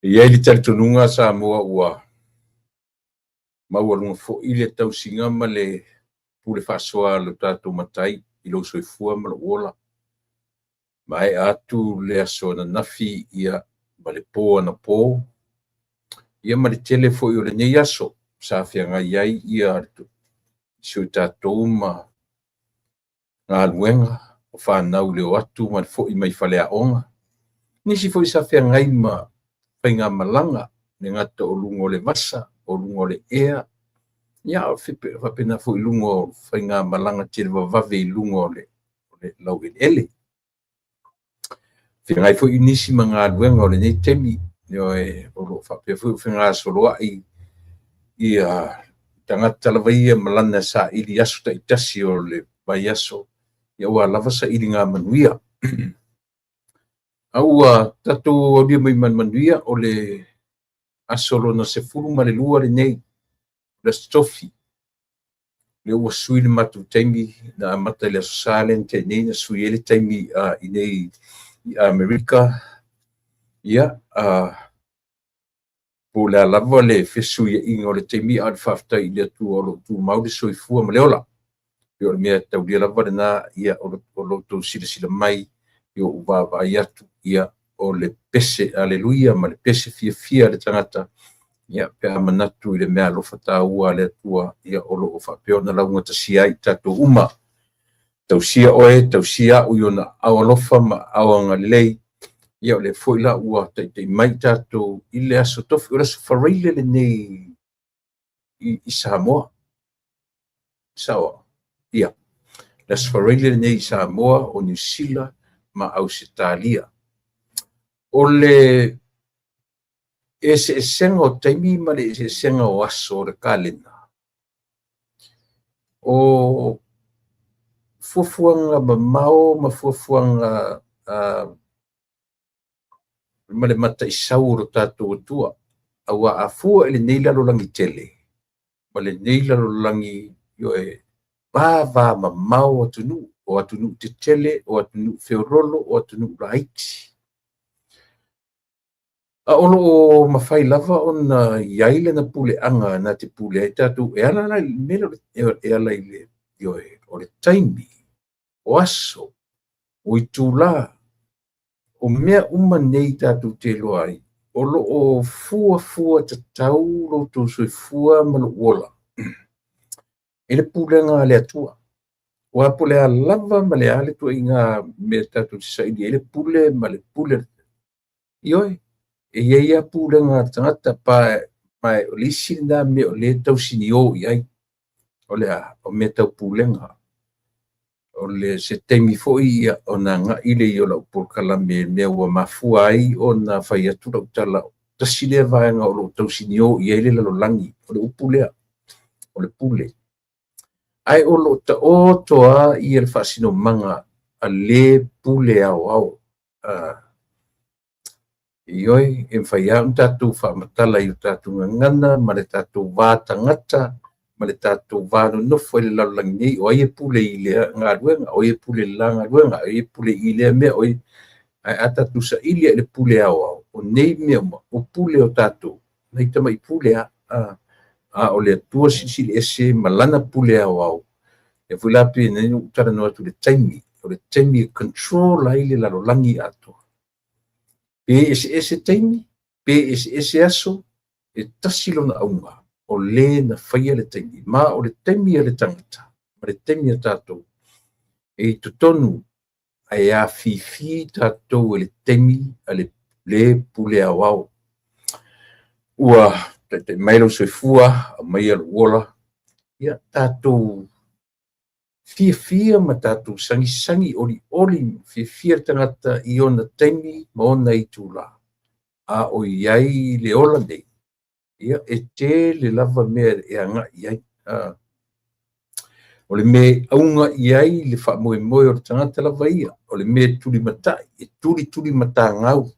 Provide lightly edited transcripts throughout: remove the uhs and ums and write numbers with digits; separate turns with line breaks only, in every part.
Ia ili talitununga sa moa ua maua lunga fo ile tausinga ma le pule whasoa le tātou matai i lo soifua ma le uola. Mai atu le aso na nafi ia ma le pō ana pō. Ia ma le tele fo i o le nei aso sa whianga iai ia atu. Sio tātou ma ngā luenga o whanau leo atu ma le fo i mai whalea onga. Nisi fo i sa whianga i ma whainga malanga ne ngata o lungo le masa, o lungo le ea. Ia o whipe whapena fo i lungo whainga malanga tira wawave i lungo le lau ele. Whiangai fo i nisi ma ngā luenga o le nei temi. Nio e o lo whapea fo i whainga soloa i tangata lava ia malana sa ili aso ta itasi o le vai aso. Ia ua lava sa ili ngā manuia. Aua tatou o lia mai manuia o le asolo na se furu ma le lua le nei. Le stofi. Le ua sui le matu taimi na mata le aso salen te nei na sui ele taimi i nei i Amerika. Ia po le alava le fesui inga o le taimi a le whafta i le atu o lo tu mau le soifua ma le ola. Ia o le mea tau lia lava na ia o lo tu sila mai ia o vai atu ia o le pese aleluia ma le pese fia le tangata. Ia pea manatu i le mea lofa tā ua le atua ia o lo o whapeo na launga ta sia i tato uma. Tau sia oe, tau sia ui o na awa lofa ma awa ngalei. Ia o le foila ua tai mai tato i le aso tofi o le aso whareile le nei i Samoa. Sawa, ia. Le aso whareile le nei i Samoa o New Zealand ma Ausitalia. O le se senga o taimi ma le se senga o aso o le kalena. O fuafuanga mamao ma fuafuanga ma le mata isau o tātou atua. Awa a fua ele nei lalolangi tele. Ma le nei lalolangi yo e bava mamao atunu. O atunu te tele, o atunu feorolo, o atunu raiti. A ono o mawhai lava o na iaile na pule anga na te pule ai tātou e ala lai mele e ala ile o le taimi o aso o i tūlā o mea uma nei tātou te loa ai o lo o fua ta tau lo tō soi fua ma lo uola e le pule ngā le atua o a pule a lava ma le ale tua i ngā mea tātou te saidi e le pule ma le pule ioi e ia pule ngā tangata mai o lisi nā me o le tau sini o iai o le a o me tau pule ngā o le se teimi foi ia o na nga ile i o la upurkala me ua mafua ai o na whai atu lau tala tasile vaenga o lo tau sini o iai le lalo langi o le upulea o le pule ai o lo ta o toa i el fasino manga a le pule au ioi e whaia un tātou whaamatala i o tātou ngangana, ma le tātou vātangata, ma le tātou vāno nofo e le laulangi nei, o ai e pule i lea ngā ruenga, o ai e pule la ngā ruenga, o ai e pule i lea mea, o ai a tātou sa ilia e le pule au, o nei mea o pule o tātou, nei tama i pule o le atua sili ese malana pule au, e wulapi nei utara no atu le taimi, o le taimi control ai le laulangi ato. Pe ese taimi, pe ese aso, e tasilo na aunga, o le na whaia le taimi, ma o le taimi a le tangata, ma le taimi a tātou, e tutonu, a e a fifi tātou e le taimi, a le pule au au. Ua, te mailo soifua, a mai al uola, ia tātou, fia ma tātou sangi oli fia tangata i ona taimi ma ona i tūla. A o iai le ola nei. Ia e te le lava mea e anga iai. O le me aunga iai le wha moe o le tangata lava ia. O le me tuli matai. E tuli mata ngau.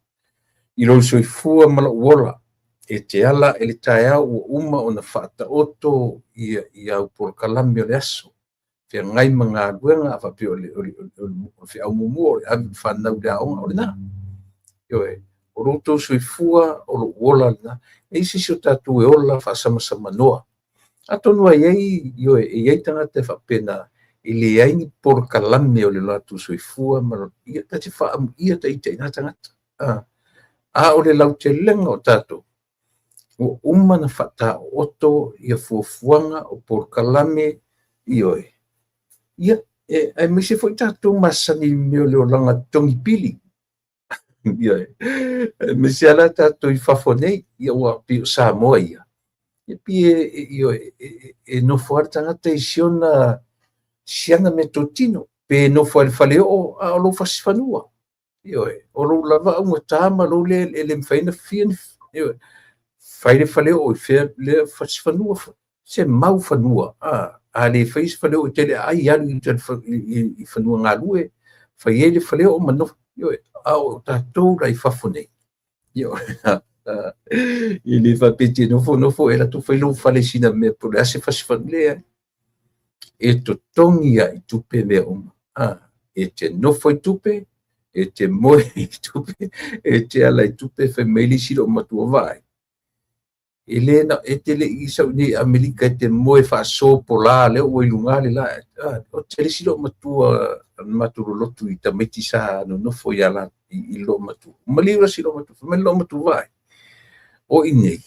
I lo soifua mala uola. E te ala e le tae au o uma o na whaata oto i au porkalame o le aso. Fia ngai mga ruenga a whape o le au mumu o le ami whanau le aonga o le nā. Ioe, o roto soifua o lo ola na e si o tatu e ola fa'asama-sama noa atonu ai io e ai tangata whapena i le ai ni por kalame o le latu soifua ma ia tati ia ta ite na tangata o le lau te lenga o tatu o umana fata oto ia fuafuanga o por kalame io ia ai misi foi tatu masani meo le olanga tongi pili ia misi ala tatu i fafonei ia wa pi Samoa ia e pi no fuar tangata i siona sianga me totino pe no fuar fale o lo fasfanua io o lo lava un tama lo le mfaina fien io faile fale o fe le fasfanua se mau fanua le face fale o tele ai alu i fanua ngalue faile fale o mano io o tatou lai fafone io il va péter no fo era tu fai lo fale sina me por ase fasfanle e to tongia i tupe me e te no foi tupe e te moe i tupe e te ala i tupe fe meli silo matua vai Elena e te le isa ni Amerika te moe fa so pola le o ilunga le la o te silo matua maturo lotu i tameti sa no foi ala i lo matu malira silo matu me lo matu vai o inei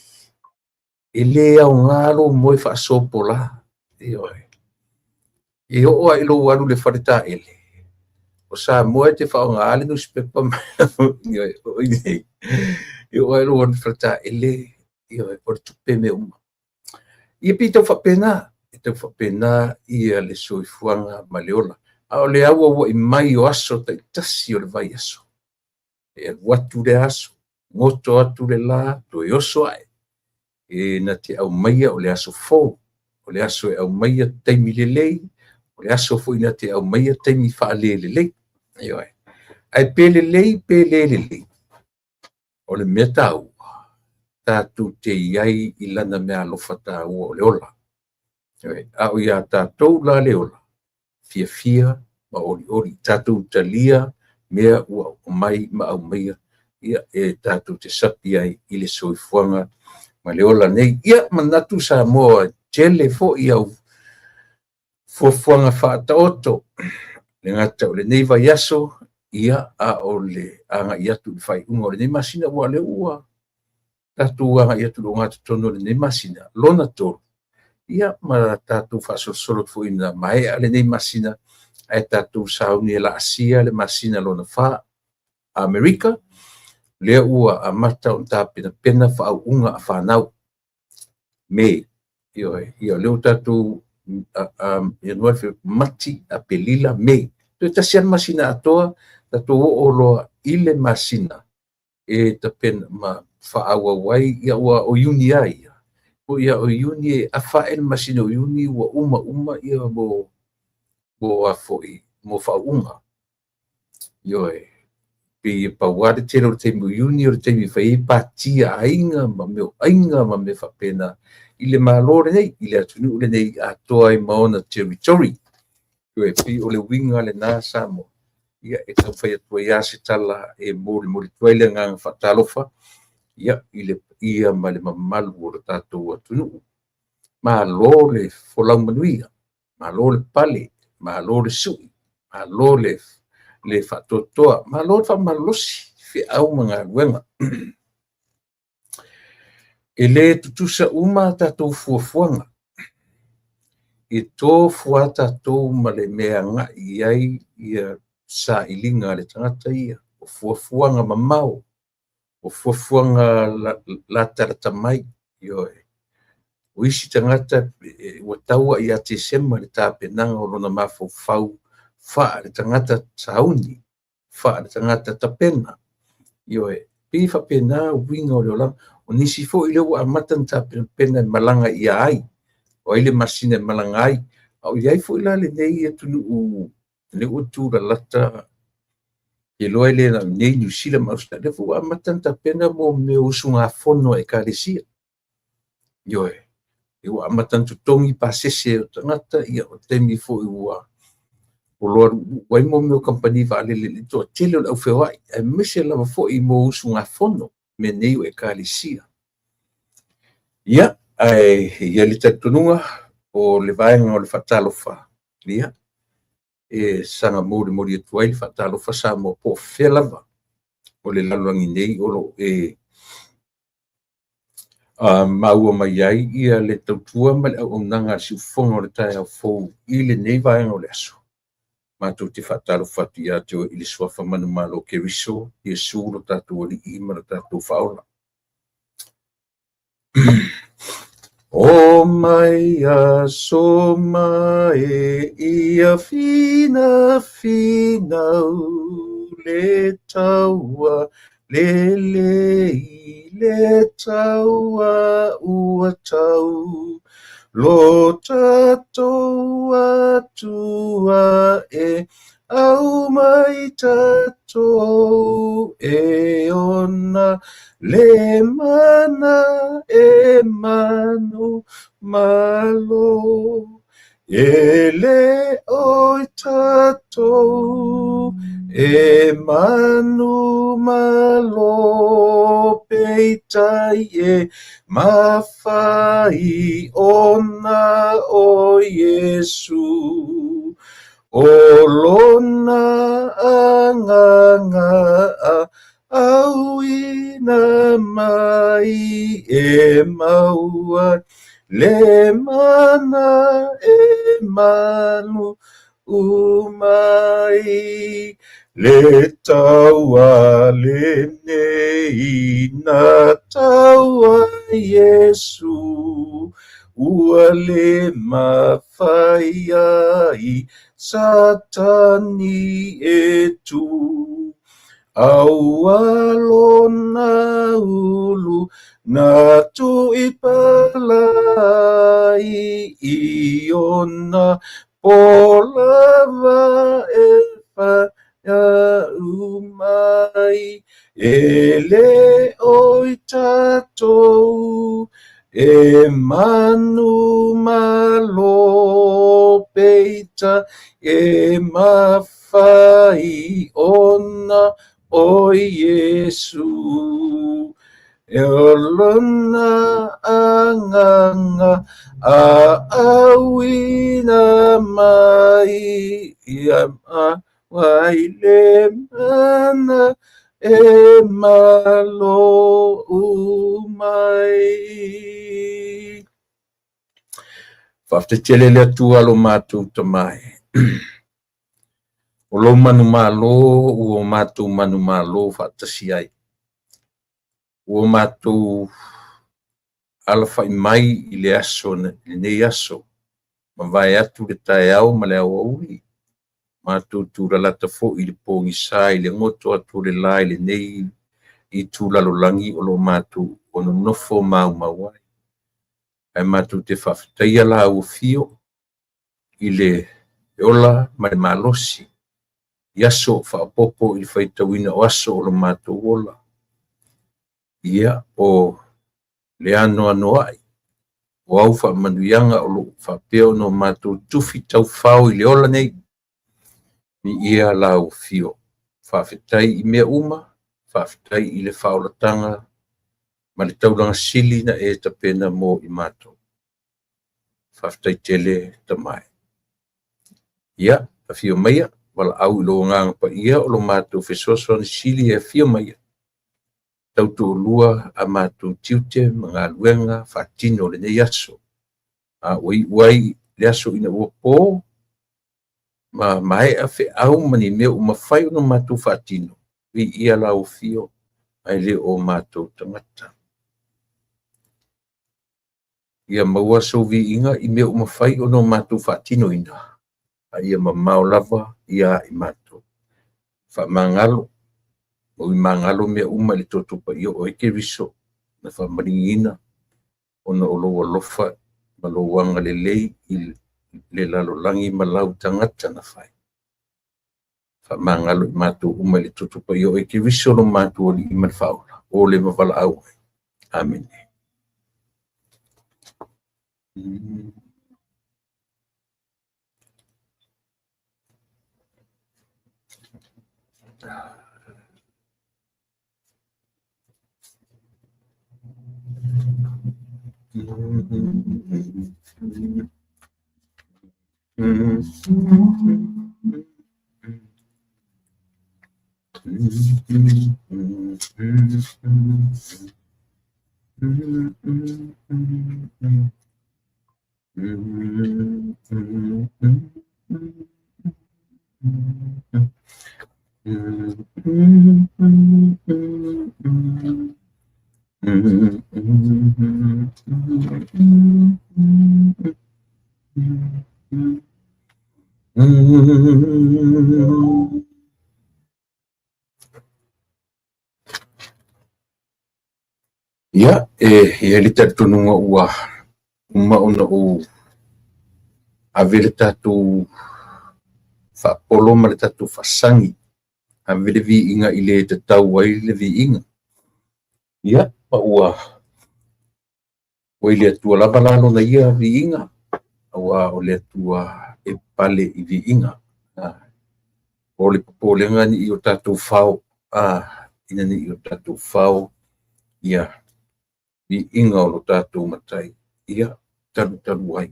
ele au ngalo moe fa so pola e o ai lo walu le farita ele o sa moe te fa ngale no spepa o inei e o ai lo walu farita ele e por tupe me ia pito fa pena ia le soifuanga maleola o le aua i mai o aso taitasi o le vai aso e watu le aso ngoto atu le la to yoso ai e na te au maia o le aso fo o le aso e au maia taimi lelei o le aso fo ina te au maia taimi fa'alelelei ai pelelei o le mea tau tatu te iai i lana mea alofa tāua o le ola au ia tātou la le ola fia ma ori tātou talia mea ua o mai ma au maia ia e tātou te sapi ai i le soifuanga ma le ola nei ia manatu Samoa tele fo i au fuafuanga whaataoto le ngata o le nei vai aso ia o le anga i atu i whai unga o le nei masina ua le ua tātou anga i atu lo ngata tono le nei masina lona toro ia ma tātou whaasosolo fo ina mai a le nei masina ai tātou sauni e la asia le masina lona wha Amerika lea ua a mata o tāpena pena whaau unga a whanau me ia leo tātou ia nuafe mati a pelila me tu tasian masina atoa tātou o loa ile masina e ta pena ma whaau awai ia ua o iuni ai o ia o iuni e a whael masina o iuni ua uma ia mo a foi mo whaau unga pe pauare te ro te mu junior te mi fai patia ainga ma me fa pena ile malore nei ile atunu le nei a toi maona territory e pi o le winga le na samo ia e ka fai to ia se tala e mo twele nga fa talofa ia ile ia male mamal o tato atunu ma lore folang manuia ma lore pale ma lore sui ma lore le fatotoa ma lo fa malosi fi au manga wenga ele tutusa uma tatou fuafuanga e tō fuata tō male mea nga iai ia sa ilinga le tangata ia o fuafuanga mamau o fuafuanga la tarata mai o isi tangata ua taua ia te sema le tāpenanga o lona mafau fa le tangata sauni fa le tangata tapena pi fa pena winga o le ola o nisi fo ile ua amatan tapena malanga ia ai o ile masina malanga ai au iai fo ila le nei tunu le utu la lata e loa le na nei New Zealand ma Australia fo amatan tapena mo me usunga fono e kalesia e ua amatan tutongi pasese o tangata ia o temi fo ua o loa wai mo meu company vale le to tele o fe wai e mise lava fo I mo usunga fono me nei e kalisia ia ai ia le tatununga o le vaenga o le fatalofa ia e sanga mori e tuai le fatalofa sa mo po fe lava o le laluangi nei o lo maua mai ai ia le tautua ma le auaunaga si ufoga o le taeaofou I lenei vaega o le aso matou te faatalofa atu iā te I le suafa manumālo keriso iesu lo tatou alii ma lo tatou faaola o mai aso mai ia finafinau le taua lelei le taua ua tau lo tatou atua au mai tatou ona le mana manu malo le oi tatou manu malo peitai mafai ona o Yesu o lona anganga auina mai maua le mana manu umai le taua le nei na taua Yesu ua le mawhai ai satani tu awalona ulu na tu ipalai iona polava ya umai ele oi tatou manu malo peita mawhai ona o Yesu lona anganga awina mai wai le mana malo umai whaftetele le atua lo mātou tamai o lo manu malo o mātou manu malo whatasi ai o mātou alawhai mai I le aso I nei aso ma vai atu le tae au ma le au aui mātou tūra lata fo I le pōngi sa I le ngoto atu le lai le nei I tūlalolangi o lo mātou o no nofo mau mawai ai mātou te whawhitaia la au fio I le ola ma le malosi I aso whaapopo I whaitawina o aso o lo mātou ola ia o le ano ai o au whaamanuianga o lo whapeo no mātou tufi tau whao I le ola nei ni ia lau fio whawhitai I mea uma whawhitai I le whaolatanga ma le tauranga sili na e tapena mo I mātou whawhitai tele tamai ia a fio maia wala au lo ngang pa ia o lo mātou whesoso ni sili e fio maia tautu lua a mātou tiute mga luenga whatino le nei aso a wai le aso ina ua pō ma mai a fe au mani mea uma whai o mātou whatino I ia lau fio ai le o mātou tangata ia maua sovi inga I mea uma whai o mātou whatino ina a ia mamau lava ia I mātou whamangalo o I mangalo mea uma le totupa ia o eke riso na whamaringina o na olo alofa ma lo wanga le lei I le lalolangi ma lau tangata na whai. Whamangalo I mātou uma le totupa ia o eke riso no mātou o li ima whaula o le mawala au. Amen. Ia, e le tatununga ua uma ona o avele tatu whaapolo ma le tatu whasangi avele vi inga i le tatau ai le vi inga. Ia, pa ua o le atua lava lalo na ia vi inga ua o le atua e pale i vi inga. O le popolenga ni i o tatu whao ina ni i o tatu whao ia vi inga o lo tatu matai. Ia, talu ai.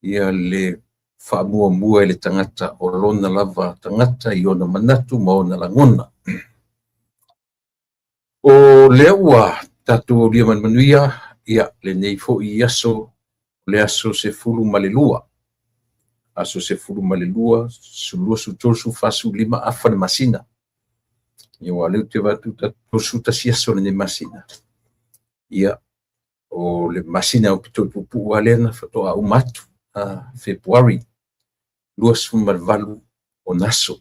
Ia le whaamua le tangata o lona lava tangata i ona manatu ma ona langona. O lea ua tatu o lia manuia, ia le nei fo i aso, le aso se fulu malelua. Aso se fulu malelua, sulua sutosu fasu lima afa le masina. Ia wa leu te watu tatosu tasi aso le masina. Ia o le masina o pito pupu alena fatoa umatu. Februari 20 o naso.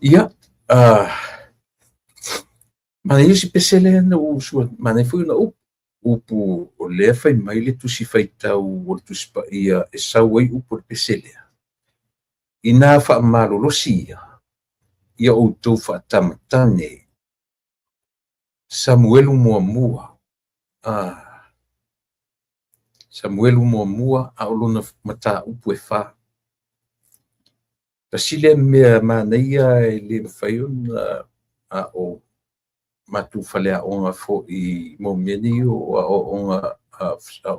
Ia, mana isi pesele na usua, mana fui na upu o lea fai mai le tusi fai tau o tusi pa ia e sauai upu le pesele. Ina wha malolosi ia o tau wha tamatane. Samuelu mua. Samuelu mua a olona mata upu e wha. Tasile mea manaia e le mwhaion o matu whale a onga fo i momieni o a onga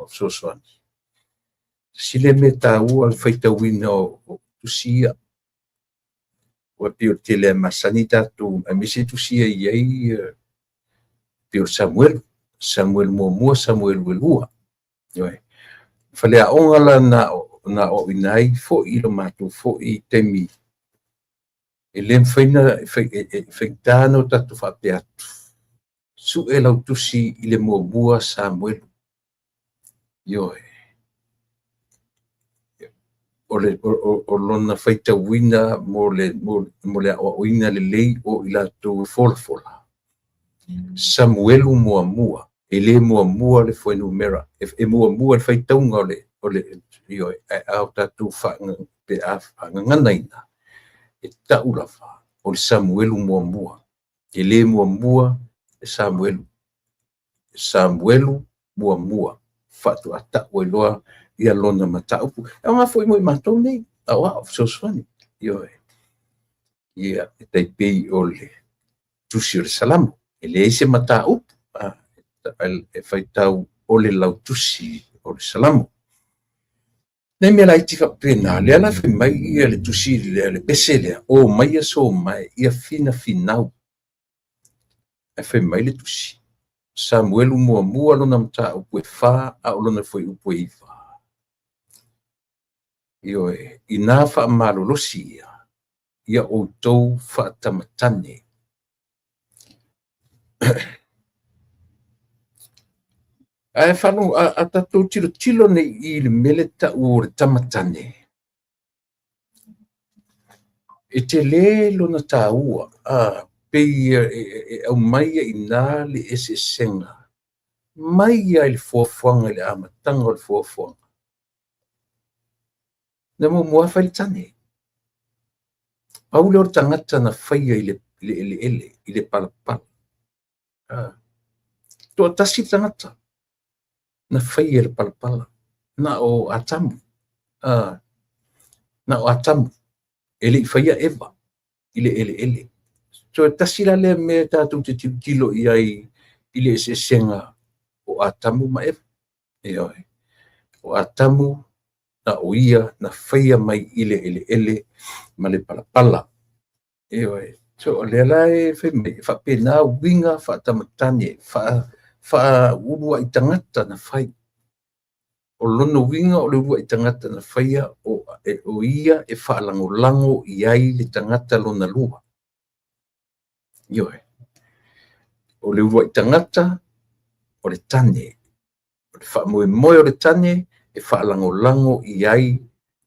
sosoani. Tasile mea ta ua al whaitawina o tusia. Ua pio tele masani tatu a misi tusia iei pio Samuel mua Samuel welua. Yoe. Whale a onga la na o inai fo i lo matu fo i temi. E lem whaitano tatu whapeatu. Su e lau tusi i le mua Samuel. Yoe. O lona whaitawina mo le o ina le lei o ila tu fola. Samuelu mua. E le mua le foi numera. E mua le whaitaunga o le yoe. Au tatu pe a nganaina. E taulafa o le Samuelu mua. E le mua e Samuelu mua. Fatu ata o loa ia lona mataupu. E nga foi mo matou nei. Awa, sosuani. Yoe. Ia e taipei o le tusi o le Salamo. E le se mataupu. E whaitau o le lau tusi o le Salamo. Nei mea lai tika pena, lea la whi mai ia le tusi le peselea, o mai a so mai, ia finau. E whi mai le tusi. Samuelu mua lona mta upu e wha, a lona foi upu e iwa. Ioe, ina wha malolosi ia o tou wha tamatane. Ai whanu a tatou tilo nei i le mele ta o le tamatane. E te le lona tā ua, pei au maia i nā le ese senga. Maia i le fuafuanga i le amatanga o le fuafuanga. Na mua whai le tane. Au leo tangata na whaia i le palapala. Toa tasi tangata. Na whaia le palapala. Na o atamu. Na o atamu. Ele i whaia ewa. ele. So tasila le me tatu te tilo iai ile se senga o atamu mai o atamu na oia na faia mai ele ma le palapala so le lai fe me fa pena winga fa tamatane fa urua i tangata na fai o lono winga o le urua i tangata na faia o ia e fa lango iai le tangata lona lua o le urua i tangata o le tane o le fa moe o le tane e fa lango iai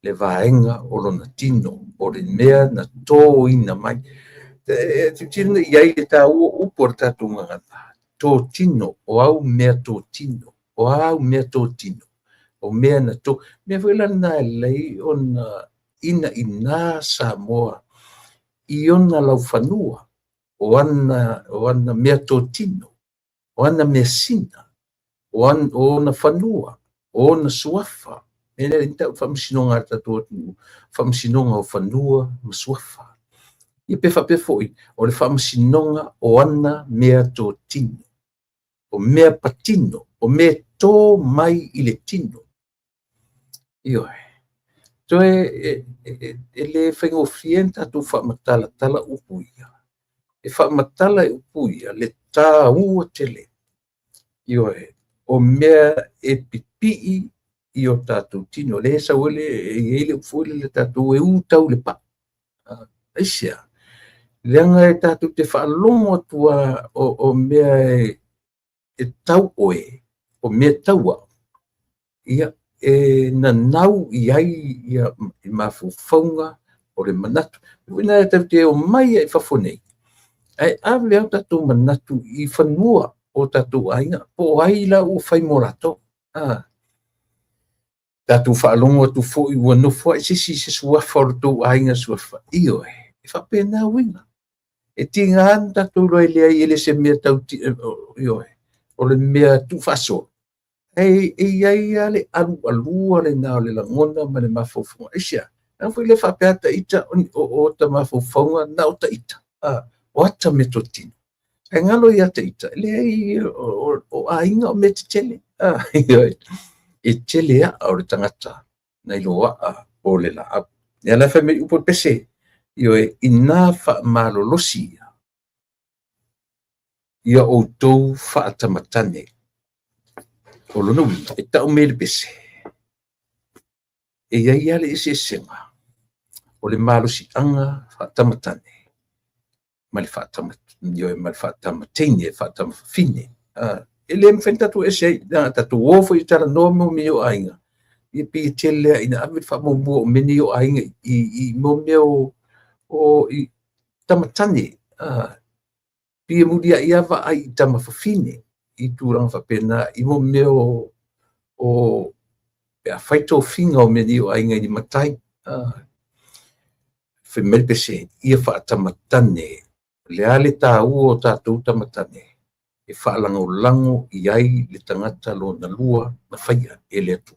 le vaenga o lona tino o le mea na tō ina mai tino iai le tā upo le tātou ngangata tō tino o au mea tō tino o au mea tō tino o mea na tō mea wela na lei o na ina Samoa i ona lau whanua o ana mea tō tino o ana mea sina o ana whanua o na suafa ele inta whamsinonga tātou whamsinonga o whanua ma suafa i pe foi o le whamsinonga o ana mea tō tino o mea patino o mea tō mai i le tino so le whaingofien tātou whamatala upuia e whamatala upuia le tā ua tele o mea e pipii i o tātou tino le sa wele e ele ufuile le tātou e utau le pa aisia leanga e tātou te whaalongo atua o mea e tau oe o mea taua ia e na nau iai ia i mawhauwhaunga o le manatu wina e tau te o mai e whafonei ai awle au tātou manatu i whanua o tātou ainga po aila o whai morato tātou whaalongo atu fo i ua nofo e sisi se suafa o tātou ainga suafa e whapena winga e tinga an tātou roi lea i ele se mea tau o le mea tu faso e iai ale alua le nao le langona ma le mawhauwhaunga isia na fui le whapea ta ita o ta mawhauwhaunga nao ta ita o ata me tō tino e ngalo i ata ita le ai o ainga o me te tele e tele a o le tangata na iloa o le la ia la whame upo pese ina wha malolosi ia o tau wha atamatane o lona wina e tau me le pese e ia ia le ese senga o le malosi anga wha atamatane ma le wha atamatene wha atamafine ele mfenta tu ese tatu ofo i tara nomo mi o ainga i pi tele ina ave fa mo meni o ainga i mo meo o i tamatane pi mudia ia va ai tamafine i turang fa pena i mo meo o a faito finga o meni o ainga i matai fe melpese ia fa tamatane le ale ta o tatu tamatane e whaalango iai le tangata lo na lua na whaia e le atu.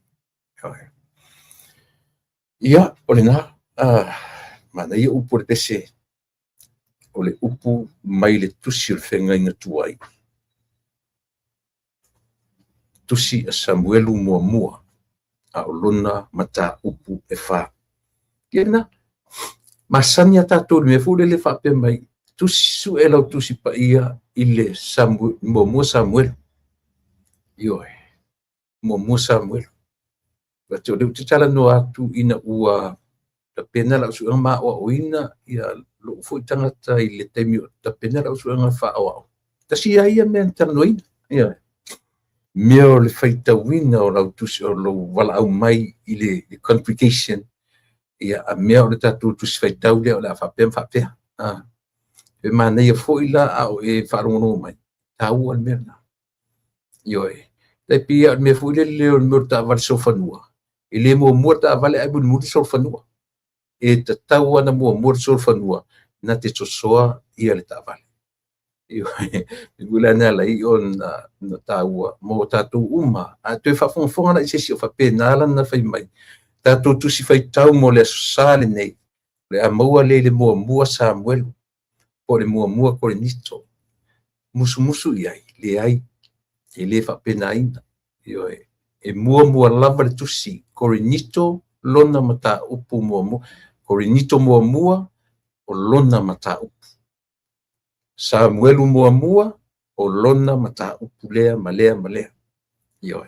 Ia, o le nā, mana ia upu le pese, o le upu mai le tusi o le whenga inga tuai. Tusi a Samuelu mua, a o lona mata upu e wha. Iena, masania tātou me fule le whape mai, tusi su e lau tusi pa ia i le mua Samuel. Ioe, mua Samuel. Wate o leu te tala no atu ina ua ta pena la usuanga maa o ina ia lo ufo i tangata i le taimi o ta pena la usuanga wha o. Ta si ia mea tala no ina. Ioe. Mea o le whaita wina o lau tusi o lau wala au mai i le congregation. Ia a mea o le tatu tusi whaitau lea o le a whapea. E mana ia fo ila au e wharongo mai. Ta ua al mea na. Ioe. Tai pia al mea fo ila leo mea ta wale sofanua. E le mua ta wale ai buni muri sofanua. E ta tau ana mua sofanua. Na te tosoa ia le ta wale. Ioe. Gula na lai o na ta ua. Mo tatu uma. A tue whafonga na i sesi o whapea nala na whai mai. Tatu tusi whaitau mo le asosale nei. le a maua le mua Samuel po le mua ko le nito musu iai le ai e le whapenaina io e mua lava le tusi ko le nito lona mata upu mua ko le nito mua o lona mata upu Samuel mua o lona mata upu lea malea io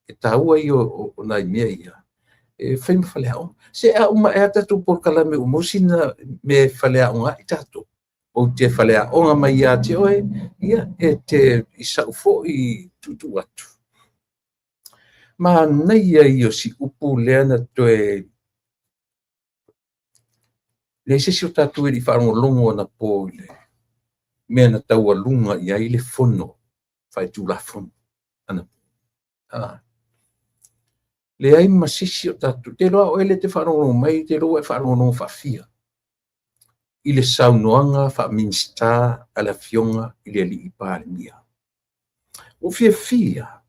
e taua io o nai mea ia e fai mawhaleao se a uma e tatu por kalame umusina me whaleao ngā i tatu o te whaleao ngā mai ia te oe ia e te isa ufo i tutu atu ma nei ia io si upu lea na toe le sisi o tatu e li whaangolongo na po le mea na taua lunga ia i le fono whai tu la fono ana le ai masisi o tatu te loa o ele te whaangolongo mai te loa e whaangolongo whawhia i le saunoanga wha-minsta ala fionga i le li i pāle mia. O fia.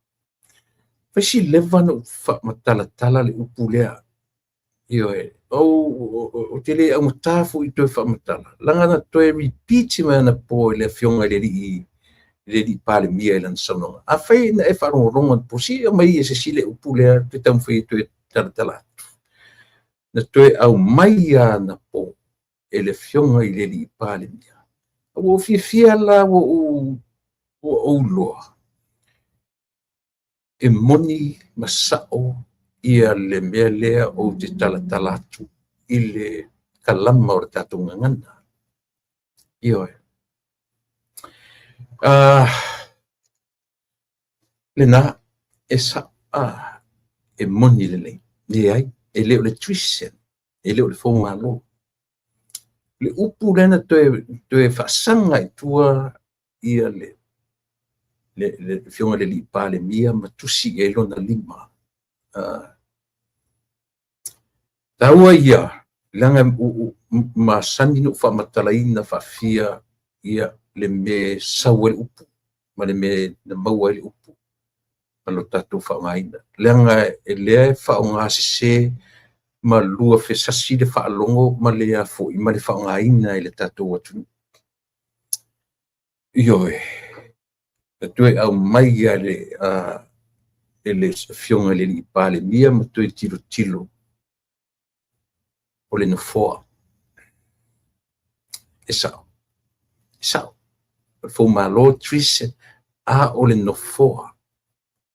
Whaisi lewa no wha-matala le upu lea. Io o te le au matafu i toi wha-matala. Langa na toi repeat mai ana po i le fionga i le li pāle mia i lan saunoanga. A whai na e wharongoronga po si o mai e se sile upu lea te tamu whai i toi tala. Na toi au mai ana po e le fionga i le li pāle mia. O fia la o loa. E moni masao ia le mea lea o te tala atu i le kalama o le tātou ngangana. Io le nā e e moni le lei. Le ai, e leo le tuisen, e leo le whaungalo. Le upu lena toe whaasanga i tua ia le fionga le li pāle mia ma tusi e lona lima. Taua ia, langa ma sani no whamatalaina whawhia ia le me saua le upu, ma le me na maua le upu, ma lo tātou whaungaina. Langa e lea whaungase ma lua fesasi le whaalongo ma le afo i ma le whaungaina i le tātou atu. Ioe, tue au mai a le fionga le li pāle mia ma tue tilo o le nofoa. E sao. Fo malo trise a o le nofoa.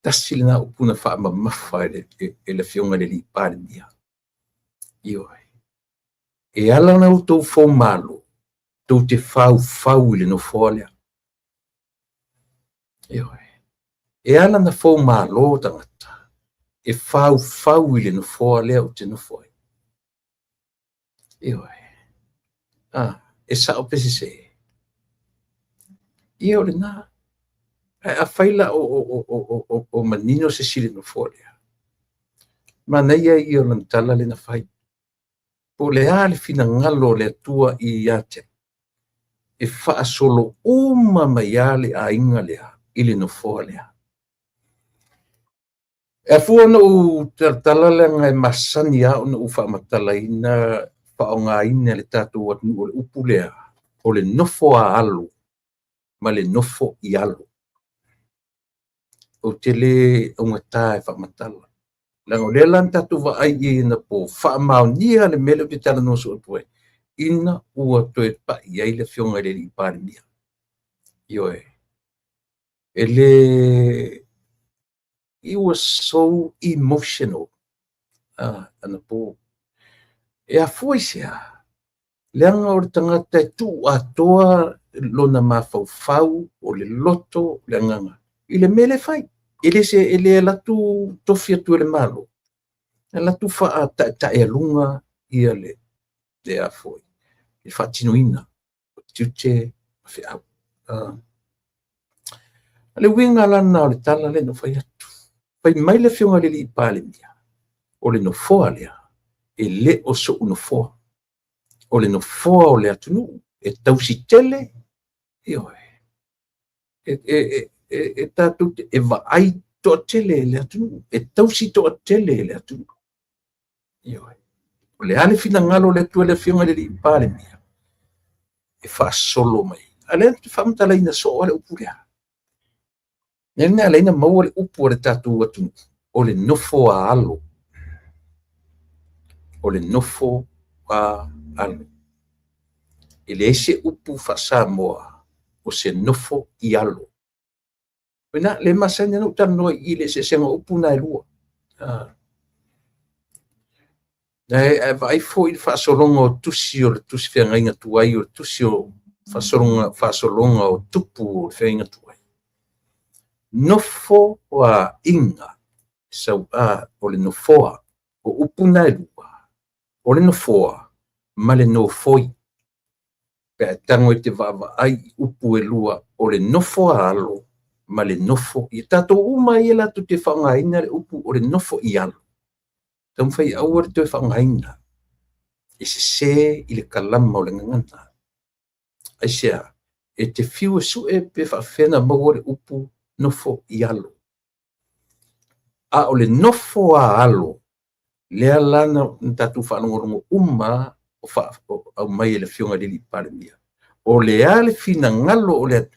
Tasi le na upuna wha mamafa e le fionga le li pāle mia. Ioe. E ala na utou fo malo, tau te fau i le nofoa lea. Ioe. E ala na fo malo tangata, e fau i le nofoa lea o te nofoa. Ioe. E sao pese se. Io le na. A faila o manino se sile nofoa lea. Ma neia io lantala le na fai. Po le ale fina ngalo le tua i ate. E faa solo uma maiale a inga lea. Ili nofoa lea. E fua no tala le ngai masani a no ufa matalaina whaongaina le tātou atu o le upu lea. O le nofo a alu. Ma le nofo i alu. O te le ungatai whamatala. Lango le lan tātou wa ai e na po whaamaunia le mele o te tala no so atu e. Ina ua toe pa i ai le fionga le li pāre mia. Ioe. It was so emotional. Ana po. E a foisia. Leanga o le tangata tu atoa lona mafau o le loto le nganga. I le mele fai. Ele latu tofia tu le malo. E latu faa ta e lunga ia le a foi. E fatinoina. Tiute fe au. Le winga lana o le tala le no fai atu. Fai mai le fionga le li pāle mia. O le no foa lea. E le o so no foa. O le no foa o le atunu. E tausi tele. Ioe. E tatu e vaai toa tele le atunu. E tausi toa tele le atunu. Ioe. O le ale finagalo le atua le afioga le li'i palemia e fa'asolo mai a lea te fa'amatalaina so o le upu lea le mea leina maua le upu o le tatou atu o le nofo a alo o le nofo a alo e le ese upu fa'asamoa o se nofo i alo pena le masani ana utanoa i le sesega upu na e lua e vai foi il fa'asolonga o tusi o le tusi feagaiga tuai o le tusi o fa'asolonga o tupu o le feagaiga tuai nofo o a'aiga sau'a o le nofoa o upu na e lua o le nofoa ma le nofoi pe e tango i te va'ava'ai upu e lua o le nofo a alo ma le nofo i tatou uma ia latu te fa'againa le upu o le nofo i alo tau fai aua le toe fa'againa e sesē i le kalama o le gagana aisea e te fiu e su'e pe fa'afena maua le upu nofo i alo a o le nofo a alo lea lana na tatou fa'alogologo uma au mai e le fioga lili palemia o lea le finagalo o le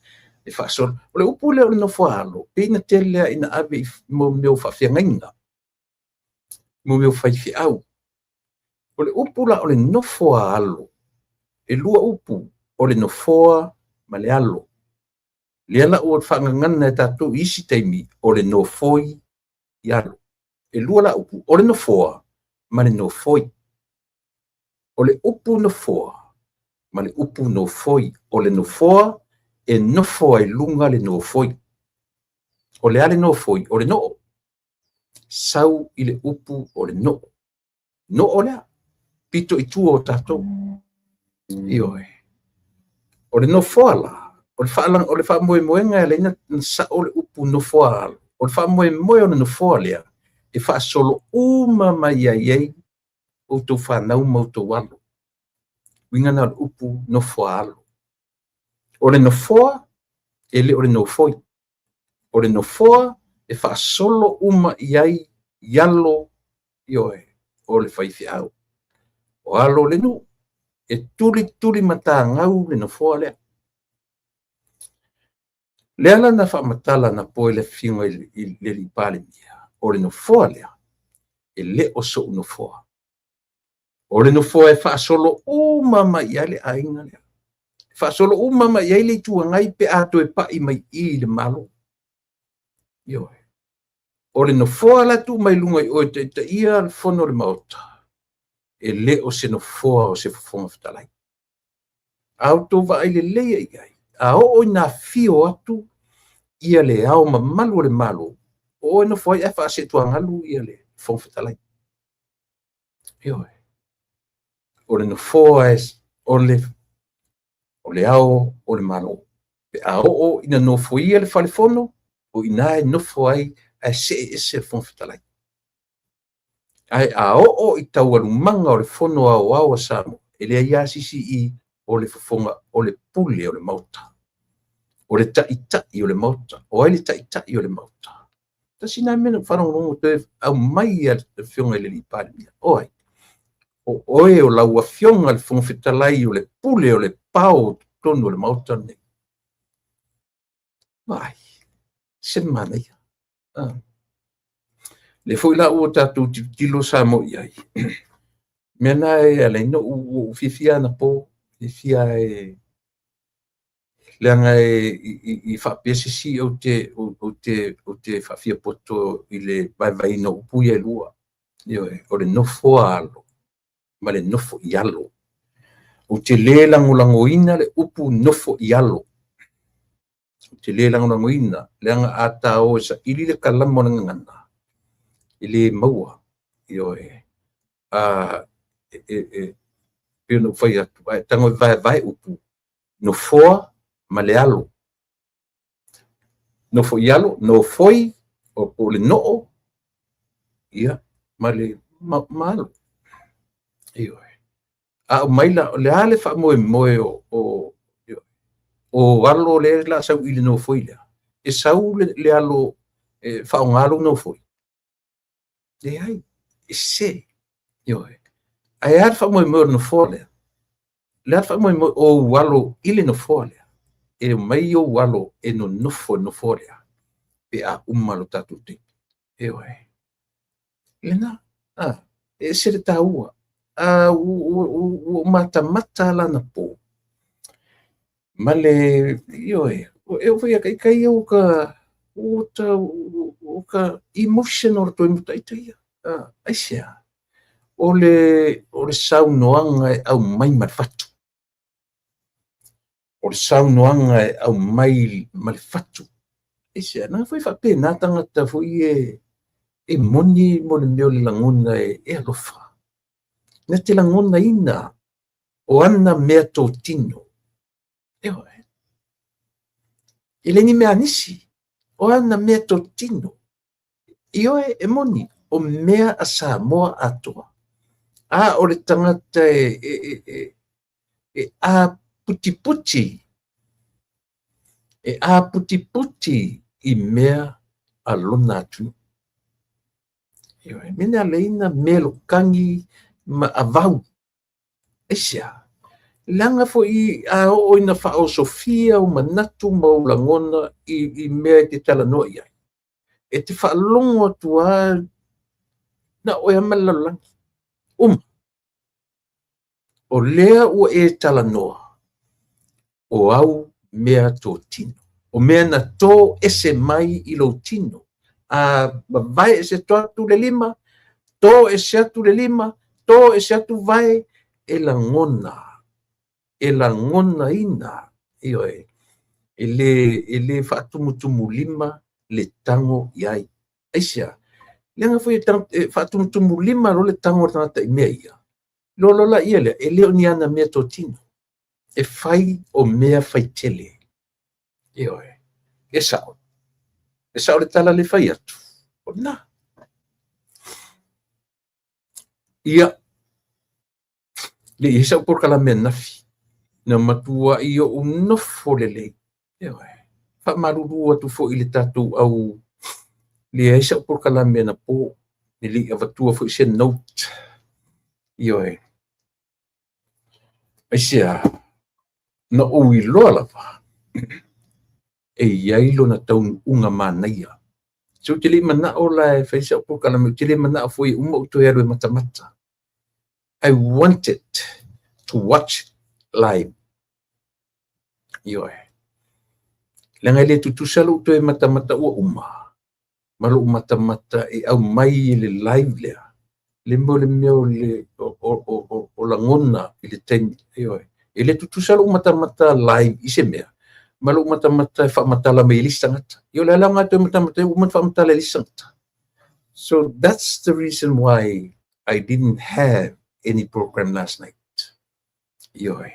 fa'asolo o le upu lea o le nofo a alo peina tele lea ina ave mo meu fa'afeagaiga mo meu faifi'au o le upu la o le nofo a alo e lua upu o le nofoa ma le alo lea la'u o fa'agagana e tatou isi taimi o le nofoi i alo e lua la upu o le nofoa ma le nofoi o le upu nofoa ma le upu nofoi o le nofoa e nofo ai luga le nofoi o le ale nofoi o le no'o sau i le upu o le no'o lea pito i tua o tatou ioe o le nofoa la o le fa'amoemoega e leina na sa'o o le upu nofoa alo o le fa'amoemoe o le nofoa lea e fa'asolo uma mai ai outou fanau ma outou alo uiga na o le upu nofoa alo o le nofoa e le o le nofoi o le nofoa e fa'asolo uma i ai ialo ioe o le faifi'au o alo le nu e tuli matagau le nofoa lea lea lana fa'amatala na poe le fioga i le li'i palemia o le nofoa lea e le o so'u nofoa o le nofoa e fa'asolo uma mai ai le aiga lea fa'asolo uma mai ai le ituagai pe a toe pa'i mai i le malo ioe o le nofoa latu mai luga i oe ta'ita'ia le fono le maota e le o se nofoa o se fofoga fetalai autou va'ai lelei ai ai a o'o ina fio atu ia le ao mamalu o le malo o e nofo ai e fa'asetuagalu ia le fofoga fetalai ioe o le nofoa o le ao o le malo pe a o'o ina nofo ia le falefono o ina e nofo ai ae se'e ese le fofoga fetalai ae a o'o i taualumaga o le fono aoao a samo e lea ia sisi'i o le fofoga o le pule o le mauta o le ta'ita'i o le mauta o ai le ta'ita'i o le mauta tasina mena fa'alogologo toe au mai ia le fioga i le li'i palemia oai o oe o lauafioga le fofoga fetalai o le pule o le pao tonu o le mauta nei vai se mana ia le foi la'u o tatou tilo sa mo'i ai mea na e alaina ua fiafia ana po fiafia e leaga i fa'apeasisi o te fa'afia poto i le vaevaina upu ia e lua ioe o le nofo a alo ma le nofo i alo o te lē lagolagoina le upu nofo i alo o te lē lagolagoina leaga a tāo e sa'ili le kalama o le gagana i lē maua ioe pe ona ufai atu ae tago e vaevae upu nofoa ma le alo nofo i alo nofoi o le no'o ia ma le malo ioe a o mai le a le fa'amoemoe o alo le la sau i le nofoi lea e sau le alo fa'aogalo nofoi leai e se ioe ai ar fa mo no fole le fa mo o walo ile no fole e mai o walo e no fole pe a umalo tatu te e oi lena e se ta ua o mata lana po male ioe e foi kai o ka emotional to imutaita ia aisia o le saunoaga e au mai ma le fatu o le saunoaga e au mai ma le fatu aisia na foi faapena tagata foi e moni mo le mea o le lagona e alofa na te lagona ina o ana mea totino e oe i leni mea nisi o ana mea totino i oe e moni o mea a Samoa atoa o le tagata e a puti i mea a lona atu i oe mena leina mea lokangi ma avau esia langa foi a o ina fa'aosofia o manatu ma o lagona i mea te talanoa ia e te fa'alogo atuā na oe ama le lalolagi o lea ua e talanoa o au mea totino o mea na tō ese mai i lou tino a vae ese atu le lima tō ese atu le lima tō ese atu vae e lagona ina ioe e le fa'atumutumu lima le tago i ai aisia lega foi fa'atumutumu lima lo le tago o le tagata i mea ia lolola ia lea e lē o ni ana mea totino e fai o mea faitele ioe e sa'o le tala le fai atu ona ia le'i sa'u polokalame nafi na matua i o'u nofo lelei ioe fa'amalulu atu fo'i le tatou au leai sa'u polokalame na po le li'i avatua fo'i se note ioe aisia na ou iloa lava e iai lona taunu'uga manaia so te li'i mana'o la e fai sa'u polokalame te li'i mana'o fo'i uma o toe alu e matamata I wanted to watch live ioe lenga le tutusa lo toe matamata ua uma ma lo matamata e au mai le live lea le mo le mea o lagona i le taimi ioe e le tutusa lo matamata live i se mea ma lo matamata e fa'amatala mai lisi tagata io le alaga toe matamata uma fa'amatala lisi tagata so that's the reason why I didn't have any program last night ioe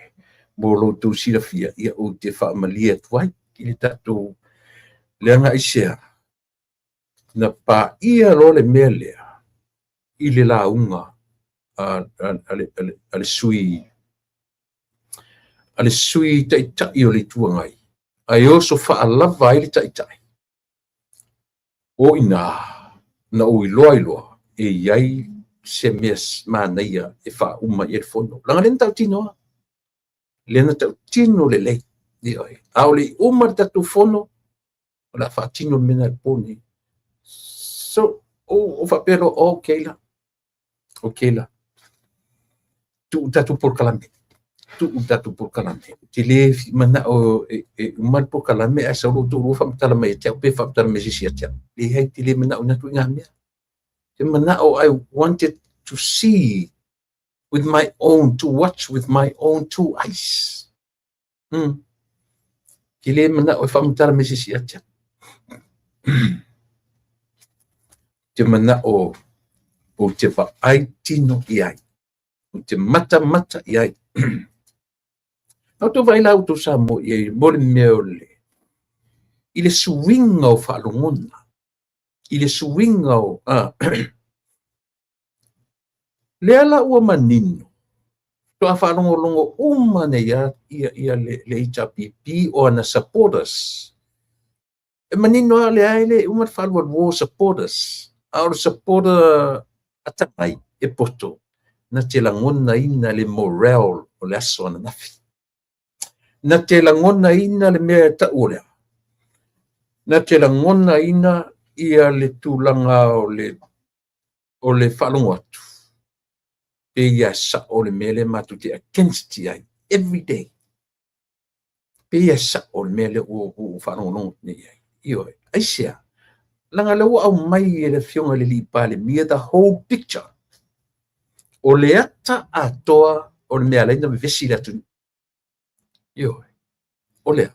mo loutou silafia ia ou te fa'amalia atu ai i le tatou leaga isea na pa'ia lo le mea lea i le launga a le sui ta'ita'i o le ituagai ai oso fa'alava ai le ta'ita'i o ina na ou iloa e iai se mea manaia e fa'auma i le fono laga lena tautinoa lena tautino lelei ioe a o le'i uma le tatou fono o la fa'atino mena le poni so o fa'apelo okay la tu'u tatou polokalame te lē mana'o e uma le polokalame ae sau lotou lua fa'amatala mai e te'au pe fa'amatala mai sisi ate'au leai te lē mana'o ina tu'iga mea te mana'o I wanted to see with my own to watch with my own two eyes te lē mana'o e fa'amatala mai sisi ate'au te mana'o o te wha'ai tino i ai o te mata i ai au tō vai lau tō sa mo i ai mo le mea o le i le suinga o whaalongona i le suinga o le ala ua manino to a whaalongolongo umane ia le HRPP o ana supporters e manino a le ai le umat whaalua supporters a o supporter atamai e poto na te langona ina le moral o le aso ana nafi. Na te langona ina le mea ta olea. Na te langona ina ia le tūlanga o le whalongo atu. Pe ia sa o le mele matu te against ai every day. Pe ia sa o le mele o whalongo nongo ni ai. Io, aisia. Langa le au mai e le fionga le li pale mia the whole picture. O le ata atoa o le mea leina me vesi le atu. Io, o lea.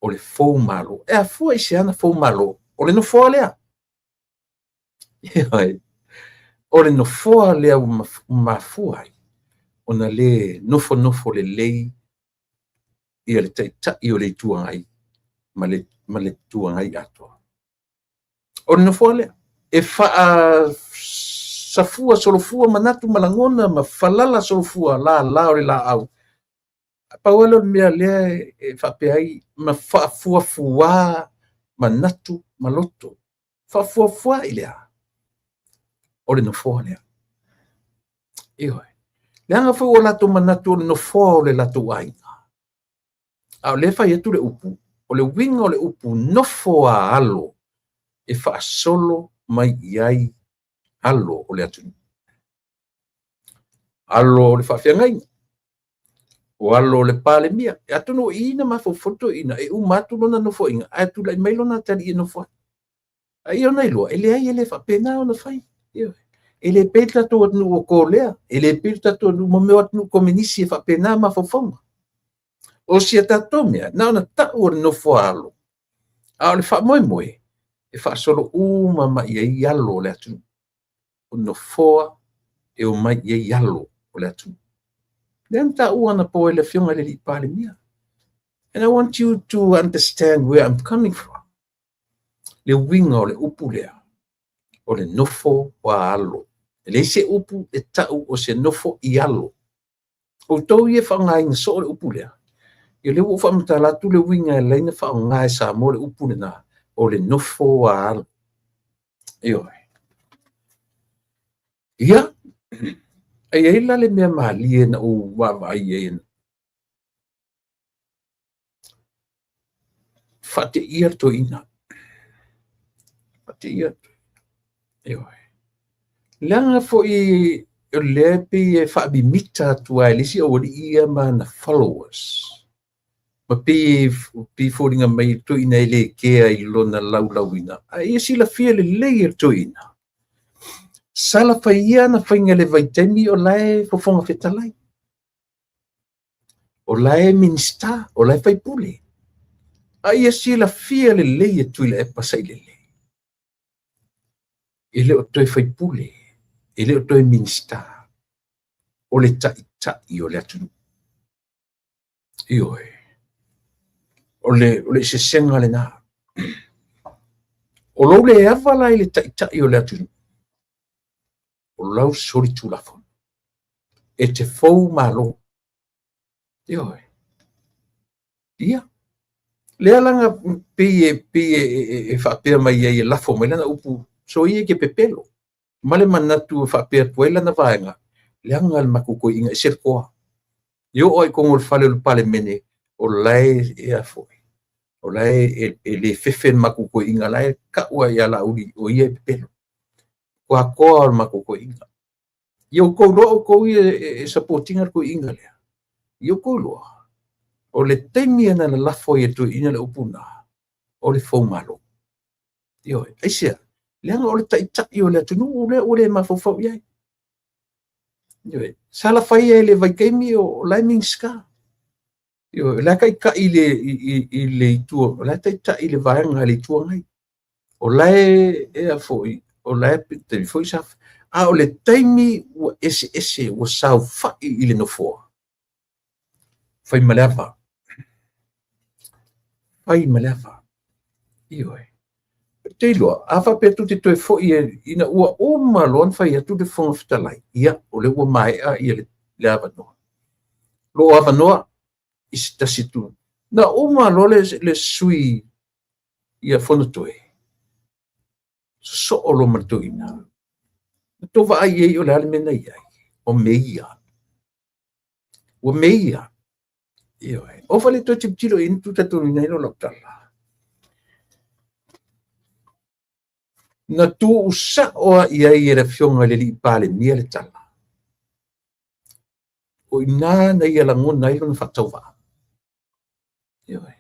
O le fou malo. E a fua isi ana fou malo. O le no fua lea. Io, o le no fua lea mafua ai. O na le nofo le lei ia le tai o le tuangai. Ma le tuangai atoa. O le no fua lea. E faa safua solofua manatu malangona ma falala solofua la o le la au. Pauelo mea lea e whapeai ma whaafuafua manatu maloto. Whaafuafua i lea. O le no fua lea. Ioi. Leanga fu o lato manatu o le no fua o le lato wainga. Au le whai atu le upu. O le winga o le upu nofo a alo. E wha solo mai iai alo o le atu. Alo o le whawhiangai. O alo le pale mia. E atu no ina ma fofoto ina. E umatu lona no fo inga. Atu lai mai lona tali ino fo. Ai ona ilua. Ele ai ele whapena o na whai. Ele peta to atu o kolea. Ele peta to atu mo meo atu kominisi e whapena ma fofonga. O si ata tomea. Na ona ta o no fo alo. A le wha moe moe. E wha solo uma ma ia i alo le atu. O no foa e o mai ia i alo o le atu. Then ta uana po ele fionga le li pale mia. And I want you to understand where I'm coming from. Le winga o le upu lea. O le nofo wa alo. Le se upu e tau o se nofo i alo. O tau ie whangai so o le upu lea. I le ufa mtala tu le winga e leina whangai sa mo le upu le na. O le nofo wa alo. Ioi. Ia. Ai ai la le mea malie na o wawa ai ai na. Fate ia to ina. Fate ia to. Ioi. Langa fo i lepe e whaabi mita tua e lisi o ia ma na followers. Ma pi fōringa mai to ina ele kea i lona laulawina. A ia sila fia le leia to ina. Sala whaia na whainga le vaitemi o lae fofonga whetalai. O lae minsta, o lae whaipule. A ia sila fia le leia tuila e pasai le le. Ele o toi whaipule. Ele o toi minsta. O le tai o le atunu. Ioi. O le se senga le na. O lo le avala i le tai o le atunu. O lau sori tūlafon. E te fau malo. Ioi. Ia. Lea langa e whapea mai e lafo mai lana upu. So ia ke pepelo. Male manatu e whapea pue lana vaenga. Leanga al makuko inga e serkoa. Yo oi kongo le whale le pale mene. O lai e a foi. O lai e le fefen makuko inga lai ka ua ia la uri o ia e pepelo. Kua koa al makuko inga. Yo ko roa ko e supportinga ko inga lea. Yo ko roa. O le temi ana na lafo e tu ina le upuna. O le fau malo. Yo, aisia. Leanga o le tai o le atunu o le mafofau iai. Yo, sala fai e le vaikaimi o Lightning Ska. Yo, la kai ka i le itua. La tai i le vaenga le itua ngai. O lae e a foi. O lae te foi saf. A o le taimi ua ese ua sau fai i le nofoa. Fai maleava. Fai maleava. Ioi. Te iloa, awa pe tu te toi fo ina ua o malon fai atu te fonga fitalai. Ia, o le ua mai a ia le awa noa. Lo awa noa, isi tasi tu. Na o malo le sui ia fono toi. So o lo martu ina. Tova ai e o le ale mena iai. o meia. O meia. Io e. O fale to tilo in tu tatu nei no lokala. Na tu usa o ia ia fionga le li pale mia le tala. O ina na ia langon na ilo na fatauva. Io e.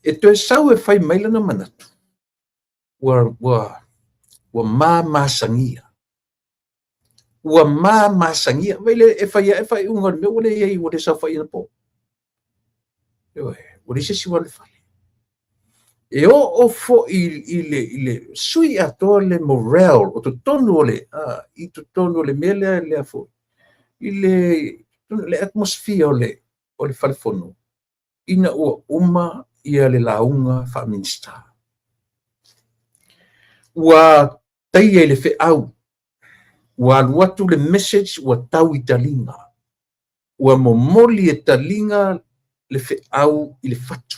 E to sau e fai maila na manatu. Wa masangia. Ua masangia. Vele e fai unga me ole ia i wale sa fai na po. Io e. Wale se si wale fai. E o fo ile sui ato le morale o to tonu le i to tonu le mele le afo ile le atmosphere o le falfono ina ua uma ia le launga fa minsta ua taia le fe au ua luatu le message ua tau i talinga ua momoli e talinga le fe au i le fatu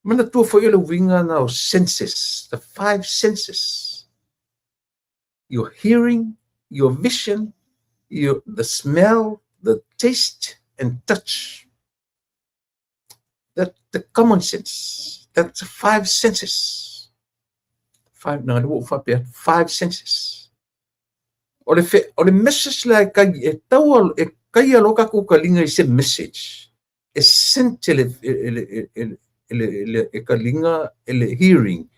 Mana tua foi ele winga na os senses, the 5 senses. Your hearing, your vision, the smell, the taste and touch. That the common sense. That's the 5 senses. 5 senses. O le message la e tau e kai aloka ku kalinga I se message. E sente e kalinga ele hearing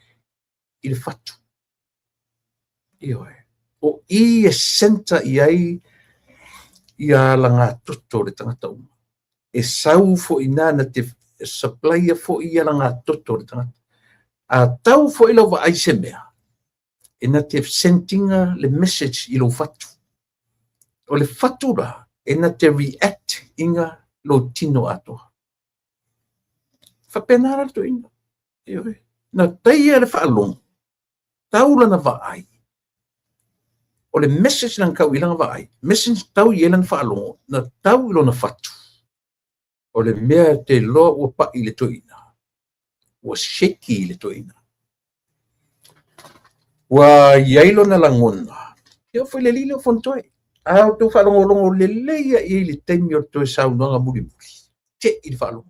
il fatu io o I e senta I ia langa toto le tangata uma e sau fo ina na te supply fo ia langa toto le tangata a tau fo ilo va ai se mea e na te sentinga le message ilo fatu o le fatu ra e na te react inga lo tino atoa Fapenara to inga. Na taia le whaalong. Taula na vaai. O le message lang kau ilang vaai. Message tau ielan whaalong. Na tau ilo na fatu. O le mea te loa ua pa I le toina. Ua sheki I le toina. Ua iailo na langona. Ia foi le lilo fontoi. Au tu whaalongolongo le leia I le teimi o toi saunanga muri muri. Te I le whaalong.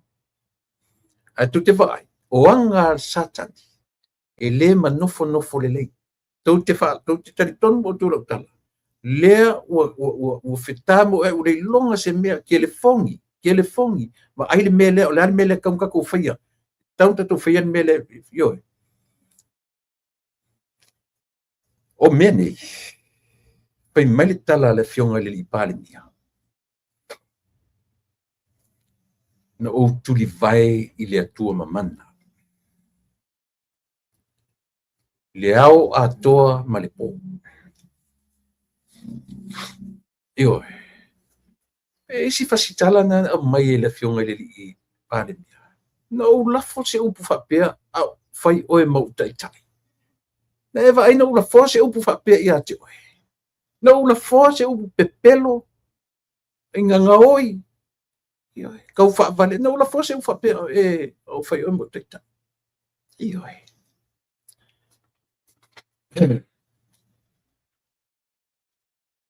A tu te vai o anga satani e le manofo le lei tu te tari tonu o tu tala le o fetamo e o le longa se mea ke le fongi ma ai le mele o le mele kam ka ko fia tau tu fia mele yo o mene pe mele tala le fionga le I pale mia na o tuli vai I le atua mamana. Le au atoa ma le po. Io. E si fasitala na mai le fionga le I pale mia. Na o lafo se upu whapea au fai oe mau taitai. Na eva ai na o lafo se upu whapea I ate oe. Na o lafo se upu pepelo inganga oi. Kau whaavale, na ula fose ufa pea e o whai o mo teita. Ioi.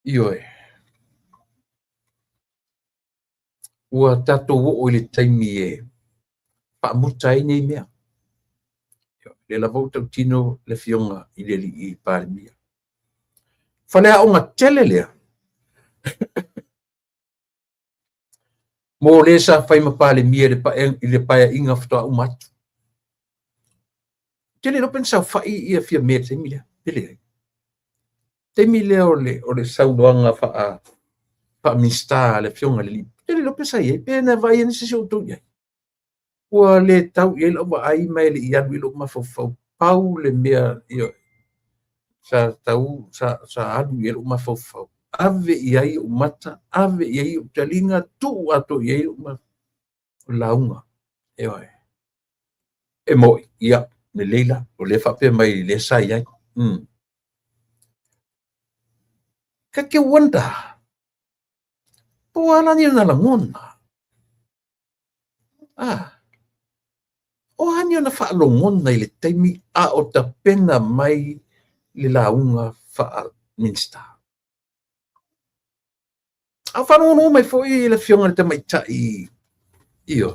Ioi. Ua tato o le taimi e whaamutai nei mea. Le la vauta tino le fionga I le li I pāle mia. Whalea o ngā tele lea. Mō le sa whai mapāle mia le paia inga whatoa umatu. Tele lopen sa whai ia fia mea taimi lea. Tele ai. Taimi lea o le saudoanga wha mista le fionga le li. Tele lopen sa ia. Pena vai ane se o tau iai. Ua le tau iai lawa ai mai le iadu ilo mawhau pau le mea ia. Sa tau sa adu iai lo mawhau. Ave iai o mata, ave iai o talinga, tu ato iai o launga. Eoi. E mo, ia, me leila, o le whape mai le sa iai. Ka ke wanda. Po ala ni na langona. O hani na whaalongon na le taimi a o ta pena mai le launga fa minsta a fa no mai foi le fionga te mai tai io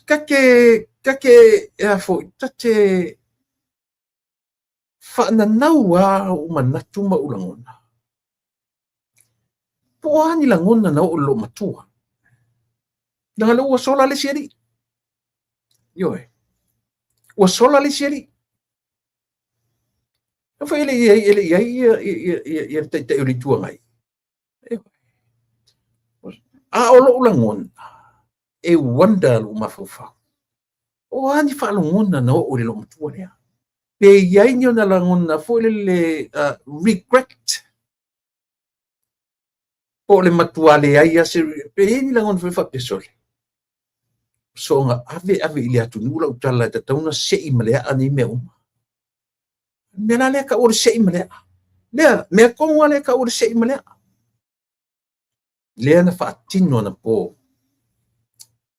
kake ya foi tate fa na naua o manatu ma ulangona po ani langona na o lo matua na lo o sola le seri io o sola le seri fa ele te uli tua mai a o lo ulangona e wanda lo mafufa o ani fa langona na o lo matua le pe iai ni ona langona fo le regret o le matua le ai ase pe ni langona fa pesole so nga ave ile atu nula utala ta tauna sei male ani me uma me na le ka o sei male le me ko le ka o sei male le na fa tino na po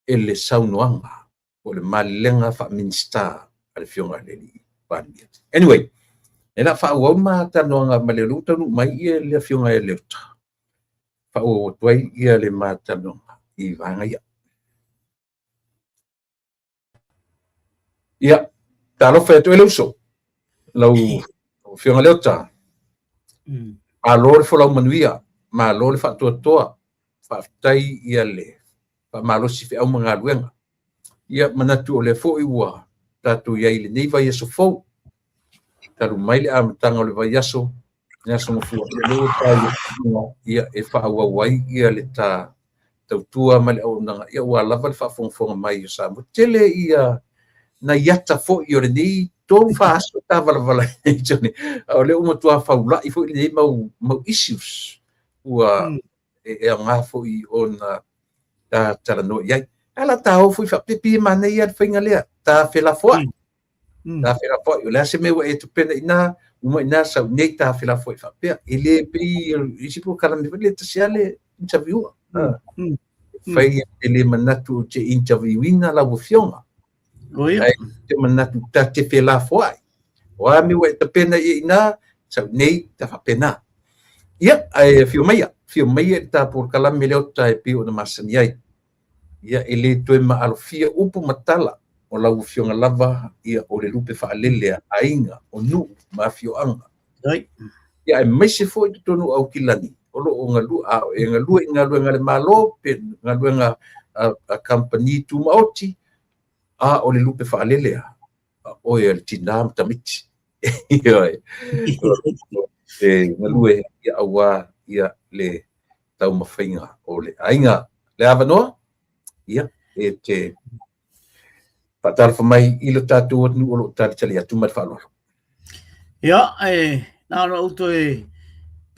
ele saunoanga o le malenga fa minsta al fionga le ni anyway ela fa o ma ta no nga male luta no mai le fionga le luta fa o toi ia le mata no I vanga ia talo fe to eluso lau fionga le luta a lor fo lau manuia ma lor fa to fa tai ia le fa malo si fe au manga luenga ia manatu o le fo I ua tatu ia ile nei vai so fo taru mai le am tanga le vai aso na so mo fu le tai ia e fa wa wai ia le ta tautua ma le au nanga ia ua lava le fa fonga mai o sa mo tele ia na yata fo I o le nei tonu fa aso ta vala jone o le uma tua fa ula I fo I nei mau issues ua e nga fo I ona ta tala no ia ala ta o fo fa pipi ma nei ia finga le ta fela fo ta fela fo o le se me e tu pena ina uma ina sa nei ta fela fo fa pe ele pe isi po kala me le tasiale interview fai ele manatu te interviewina la fionga ai te manatu ta te fela fo ai o mi we te pena ina sa nei ta fa pena ia ai fio mai ta por kala me le ta pe o na masani ai ia ele to ma alfia upu matala o la fionga lava ia o le lupe fa lele ainga o nu ma fio anga ia mai se fo to no au kilani o lo ngalu a ngalu ngale malo pe ngalu nga a company tu maoti a o le lupe fa lele o ia tinam tamiti ia ngalu ia awa ia le tau mafinga o le ainga le avano ia e te patal fa mai ilo tatu o nu o tatu tali atu mai fa lo
ia na no to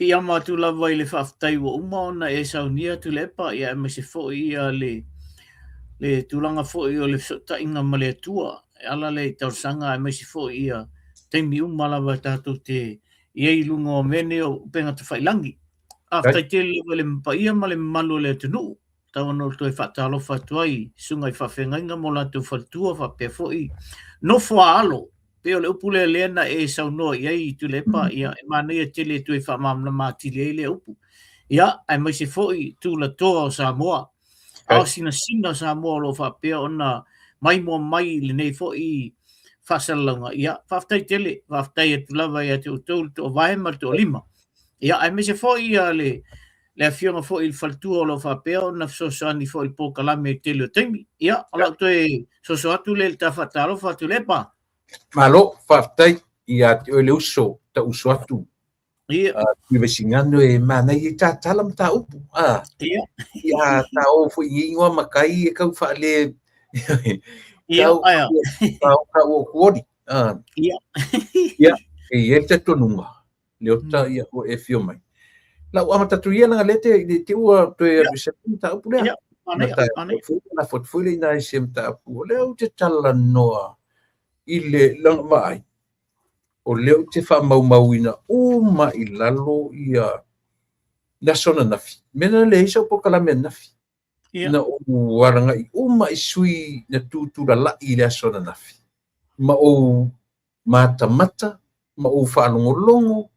Pia matu lava I le whaftai wa uma ona e saunia tu lepa ia me se fo ia le tulanga fo I o le sota inga ma le atua ala le tausanga me se fo ia teimi uma lava tatu te iei lunga o mene o penga te whailangi aftai te le mpa ia ma le malu le tunu tawa no to e whatalo whatuai sunga I whawhengainga mo la tu whatua whapea fo I no fwa alo pe o le upu le lena e saunoa iai tu lepa ia e mana ia tele tu e whamamna mātile le upu ia ai mai se foi tu la toa o Samoa au sina Samoa lo whapea ona mai mua mai le nei foi whasalanga ia whaftai tele whaftai e tu lava ia te utol to vaema to lima ia ai mai se foi ia le afionga foi il faltua lo whapea ona sosoani foi po kalame tele o teimi ia ala to e sosoatu le ta whatalo whatu lepa
malo faftai ia te o le uso ta uso atu
ia
i vesingano e mana I ta tala mta upu ia ta o fu I ngwa makai e kau fa le
ia aya
ka o kodi ia e te tonunga le ota ia o e fio mai la o amata tu ia na lete te ua to e ta upu le na fotfuli na semta upu le o te tala noa ile lang mai o leo te fa mau ina uma I lalo ia na sona nafi mena le isa po kala men nafi na o waranga I uma I sui na tu la I le sona nafi ma o mata ma o whaalongolongo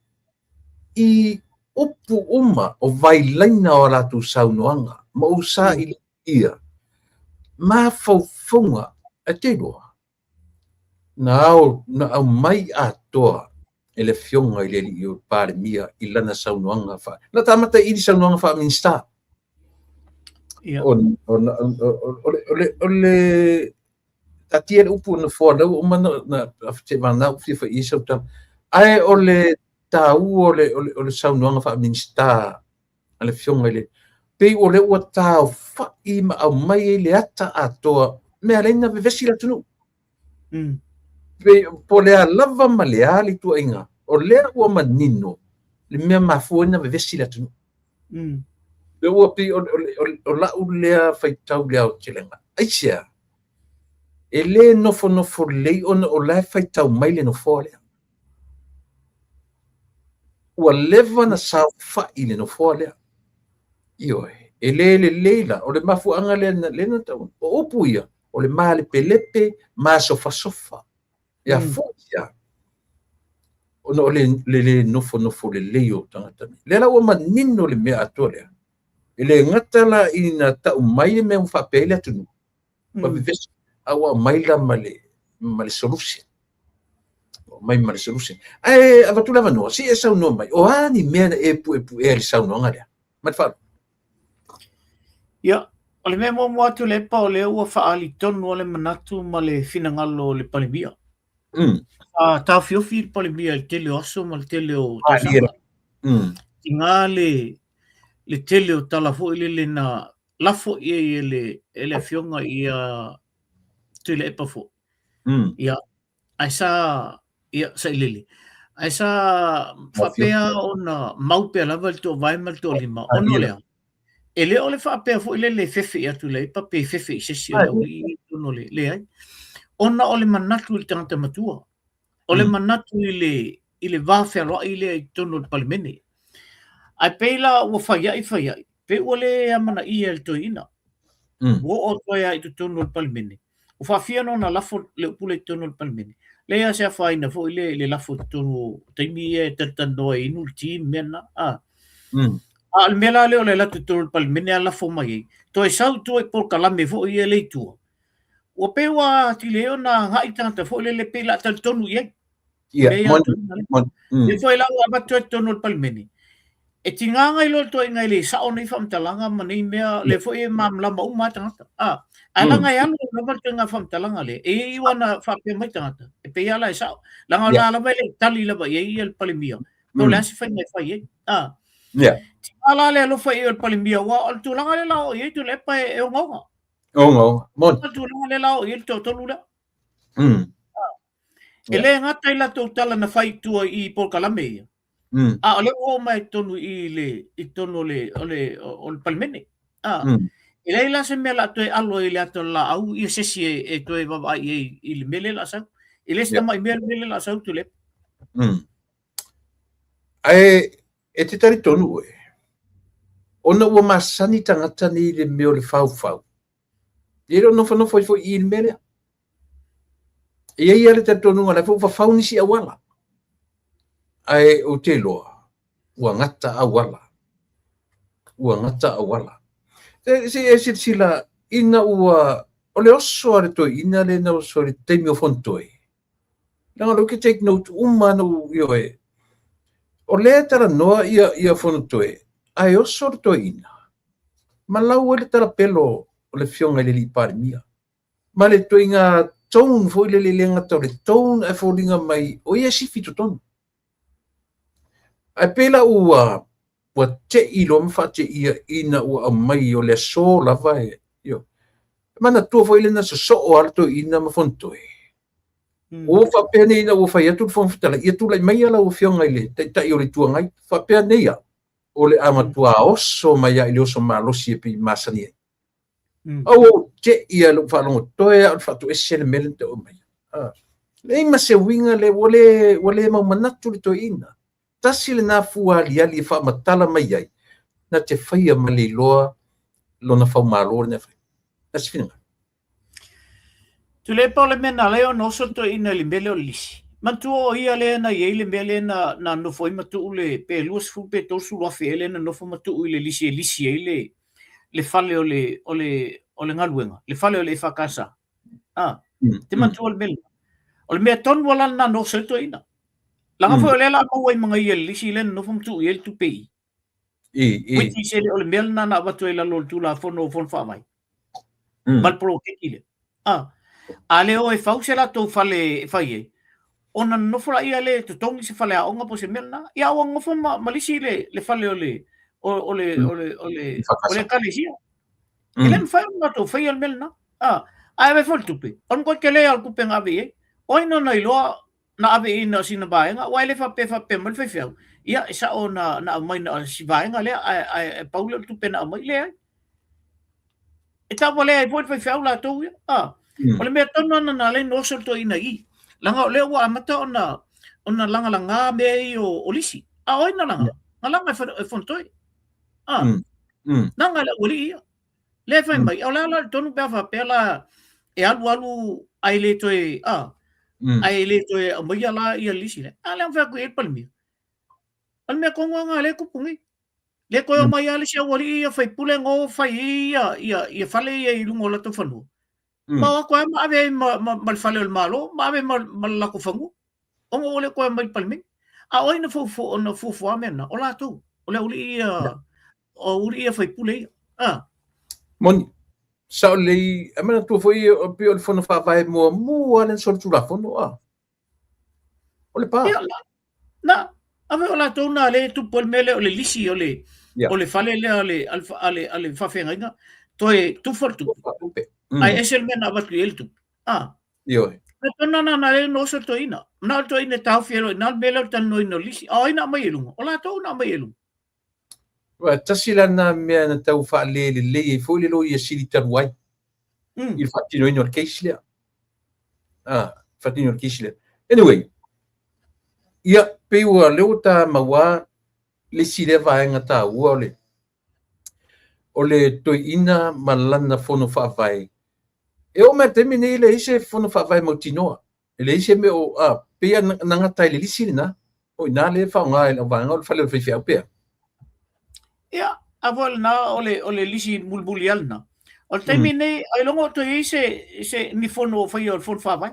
I upu uma o vailaina o ratu saunoanga ma o sa ia ma faufunga a te roa na au mai atoa ele fionga ile li o pare mia I lana saunoanga fa na tamata I saunoanga fa minsta ole tatia upu na foda o mana na afte mana o fifa isa ta ai ole tau ole saunoanga fa minsta ale fionga ile pe ole o tau fa I ma au mai le ata atoa me alena vevesi la tunu pe po le lava ma le ali tu inga o le o manino le mea mafuina vevesi la tunu pe o pe o la u le faitau le au telenga aisia ele no fo le o la faitau mai le no fo le o leva na sa fa ile no fo le io ele leila o le mafu anga le na tau o puia o le male pelepe ma sofa ya fuia ono le nofo le leo tangata le la o manino le mea atole ele ngatala ina ta mai me un fapele tunu ma vives awa maila male solution mai male solution ai avatula vano si esa no mai o ani mena epu e sa no ngale ma fa
ya ole me mo atu le pa ole ua faali tonu ole manatu ma le finangalo le palimia ta fiofi le palimia le tele oso ma le tele o tosanga tinga le tele o talafo ile na lafo ele fionga ia tele epafo ia aisa ia sa ilele aisa fapea ona maupe lava to vai mal to lima ono lea ele ole fapea fo ile fefe atu le pape fefe sesi ono le ai ona ole manatu le tangata matua ole manatu ile vafelo ile tono le palimene ai pela o faia pe ole amana ia to ina o toia I tono le palimene o fafia no na lafo le pule tono le palimene le ia se faina fo ile le lafo tono taimi e tatano inu team mena al mela le ole la tono le palimene ala fo mai to e sau to e por kalame fo ia le tu o pe wa ti le ona hai tanta fo le pela tal tono ia le foi la wa to tono le palimene e tinganga I lo to ngai le sa ona I famtalanga mani mea le foi mamla ma uma tangata ala ngai alo na bartenga famtalanga le e wana fape mai tangata e pe ala sa langa la le tali la ba ye el palimia no la si fai mai fai ala le lo fai el palimia wa al tu langa le la ye tu le pa e o ngo
mon
tu langa le la ye to lula ele ngata ila to tala na fai tu I por kalame ole o mai tonu I tono le ole palmene ele la se mela to alo ile ato la au I sesi e to e baba I mele la sa ele sta mai mele la sa tu le
ai e te tari tonu ona ua masani tangata ni le meo le fau iro no fo I mele ia le te tonu ngala fo fau ni si awala ai o te loa ua ngata awala se sila ina ua ole oso are to ina le na oso le temi o fontoi langa lo ke take note umano yo o le tara noa ia fontoi ai oso to ina malau ele tara pelo o le fionga le li parmia ma le to inga tone fo le ngata le tone e fo linga mai o ia si fito ton ai pela ua te ilo mfate ia ina ua mai o le so lava yo mana tu foi le na so o alto ina ma fonto o fa pene ina o fa ia tu fon fitala ia tu le mai ala o fionga ile ta i o le tu ngai fa pene ia o le ama tua oso mai ia ile so malo si pe masani o te ia lo fa lo to ia fa tu esel melente o mai le ma se winga le wole ma manatu le to ina tasi le na fua ali fa matala mai ai na te faia mali loa lo na fa malo ne fa asfina
Tule pa le mena leo no soto ina le mele o lisi. Mantu o ia le na ye le mele na no foi matu le pe luas fu pe to su afe le na no fo matu le lisi le fale o le ngaluenga le fale o le fakasa. Te mantu o le mele. O le mea ton wala na no soto ina. Langa fo le la mo wai mga ye lisi le no fo matu ye tu pe. Witi se le o le mele na watu la lo tu la fo no fo fa mai. Mal pro kile. Ale o e fau se la tau fale fai ona no fora ia le to tongi se fale a onga po se melna ia o ngo fo malisi le fale ole kalisia ele fai no to fai al melna ai me fol tupe on ko kele al ku penga be oi no nei lo na ave ina sina baenga wai le fa pe mal fai fau ia sa ona na mai na si baenga le ai paulo tupe na mai le e ta vole ai fai fau la to ole me tono na le no so to ina i langa le wa mata ona langa me o lisi oi na langa e fontoi nanga le oli le fai mai ola la tonu pe fa pela e alu ai le toi ai le toi mai ala ia lisi le ala fa ku e palmi al me ko nga le ku pungi le ko mai ala si oli ia fai pule ngo fai ia fale ia i lungo la to fanu ma ko ma ave mal fale el malo ma ave mal la ko fangu ongo ole ko mai palmi oi na fu amena ola tu ole uli o uli fai pule
Mon sa le amena tu foi o pe o fono fa vai mo alen sol tu la fono ole pa
na ave ola tu na le tu pol mele ole lisi ole fale le ale fa fenga toi tu fortu ai es el mena batu el tu
yo
pero na le no so to ina na to ina tau fielo na mele tan no ino lisi ai na mai lungo ola to na mai lungo
wa tasila na me na tau fa le fo le lo ye sili tarwai il fatino in orchestra fatino orchestra anyway ia pe wa le uta mawa le sile va nga ta ole to ina malana fono fa vai e o me termine le ise fono fa vai motinoa le ise me o pe na nga tai le sile na o na le fa nga le va nga fa le fe fe pe
ia avol na ole lisi mulbulial na o termine ai longo to ise ni fono fa yo fon fa vai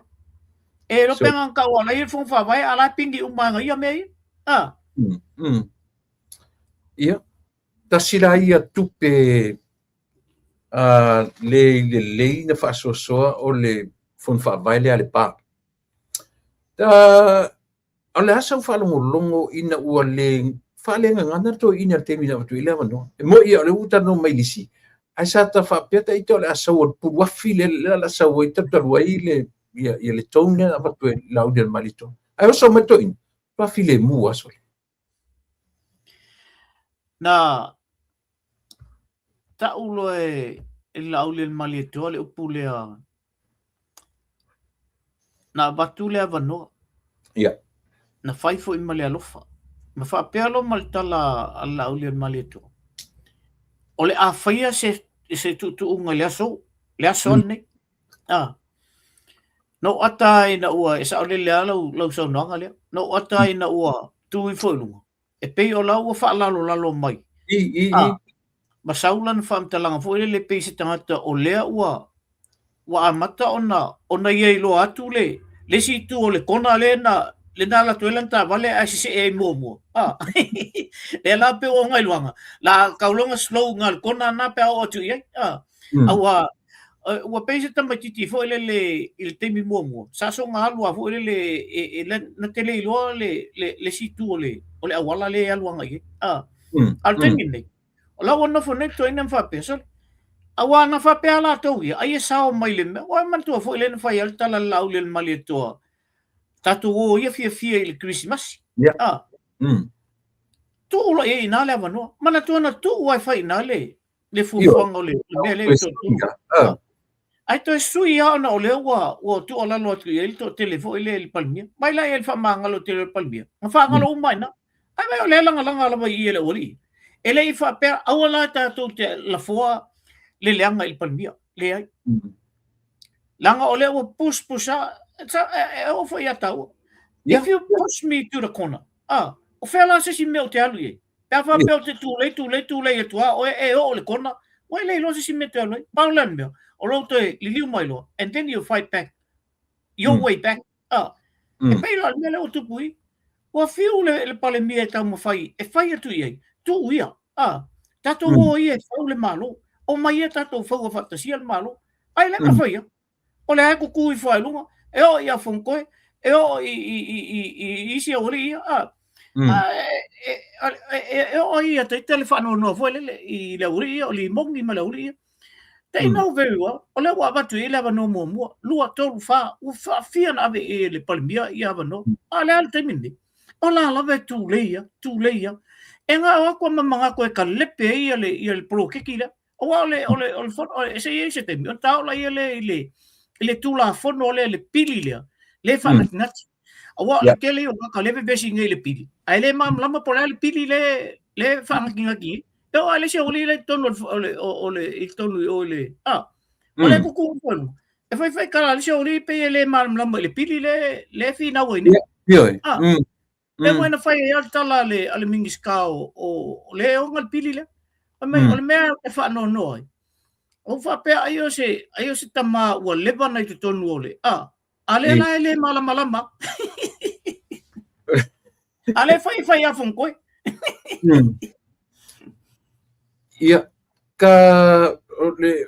e lo penga ka wala i fon fa vai ala pingi umanga ia me
ia tasila ia tupe le na fa so o le fon fa vai le ale pa ala asa fa longo ina ua le fa le ngana to ina termina to ile no mo ia le uta no mai lisi ai sa ta fa peta i to le asa o pu wa file la sa o ita to wai le ia le tone na fa to laudial malito ai o so meto in fa file mu aso
na ta ulo e laudial malito le upule na batule avano
ia
na fai fo i male alofa ma fa pelo mal tala alla ulian malito ole a faia se tu unga le aso ne no ata ina ua esa ole le lo so nanga le no ata ina ua tu i fo lunga e pe o la ua fa lalo mai ma saulan fam talanga fo le pe se tangata o le ua amata ona ye lo atu le si tu ole kona le na tuelan ta vale a si e mo le la pe o ngai luanga la kaulonga slow ngal kona na pe o tu ye awa pe se tamba titi fo le il temi mo sa so nga lua fo le na tele lo le si tu ole awala le luanga ye al temi ne la wona fo ne to ina fa pe so awa na fa pe ala to ye ai sa o mai le wa man tu fo le fa yal tala la le mali to tatu o ia fia il Christmas tu lo e ina le vano mana tu na tu wifi ina le fu fongo le to ai to sui ya na ole wa tu ala lo tu el to telefo el palmia mai la el fa manga lo tele palmia fa ngalo mai na ai mai ole langa la mai ele oli ele i fa pe awala ta tu la fo le anga il palmia le ai Langa ole o push-pusha, o foi atau. If you push me to the corner, o fela se si meu te alu ye. Pea fa peo te tūlei e tua, o e o le corner, o e leilo se si me te alu, paulan meo, o lo te liliu mai lo, and then you fight back, your way back, e peila mele o tupui, o fiu le pale mia e tau ma fai, e fai atu ye, tu ia, tato o ia e fau le malo, o mai e tato fau a fantasia le malo, ai le ma fai ia, o le haiku kui fai lunga, e o ia fonkoe, e o i isi o ri ia, e o ia te telefano no foi le i le uri o li mongi ma le uri. They know very well. O le wa batu i le ava no mo lua tolu fa u fa fia na ave e le palmia i ava no. A le al te mini. O la lave tu leia. E nga o ko mamanga ko e ka lepe i le pro kiki le. O le fon o se te mi. O ta la i le tu la fon o le pili le fa na Awa le kele o ka leve besi ngai le pili. Ai le mam lama por le pili le fa ngai ki. E o ale se o le tonu o le O le ku ku ponu. E fai kala le se o pe le mam lama le pili le fi na woi ni. E mo na fai e tala ale mingi ska o le o ngal pili le. O me e fa no ai. O fa pe ayo se tama o leva na te tonu o le. Ale la ele malama. Ale fai a fun koe.
Ia ka ole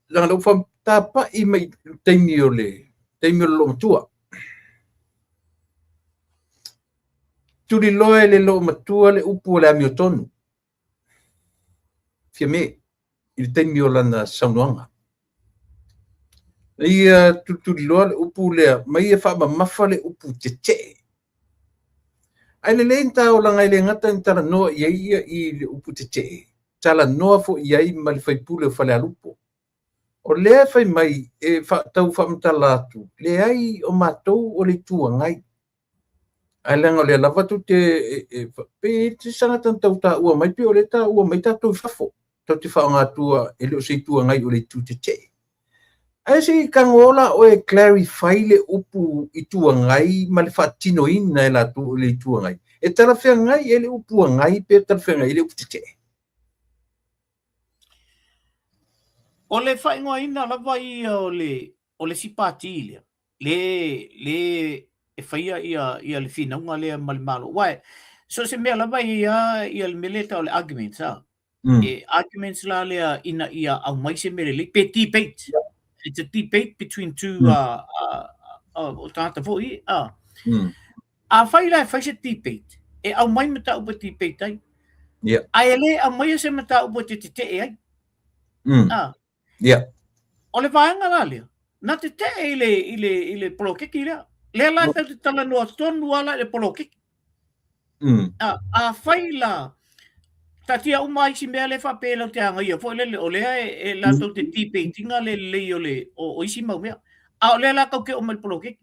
la lo fam tapa I mai teimi lo tua. Tuli loe le lo matua le upu le amio tonu. Fia me il teimi o lana saunoanga. Ia tuli loe le upu le mai e fa mafa le upu te. Ai le lenta o langa le ngata ntara no ia I le upu te. Tala noa fo ia ma le fai pule o fale alupo. O le fai mai e tau fa mtalatu. Le ai o matou o le tua ngai. Ai langa le lava tu te pe sanga tantau ta ua mai pe o le ta ua mai tatou fafo. Tau te wha ngā tua e leo se tua ngai o le tu te. Ai si kangola o e clarify le upu I tua ngai ma le whaatino ina e la tu o le tua ngai. E tarawhia ngai e le upu ngai pe tarawhia ngai le upu te.
O le whaingoa ina lava I o le sipati ilia. Le e whaia ia le whinaunga lea malimalo. Wai, so se mea lava ia le meleta o le arguments, E arguments la lea ina ia au mai se mere le pe debate. It's a debate between two o tata fo I. A whai se debate. E au mai mata upa debate ai. Ai le au mai se mata upa te ai. O le vaenga la lea. Na te I le polokeki lea. Lea la te tala noa tonu ala le polokeki. A whai la tatia umai si mea le whapela te anga ia. Fo le o lea e la tau te debatinga le o isi mau mea. A o lea la kau ke o mai polokeki.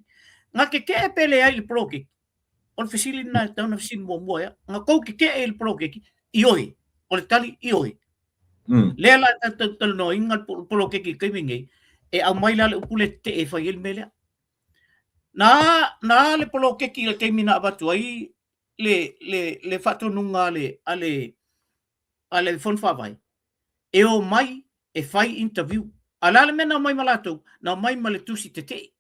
Nga ke e pele ai le polokeki. O le fesili na tauna fesili mua ia. Nga kou ke e le polokeki. I oi. O le tali I oi. Lea la tau no inga polokeki kaimingei. E au mai la le upule te e whai ele melea. Na le polokeki le kaimina abatu ai le whatonunga ale fon whawai. E o mai e whai interview. Ala le mena mai malatou. Na mai ma le tusi te te.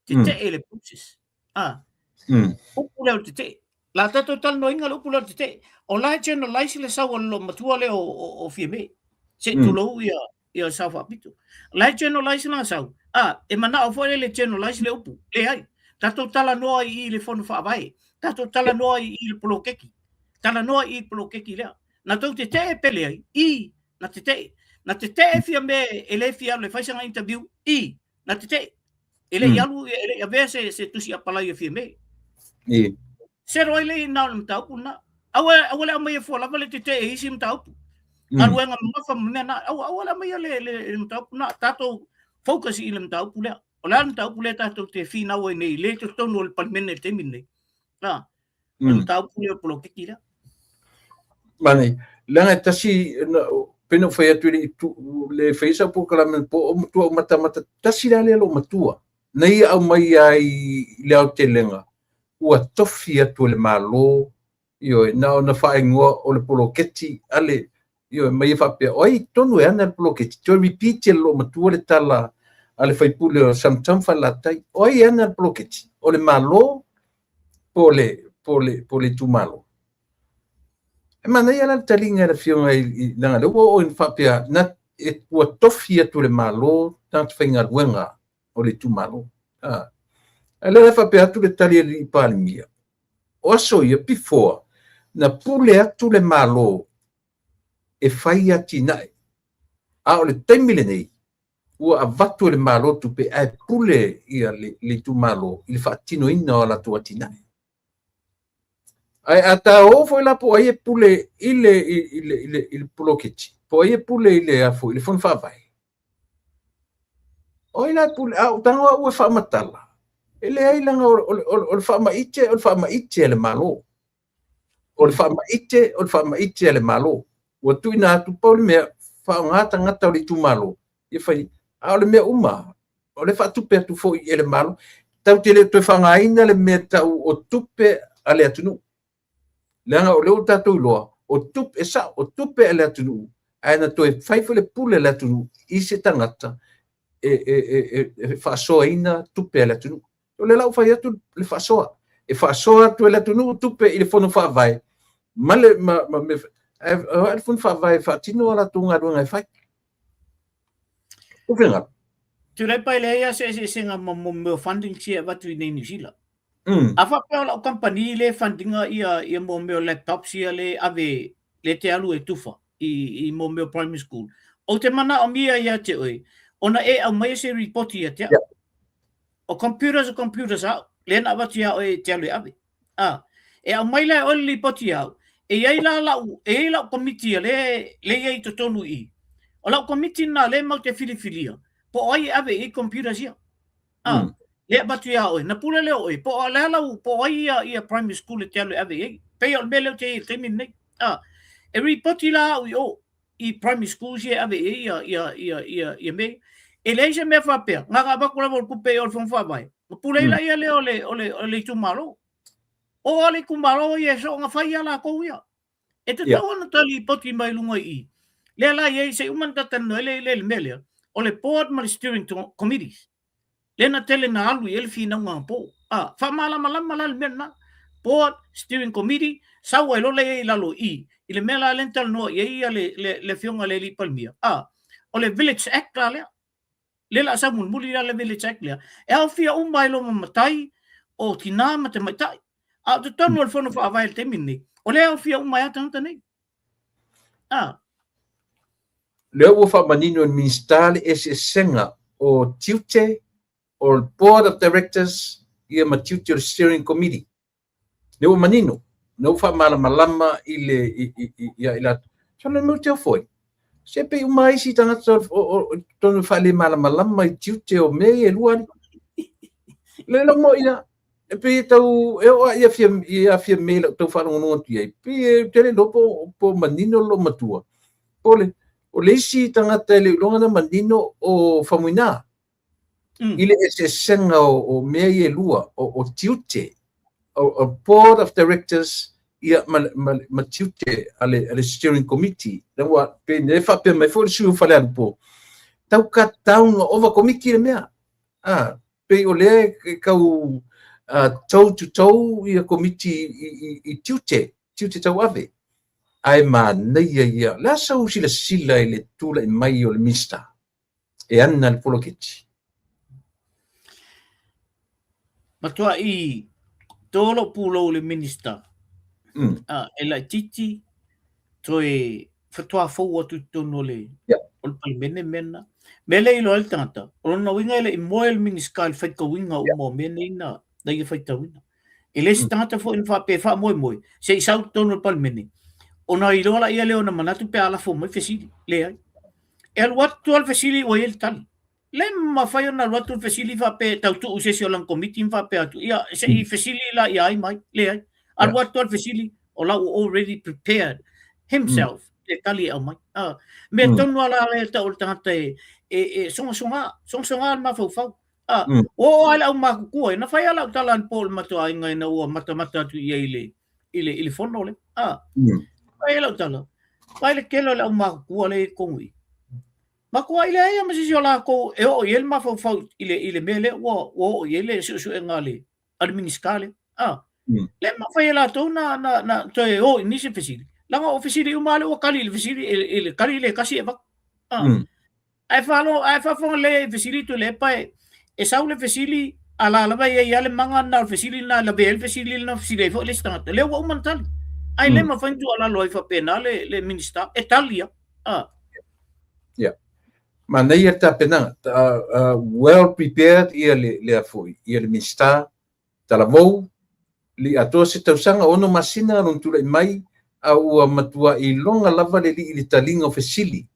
Te te e le process. Upule o te te. La tato tal no inga le upule o te te. O la e tēno laisi le sawa lo matua le o fieme. Se tulou ia sau whapitu. La e tēno laisi la sau. E mana o fwere le tēno laisi le upu. Le ai. Tato tala noa I le fonu whaavai. Tato tala noa I le polokeki. Tala noa I polokeki lea. Na tau te te e pele ai. Na te te. Na te te e fia me e le fia le whaisanga interview. Na te te. E le ialu e avea se tusi apalai e fia me. Se roi le nao le mtaupu na. Awale amai e fua lava le te te e isi mtaupu. Aluenga mafa mea na. Awale amai le mtaupu na. Tato focus I le mtaupu lea. O le mtaupu lea tato te whina oi nei. Le te tonu o le palimene te mine. Le mtaupu lea polokeki lea.
Mane, langa tasi pena fai atu le faisa po kala men po matua mata tasira le lo matua nei au mai ai le au telenga ua tofi atu le malo io na fai ngoa o le poloketi ale io mai fa pe oi tonu e ana le poloketi to repeat lo matua le tala ale fai pule o samtam fa latai oi ana le poloketi o le malo po le tu malo mana ia la talinga le fionga I nanga le o in fa pe na e ua tofi atu le malo tant fainga luenga o le tu malo ele fa pe atu le tali I palmia o so ia before na pule atu le malo e fai ati nai a o le taimile nei ua avatu le malo tu pe ai pule ia le tu malo I le fatino ina o la tu ati nai ai ata o foi la po ai pule ile poloketi po ai pule ile afo ile fon fa vai oi la pule au tanga ua fa matala ele ai langa o fa maite le malo o fa maite le malo o tu ina tu pole me fa ngata o le tu malo e fai a le me uma o le fa tu pe tu fo ele malo tau te le tu fa ngaina le me tau o tupe ale atunu langa o le tatu loa o tupe sa o tupe ale atunu ana to e fai le pule le atunu I se tangata e fa soina tupe ale atunu o le lau fai atu le fa soa e fa soa tu le atunu tupe I le fono fa vai male me e fon fa vai fa tino ala tunga dunga fai o venga
tu le pai le ia se singa mo funding sia watu I New Zealand afa pe o company le funding ia mo me laptop sia le ave le te alu e tufa I mo me primary school o te mana o mia ia te oi ona e au mai se report ia te o computers out le na watu ia o te alu ave e au mai le o le report ia e ai la committee le ai to tonu I o la committee na le mau te filifilia po ai ave I computers ia le batu ia oi na pula le oi po ai ia primary school te alu ave pe o mele te temi nei e report la I primary school ia ave ia me e le se me fa pe nga ba ko le ku pe o fon fa vai pula la ia le o tu malo o ale ku malo ia so nga fa ia la ko ia e te tau na tali poti mai lunga I le la ia se uman tatan le mele o le board ma le steering committees le na tele na alu ele fina nga po fa mala le mena board steering committee sa wa lo le la lo I le mela lental no ia le fionga le li palmia o le village act le la sa mun muli le village act le e au fia umai lo matai o tina mate matai te tonu al fono fa vai te minni o le au fia umai ata nei
le o fa manino ministerial ese senga o tiute o board of directors ia ma tiute o steering committee le o manino no fa malama ile ila solo mo te foi sepe umai si tanga tonu fa le malama I tiute o me e luani le lo mo ina e pe tau e o ia fia me lo tau fa no tu ai pe tele lo po manino lo matua pole o le si tanga tele longa na manino o famuina ile ese senga o me e lua o tiute o board of directors ia ma tiute ale steering committee na wa pe ne fa pe me fo su fa le po tau ka tau over committee le mea pe o le kau tau ia committee I tiute tau ave ai ma nei ia la sau sila ile tula I mai o le mista e ana le poloketi
matua I tolo pulo le minister e la titi toi fatua fo tu tono le o palmene mena mele I lo al tanta o no winga ile moel minister fai ko winga o mo menina dai fai tawina ele tanta fo in fa pe fa moi se sau tono palmene ona I lola ia le ona manatu pe ala fo mai fesili le ai el wat tu al fesili o el tal le ma fai ona wat tu fesili fa pe tau tu se o lan committee fa pe atu ia se I fesili la ia ai mai le ai al wat tu al fesili o la already prepared himself tali au mai. Me tonu ala le ta o tangata songa ma fau. O ala au makukua na fai ala talan pol matua inga ina ua mata tu ile fono le. Fai ala tala. Fai le kelo le au makukua le kongui. Makua ile ai masisi ola ko o yel ma fau ile mele o yele su engale administrale. Le ma fai ala to na to o ni se fesili. Langa ofisili umale o kali le fesili ile kali le kasi eva. Ai fa fo le fesili to le pai e sau le fesili ala vai ia le manga na fesili na la bel fesili na fesili fo le sta le o mantal. Ai le ma fantu ala loi fa pena le minister Italia.
Yeah. Mana ia ta pena well prepared ia le afoi ia le minister tala vou li ato se tausanga ono masina ron tula mai au matua I longa lava le li talinga o fesili.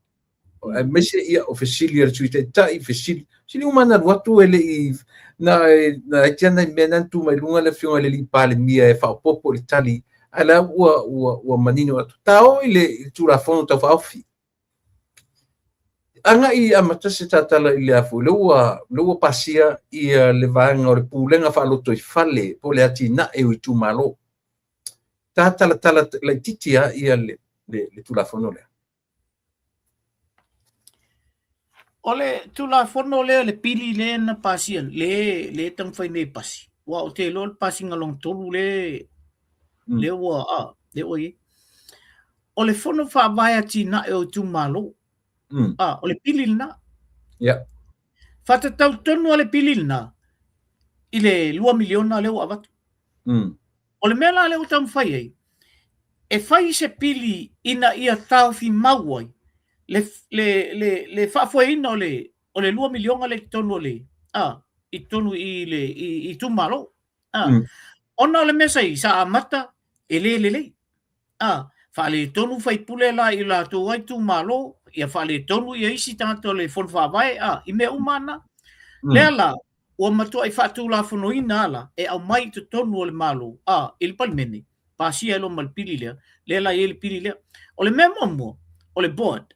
Mese ia o fesili ar tuite tai fesili. Sili umana watu ele I na tiana mena tu mai lunga le fionga le li pale mia e fa popo le tali ala ua manino atu tao ile tula fono ta fa ofi. Anga I amata se tatala ile afu leua pasia ia le vanga o le pulenga fa loto I fale po le ati na e tu malo. Tatala le titia ia le tula fono le.
Ole tula fono le pili le na pasia le tang fai nei pasi. Wa o te lol pasi ngalong tolu le wa le oi. Ole fono fa vai ati na e tu malo. Ole pilil na.
Yeah.
Fata tau tonu ole pilil na. Ile 2 miliona leo avatu. Ole mela leo tam fai ai. E fai se pili ina ia tau fi mauai. Le fa foi ina ole 2 miliona le tonu ole. I tonu I tu malo. Ona ole mesa I sa amata le. Fa le tonu fai pule la I la tu ai tu malo. Ia fale tonu ia isi tanto le fon fa vai I me umana le la o matua I fatu la fono ina ala e au mai te tonu le malo il palmene pasia lo mal pili le la il pili le o le memo o le board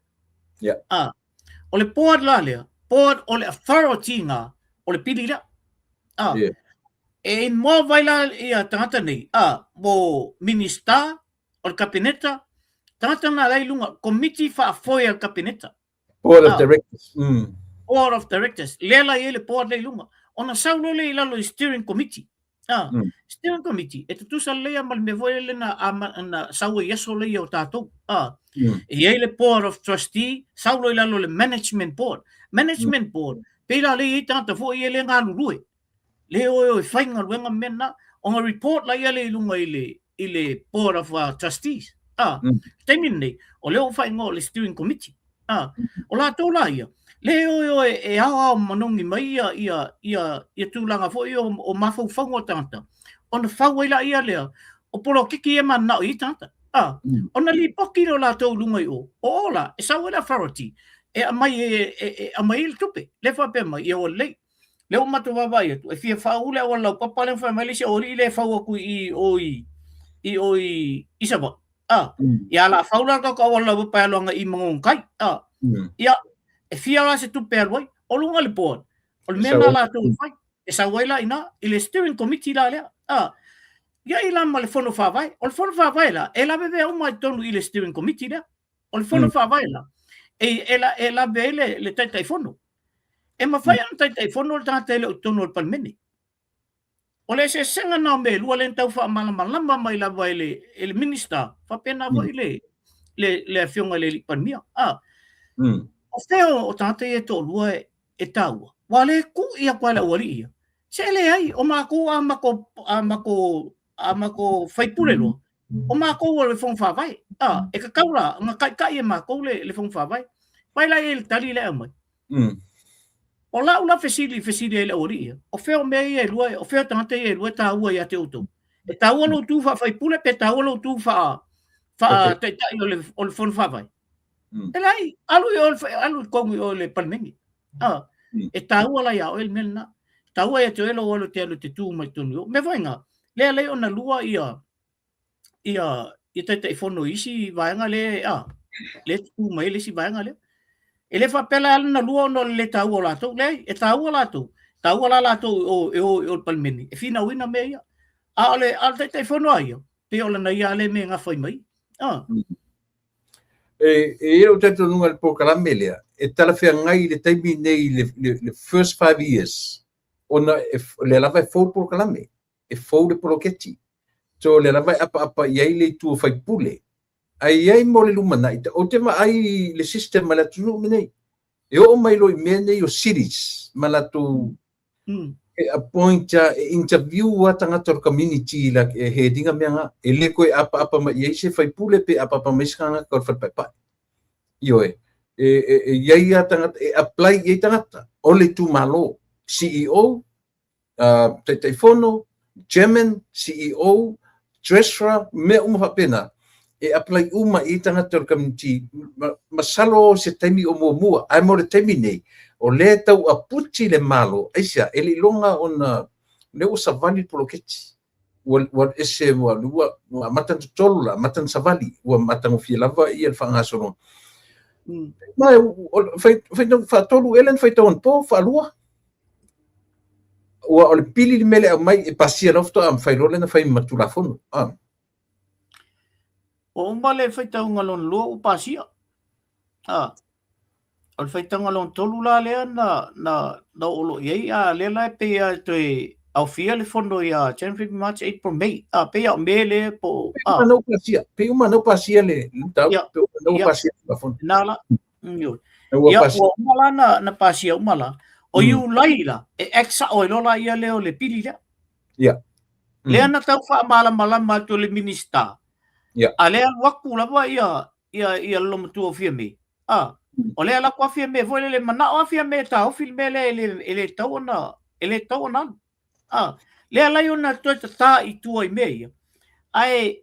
o le board la le board o le authority nga o le pili le e mo vai la ia tangata nei mo minister o le kabineta tata na lai lunga committee fa foi al kabineta
board of directors
board of directors lela ele board lai lunga ona saulo le lalo steering committee steering committee e tu sa le mal me voi le na sawo yeso le yo tato e ele board of trustee saulo lalo le management board pela le tata foi ele ngalului le o fainga luenga mena on report la ele lunga ile board of trustees Temine o leo fai ngo le steering committee o la to la ia leo e ao manongi mai ia tulanga fo o mafau fango tanta ona fau ila ia lea o polo kiki e mana I tanta ona li pokiro la to lunga o ola e sa wala authority e amai il tupe le fa pe mai o le matu baba ia tu e fia fau le wala papa le fa mai o le fau ku I isaba ia la faula ka wala pa longa I mangong kai ia e fia la se tu perwai o lunga le board o mena la tu fai e sa waila ina ile steering committee la le ia ila ma le fono fa vai o le fono fa vai la e la bebe o mai tonu ile steering committee le o le fono fa vai la e la bele le tai fono e ma fai an tai fono ta tele o tonu o palmeni o le se senga na me lua le tau fa malama mai la vai le minister fa pena vai le fionga le panmia o feo o tata e to lua e tau wale ku ia kwala wari se le ai o mako amako fai pulelo o mako le fon fa vai e ka kaula nga kai e mako le fon fa vai vai la el tali le mai o la una fesili le ori o feo me e lua o feo tanta e lua ta ua ia te uto e ta ua lo tu fa fai pule pe ta ua lo tu fa te ta o le fon fa vai e lai alu kongi o le palmengi e ta ua la ia o el melna ta ua ia te elo o te tu mai tonu me vainga le ona lua ia te fono isi vainga le le tu mai le si banga le ele fa pela ala na lua no le tau o latou le e tau o latou o palmeni e fina wina me ia a ole al te fono ai pe ole na ia le me nga foi mai
e o tato nunga le pokalame lea e tala fea ngai le taimi nei le first 5 years ona le lava e fou pokalame e fou le poloketi so le lava apa iai le tu fai pule ai mo le lumana ita o te mai le system mala tu menei e o mai lo menei o cities mala tu e appoint e interview atanga tor community la e headinga menga e le ko apa ma iai se fai pule pe apa mesanga ko fa pa io e iai atanga e apply iai tangata o le tu malo CEO te fono chairman CEO treasurer me uma pena e apply uma i tangata community masalo se taimi o mua ai mo le taimi nei o le tau a puti le malo aisa ele longa ona le o savali poloketi wa ese wa matan tolula matan savali wa matan fi lava i el fanga sono ma fai no fa tolu elen fai ton po fa lua wa o pili mele mai e pasia lofto am fai rolen fai matula fono
o male fai tau ngalon lua o pasia al fai tau ngalon tolu la lea na olo iei a le la pe a te au fia le fondo ia January March April May pe a mele po
pe uma no pasia le tau no pasia la fondo
nala ia o mala na pasia o mala o iu laila e exa o lola ia leo le pili
ia
le na tau fa mala ma to le minista a le waku la wa ia lo mtu o fia me o le ala kwa fia me vole le mana o fia me ta o fil mele ele tau na le ala yo na to ta i tu ai me ai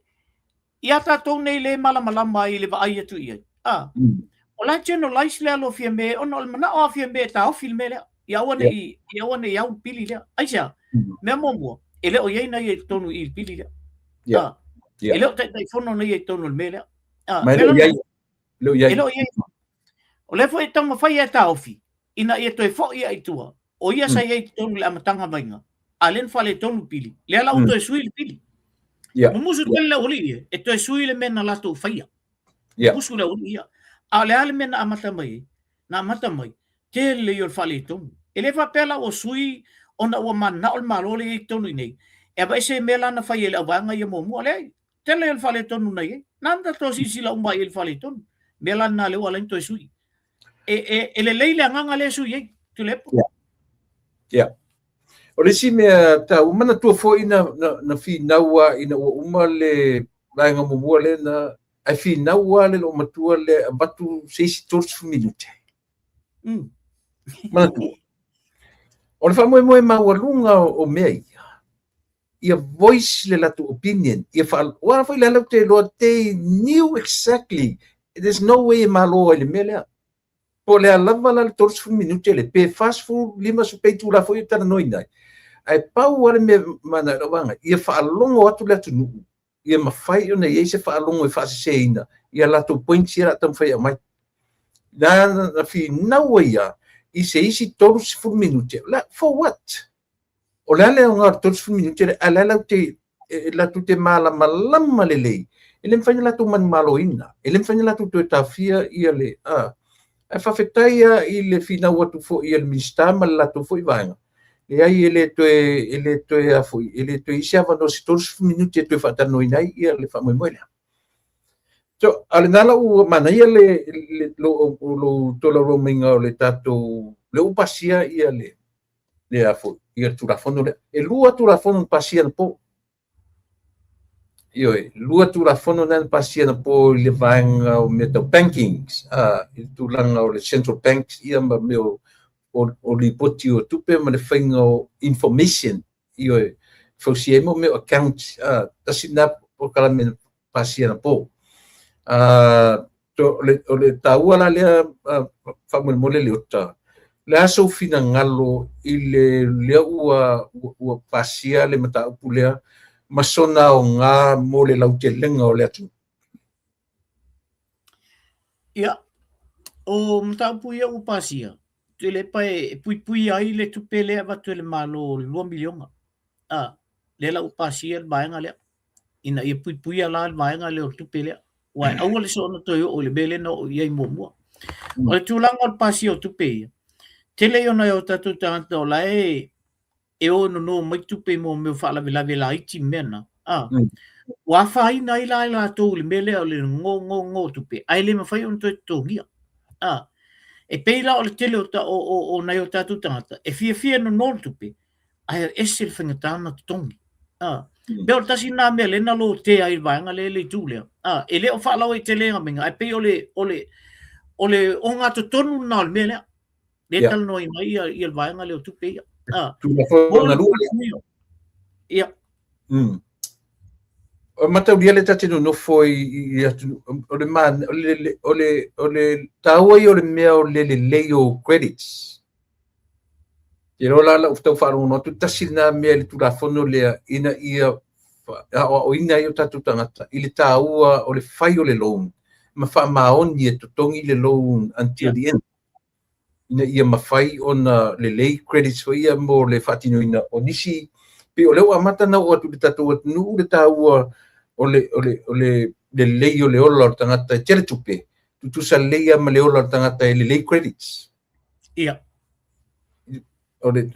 ia ta to nei le mala mai le va ai tu ia o la generalize le alo fia me o no mana o fia me ta o fil mele ia wana ia pili le aisa me mo ele o ia na ia tonu i pili le ele o te fono na ia tonu mele ele o ia o le foi tama fai e taofi ina ia toe fo ia itua o ia sa ia tonu le amatanga mainga alen fale tonu pili le ala auto e sui pili mo musu tele oli e toe sui le mena lato faia musu le oli a le ale mena amata mai tele yo fale tonu ele fa pela o sui ona o mana o malole i tonu nei e ba se mela na fai le avanga ia mo le tele yo fale tonu nei nanda to si la umba il fale tonu mela na le wala to sui ele leile nganga le su ye tu le
o le si me ta umana tu fo na fi nawa ina o uma le nga mo le na ai fi nawa le o matua le batu 6 minute mana tu o le fa mo ma walunga o mei ia voice le latu opinion ia fa wa fa le latu lo te knew exactly there's no way malo le mele po le lava la 4 minute le pe fast food lima su pe tu la foi tana noina ai pau ale me mana rovanga ia fa longo atu le tunu ia ma fai ona ia se fa longo e fa se ina ia la tu point sira tam fai mai na fi nawa ia i se isi 4 minute la for what o le ale nga 4 minute ala la te la tu te mala malama le lei ele mfanya la tu man maloina ele mfanya la tu tafia ia le e whawhetaia i le whina watu fo i el minsta ma la tu fo i vanga. E ai ele toe a foi, ele toe isi awa no si 12 minuti e toe whatano i nei i le whamoimoilea. So, ale nala u mana ia le tola rominga o le tato, le upasia ia le a foi, i le turafono le, e lua turafono pasia na po. Io lua turafono na pasia na po le vanga o me tau bankings, i tulanga o le central banks ia ma meo o li poti o tupe ma le whainga o information, io fausiemo meo account, tasi na o kalamena pasia na po. O le taua la lea whamole le ota. Le aso fina ngalo i le lea ua pasia le mata upu lea masona o ngā mo le lau te lenga o le atu.
Ia, o mtaupu ia upasia. Tu le pai pui ai le tupele ava tu le malo 2 milionga. Le la upasia le baenga le. Ina ia pui ala le baenga le o tupele. Wai, au le so na toi o le bele no ia mo. O le tulanga o pasia o tupe. Tele ona o tatu tanta o lai e o no mai tupe mo me fa la vela iti mena. Wa fai na ila to le mele o le ngo tupe. Ai le mafai on to ngia. E peila o le tele o nai o tatu tangata. E fia no tupe. Ai ese le whangatana tongi. Beo tasi nā mea le nalo te ai vaenga le tūlea. E le o whaalau e te lenga minga. Ai pe o le o ngā tonu nā le mea lea. Le tala no i mai i al vaenga le o tupe ia.
Tula fo na lua
lea. Ia.
O matau dia le tatino no foi o le man o le taua i o le mea o le leo credits. Te rola la uftau whaaro no tu tasi nā mea le tula fono lea ina ia o ina i o tatu tangata. I le taua o le whai o le loan. Ma wha maoni e tutongi le loan until the end. Ina ia mawhai o na le lei credits o ia mo le whatino ina o nisi. Pe o leo amata na o atu le tatu atu nu le taua o le lei o le ola o tangata e tere tupe. Tutusa leia ma le ola o tangata e le lei credits.
Ia.
O le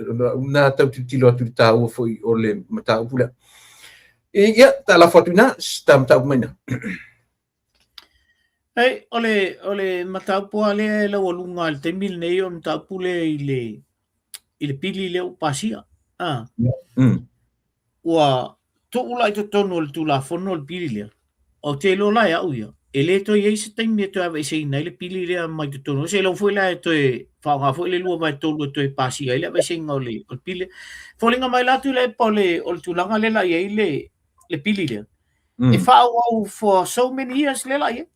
na tau tilo atu le taua foi o le matau pula. Ia, ta la fortuna, sta matau maina.
Hei, ole mataupu ale la walunga le te mil nei o mataupu le i le pili le upasia. Ua to ula i to tono le tula fono le pili le. O te lo lai au ia. E le to i se taimi e to ave se ina le pili le mai to tono. Se lo foi la to e whaonga foi le lua mai tolu to e pasia. Ile ave se inga o le pili. Folinga mai latu le pa o le tulanga le la i le pili le. E whaau for so many years le la i.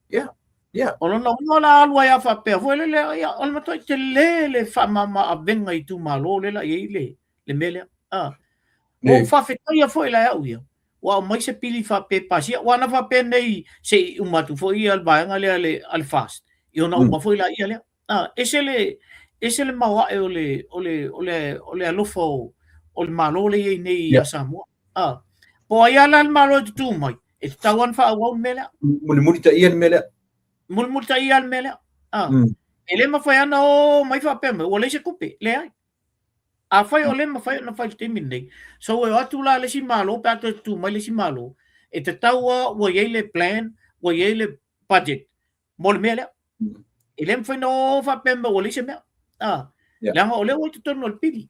Yeah.
Ono no la alwa ya fa pe foi le ya on ma to te le fa mama a venga i tu malo le la i le mele. O fa fe ia foi la ia. Wa mai se pili fa pe pasia wa na fa pe nei se umatu foi al baenga le al fast. Io na uma foi la ia le. Ese le mawa e ole alofo o le malo le nei ya Samoa. Po ia la malo tu mai. E tawan fa wa mele.
Mulita ia mele.
Multa ia mele. Ele ma foi ana o mai fa pe o le se kupe le ai. A fai o le ma fai na fai te minei. So e atu la le si malo pa tu mai le si malo. E te taua o ye le plan, o ye le budget. Mol mele. Ele foi no fa pe o le se me. Langa o le o te tono le pili.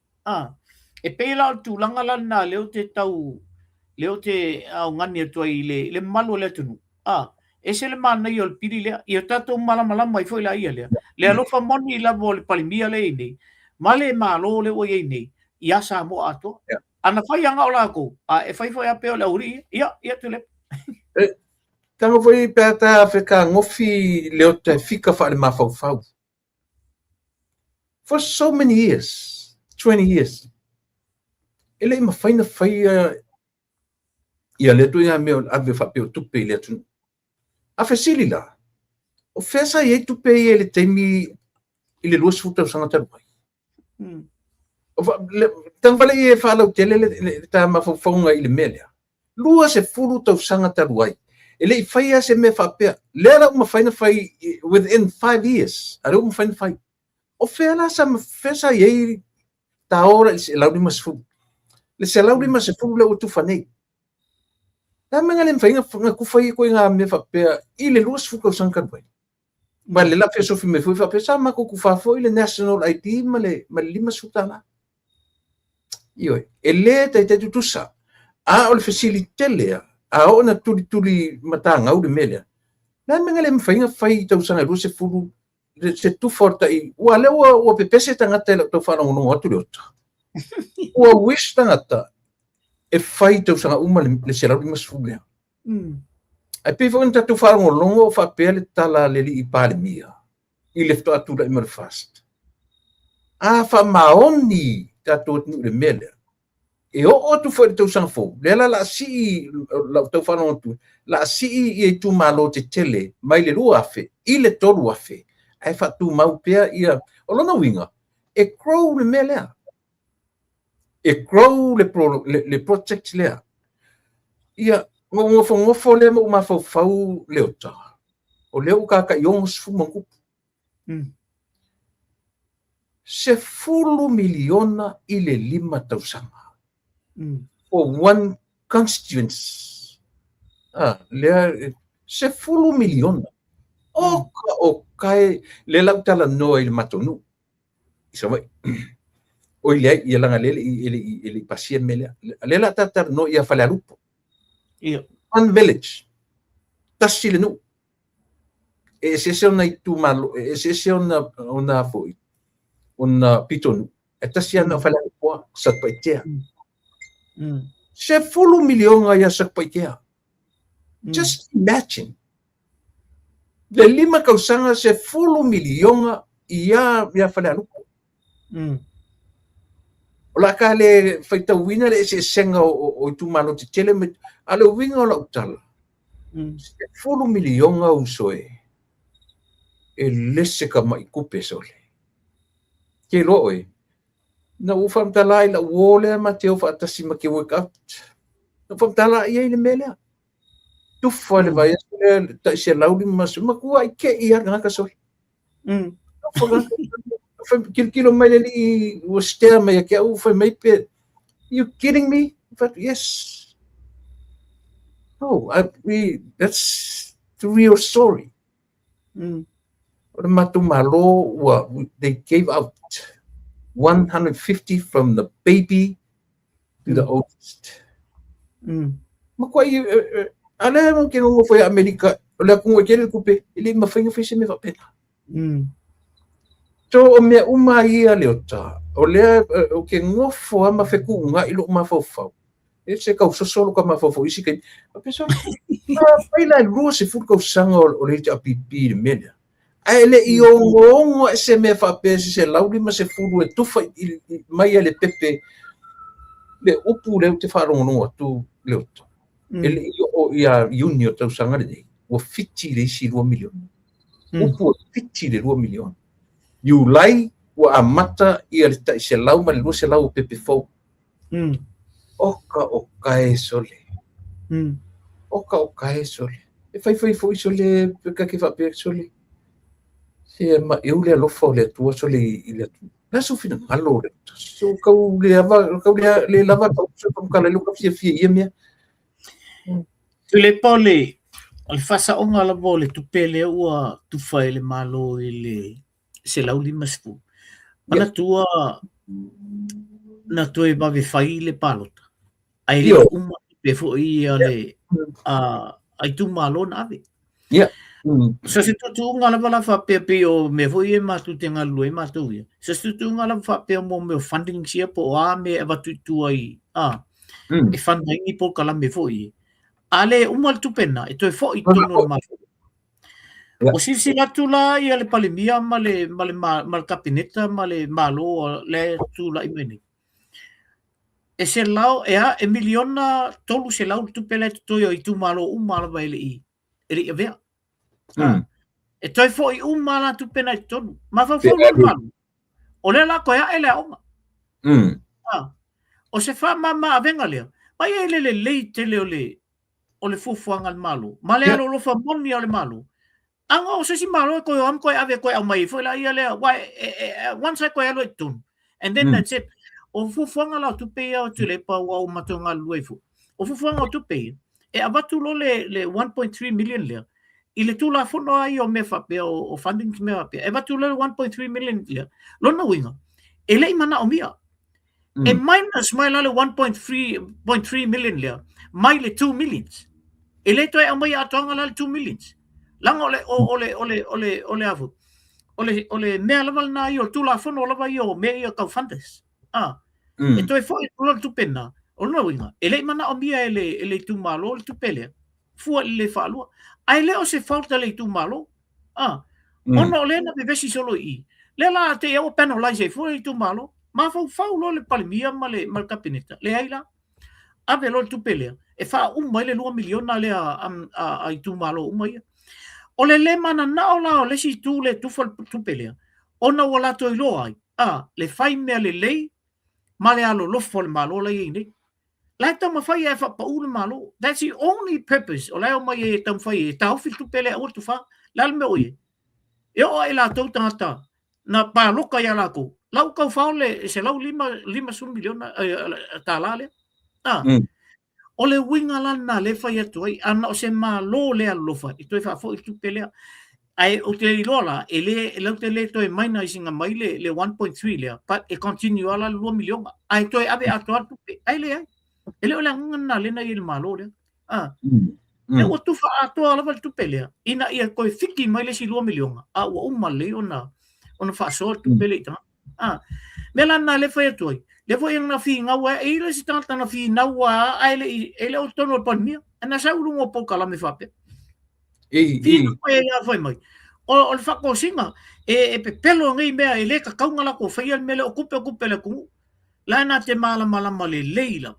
E pe la tu langa la na le te tau le te au ngani to i le malo le tunu. Ese le mana i o le pili le i o tato mala mai foi la ia le. Le alo fa moni la vol palimia le ni. Male malo le o ye nei ia Samoa ato ana fai anga o la ko e fai foi a pe o la uri ia tu le
tanga foi peta Afrika ngofi le o te fika fa le mafau for so many years 20 years ele ma fai na fai ia le tu ia me ave fa pe o tupe le tu a fesili la o fesa ye tupe ele temi ile lo suta sanga ta Tang wale e whalau tele le ta mawhawhaunga i le mele. Lua se furu tau sanga taruai. E le i whaia se me whapea. Lea rau ma whaina whai within 5 years. A rau ma whaina whai. O whea sa ma whesa iei ta ora i se lauri ma se furu. Le se lauri ma se furu le o tu whanei. Ta menga le mwhainga nga kuwhai koe ngā me whapea i le lua se fukau sanga taruai. Ma le la whea sofi me fui whapea sa ma kuku whafo i le National ID ma le lima sutana. Ioi, e le te tutusa, a o le facilite lea, a o na tuli matanga u le melea. Na menga le mwhainga whai tau sanga rua se furu, se tuforta i, ua le ua pepese tangata e tau whanau atu le ota. Ua wish tangata e whai tau sanga uma le se rauri masfu lea. Ai pifo in tatu whanau longo o whapea le tala le li i pāle mia, i lefto atu la i mara fast. A wha maoni tatu atnu le melea. e o tu foi tau sang fo le la si la tau fa no tu la si e tu malo te tele mai le lua fe i le tolu afe ai fa tu mau pea ia o lona winga e crow le mele e crow le project le ia ngofo le mo ma fau le ota o le ka yong fu mangu se fulu miliona i le 5,000 for one constituency. Le se fulu miliona. O kai le lau tala noa i le matonu. Isa mai. O ile ia langa lele ili pasia mele. Le la tatar no ia fale alupo. One village. Tasi le nu. E se se ona i tu malo. E se se ona foi. Ona pitonu. E tasi ana fale alupo sa paitea. Se fulu miliona ia sa paitea. Just imagine. Le 5,000 se fulu miliona ia fale alupo. O la ka le faitauina le se senga o tu malo te tele me ale winga o la utala. Se fulu miliona usoe. E lese ka mai kupe sole. Ke loe. Na ufam talai la wole ma te ofa tasi ma ke wake up. Na ufam talai ia ile melea. Tu fale vai le ta se lauli mas ma ku ai ke ia ngaka sole. Kilo mai le o stea mai ke u foi mai pe. You kidding me? But yes. No, that's the real story. Matumalo, they gave out 150 from the baby to the oldest. Makwai ale mo ke ngo foi America, le ku ke le kupe, ile mafinga fise me va pena. So o me uma ia le ota. O le o ke ngofo ama feku nga ilo ma fofa. E se ka solo ka ma fofo isi ke. A pessoa vai lá rua se fu ka sanga o le a pipi de media. Ele i ongo se me fa pese se lauli ma se furu e tufa mai ele pepe le upu le te faro no tu le ota. Ele o ia junior tau sanga de o fiti le si 2 milion. Upu fiti le 2 milion. You lai wa amata ia le se lau ma le se lau pepe fo. Oka e sole. Oka e sole. E fai fo sole ka ke fa pe sole. Se ma eu le lofo le tua sole ile tu. Na so fina malo le. So ka le lava ka so ka le luka fie ia me.
Tu le pole al fasa onga la vole tu pele ua tu fai le malo ile se lau 5. Mana tua na toe ba ve fai le palota. Ai le uma pe fo ia le ai tu malo na ave. So se tu ngala bala fa pe o me fo ia ma tu tenga lue ma tu ia. Se tu ngala fa pe mo me funding sia po a me ava tu ai. E funding ni po kala me fo ia. Ale umal tu pena e toe fo i tono ma. O si la tu la ia le palimia ma le kabineta ma le malo le tu la imeni. E se lau e miliona tolu se lau tu pele toi i tu malo umala vai le i. Ele vea. E toi fo i umala tu pena i tonu. Ma fa fo malo. O le la ko ia ele onga. O se fa mama avenga lea. Mai ele le leite le o le fufuanga al malo. Ma le alo lo fa moni o le malo. Anga o se si malo ko am ko ave ko mai foi la ia le once I ko alo tun. And then that's it. O fufuanga la tu pe o tu le pa wa o matonga luefu. O fufuanga tu pe e abatu lo le 1.3 million le. Ile tu la fono ai o me fa pe o funding me fa pe. E abatu le 1.3 million le. Lo no winga. Ele mana o mia. E minus mai la le 1.3 million le. Mai le 2 millions. Ele to e mai atonga la 2 millions. Langa ole afu. Ole mea lava na io tu la fono lava io me io kau fandes. E toi foi lo tu pena. O no winga. Ele mana o mia ele tu malo tu pele. Fu le falua. Ai le o se falta le tu malo. Ono le na be vesi solo i. Le la te o penalize fu le tu malo. mafau lo le palemia ma le kapineta le ai la ave lo tupelea e fa uma le 2 miliona le a i tu malo uma ia o le mana na o la o le si tu le tupelea ona wala to i lo ai le fai mea le lei ma le alo lofo le malo le ini la tama fai e fa pa ule malo that's the only purpose o la o mai e tam fai e tau fil tupelea o tu fa la me oie e o e la tau tangata na pa loka ia lako lau kau faule se lau 5 miliona talale o le winga lana le fai atu ai ana o se malo le alofa i toi fa fo i tupelea ai o te ilola e lau te le toi maina i singa mai le 1.3 lea but e continue ala 2 miliona ai toi ave atu ai le ai ele o le ngana le na i le malo le e o tu fa atu ala val tupelea ina ia koe fiki mai le si 2 miliona o uma le ona fa so tupelea ta me lana le fai atu ai le foi na fi ngawa e le si tanta na fi nawa ai le o tono pandemia ana sa ulu po kala me fape foi mai o le fa ko singa e pe pelo ngai mea e le ka kaunga la ko fai me le okupe le ku la na te mala le leila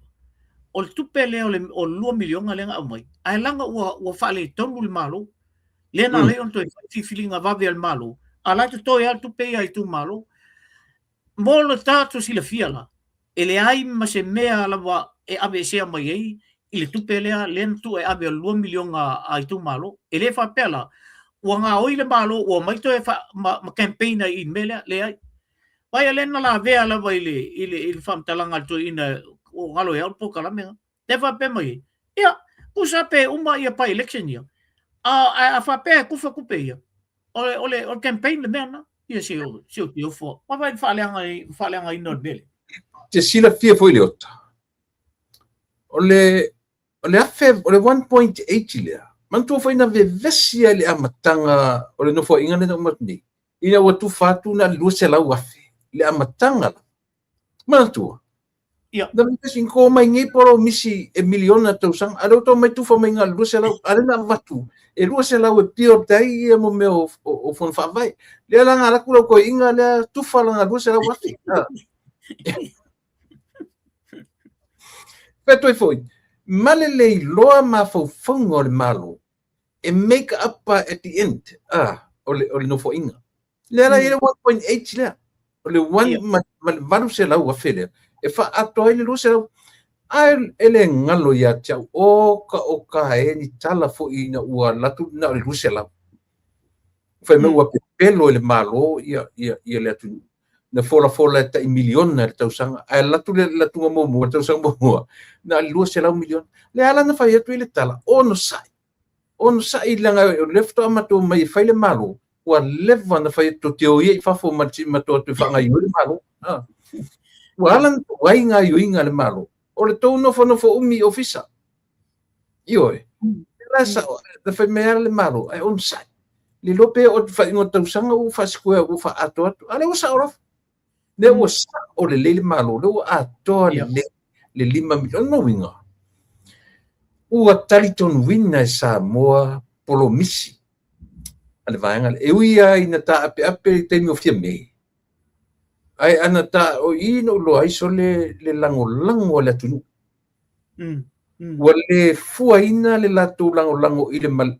o le tupele o 2 miliona le nga mai ai langa o fa le tonu le malo le na le on to fi filinga va al malo ala to ya tupe ai tu malo mo le tato si le fiala ele ai ma se mea lava e ave se mai ai i le tupelea lentu e ave 2 miliona ai tu malo ele fa pela o nga o ile malo o mai to e fa ma campaign i mele le ai vai ale na la vea lava ile fam talanga to ina o galo e po kala me te fa pe mai ia ku sa pe uma ia pa election ia a fa pe ku fa ku pe ia o campaign le mena ia se o tio fo ma vai fa le ngai no bele
te sila fia foi le ota. O le afe, o le 1.8 lea. Mantua foi na vevesia le amatanga, o le nofo inga na umatni. Ina watu fatu na lua se lau afe. Le amatanga la. Mantua.
Ia.
Na vevesi inko mai ngai poro misi e miliona tausang, ado to mai tufa mai ngā lua se lau, arena watu. E lua se lau e pio tai e mo me o fon whawai. Lea langa alaku lau ko inga lea tufa langa lua se lau afe. Petoi foi. Malelei loa ma faufunga o le malo. E make up at the end. O le no fo inga. Lea la ele 1.8 lea. O le 1 malu se lau a fele. E fa ato ele lo se lau. Ele ngalo ya tiau. Oka e ni tala fo ina ua latu na le lo se lau. Fai me ua pepelo ele malo ia le atu. Na fola ta miliona le tausanga ai latu mo tausanga mo na lua se lau miliona le ala na fai atu ile tala ono sai langa lefto amato mai fai le malo wa leva na fai to teo ia fa fo mati mato to fa ngai le malo wa ala wai nga yuinga le malo o le to no fo umi ofisa io la sa da fai me le malo ai on sai le lope o fai ngo tausanga u fa square u fa ato ale o sa ora ne o sa o le lele malo le o atoa le 5 miliona no winga ua taliton wina e Samoa polomisi ale vaenga e uia ina ta ape te mi ofia me ai ana ta o ino lo ai so le lango le tunu wale fua ina le latu lango ile mal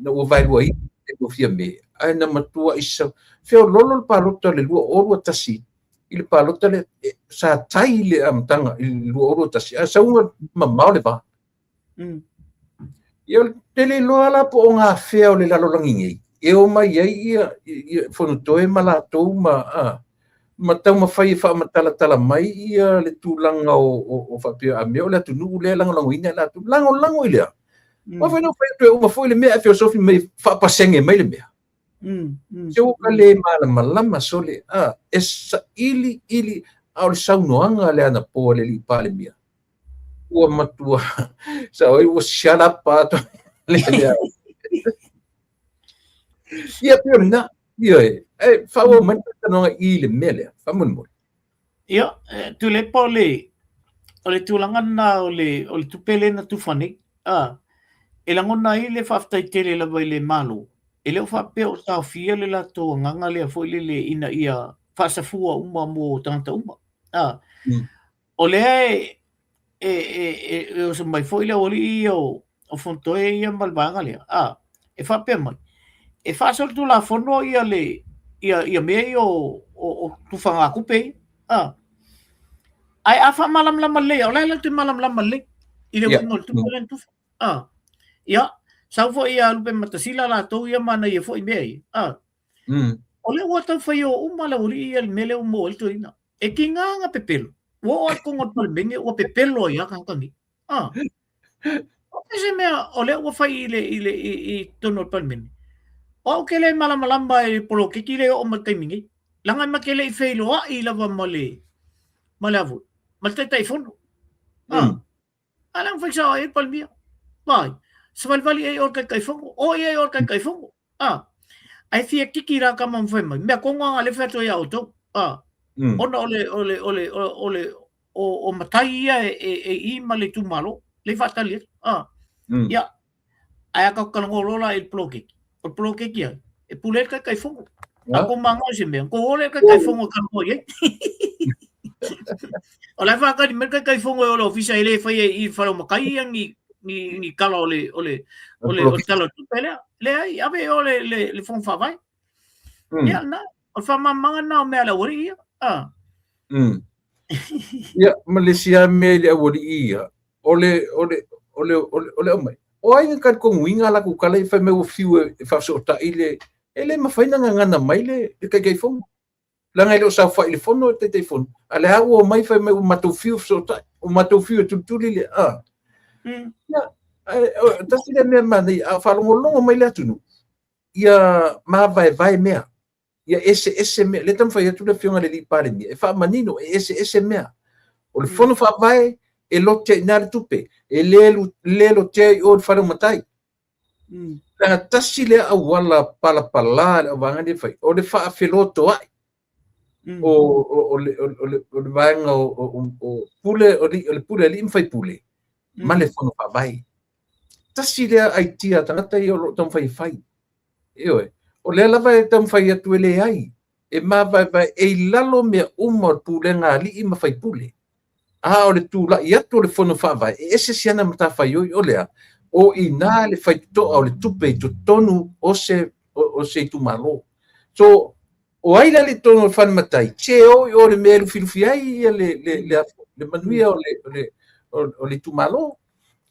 o vai lo ai te ofia me ai na matua isa feo lolo palota le lua o tasi il palota le sa tai le amtanga il luoro tasi sa uma mamau le ba io tele lo ala po nga feo le lalo langingi e o mai ia fono toe malato ma tau ma fai fa matala mai ia le tulanga o fa pia a me o le tunu le lango ina la tu lango ile ma fa no fa tu uma foi le me filosofi me fa pasenge mai le me se o kale malama sole esa ili au saunoanga le ana po le li pale mia o matua sa oi o shut up pato le ia pena ia fa o man no ile mele fa mun
ia tu le pole o le tulangan na o le tupele na tufani e langona ile fa aftai tele la vai le malo ele o fa pe o tau fia le la to nganga le foi le ina ia fa sa fua uma mo tanta uma O le e o se mai foi le oli o fonto ia malvanga le e fa pe mai e fa sol tu la fono ia le ia me o tu fanga ku pe ai afa malam lama le o le tu malam lama le i le ngol tu len tu ia sa fo ia lu pe matasila la to ia mana ia fo i me o le o tau fai o umala uri ia mele o mo tu ina e kinga pepelo o ko ngot pal benge o pepelo ia kan kan o se me o le o fai ile i tono pal men o ke le malama e polo ke kile o matai mingi langa makele i feilo i lava male malavu matai tai fono alang fai sa e pal mia vai sval vali e or kai fongo o e or kai fongo ai fia kikira ka mam fai mai me ko nga le feto ia auto ona ole o matai ia e i male tu malo le fatali ia ai ka kan ngolola il bloke o bloke kia e pulet kai fongo ako mango se me ko ole kai fongo kan ko ye ola fa ka di mer kai fongo o ofisa ile fai i falo makai ni kala ole o talo tu pele le ai ave ole le fon fa vai ia na o fa mamanga na me ala ori
ia Malaysia me le ori ia ole mai o ai ka ko winga la ku kala fa me o fiu e fa so ta ile ele ma faina ngana mai le kai fon la ngai lo sa fa ile fono te fon ale ha o mai fa me o matu fiu so ta o matu fiu tu le ia tasi le mea mani a whalongolongo mai le atunu ia ma vai mea ia ese mea le tam whai atu le whionga le li pare mea e wha manino ese mea o le whono wha vai e lo te inare tupe e lelo te i o le whanau matai la tasi le a wala pala le a wangani whai o le wha whiloto ai o le vaenga o pule o le pule li mwhai pule ma le whono wha vai tasi lea ai tia tangata i o lo tam whai Ewe, o lea lava e tam whai atu ele ai e ma vai e lalo mea umar pule ngā li i ma whai pule o le tūla i atu o le whono wha vai e ese siana mata whai o lea o i nā le whai toa o le tupe i to tonu o se tu malo so o ai le tonu o whan matai che o le mea lufilufi ai le manuia o le tu malo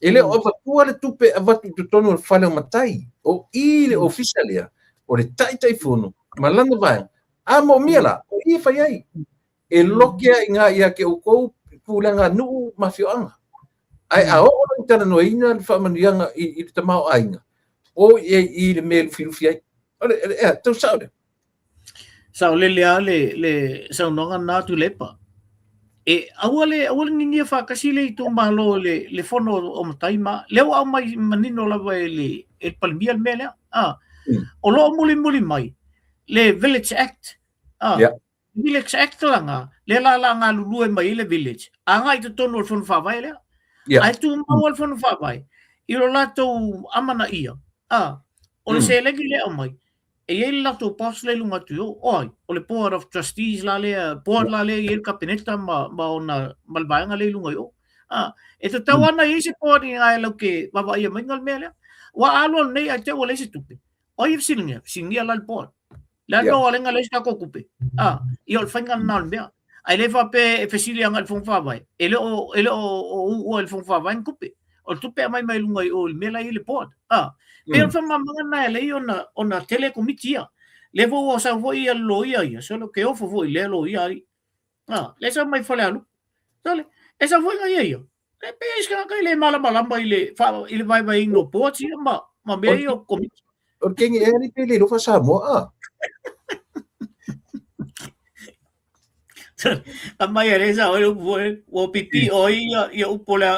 ele o vatua le tupe avatu te tonu o whale o matai o i le ofisalia o le tai fono malana vai a mo miela o i whai ai e lokia i ngā ia ke o kou pūlanga nuu mawhioanga ai a o i tana no ina le whamanuianga i le tamao ainga o i le mea lufilufi ai tau saude
sao le sao nonga nā tu lepa e awale ngi fa kasi le tu malo le fono o matai ma le au mai manino la le palmial mele o lo muli mai le village act village act langa le la lulu mai le village anga i tono o fono fa vai le ai tu mau o fono fa vai i lo lato amana ia o le se le mai e ele la to pas le lunga tu oi o le board of trustees la le board la le il kabineta ma ona malvaanga le lunga yo e to tawana i se board ngai lo ke baba ia mengal mele wa alo nei a te o le se tupe o i singia la board la no ale ngale sta ko kupe i ol fanga na me ai le fa pe fesilia ngal fon fa vai ele o el fon fa vai kupe o tupe mai lunga o mela i le board pero fa mamanga na le ona telecomitia le vo sa vo ia lo ia solo que o vo le lo ia le sa mai fa le dale esa vo ia le pesca ka le mala mai le fa il vai no poti ma me io comi
o que é ele pele lo fa sa mo
a mai esa o pipi o ia upola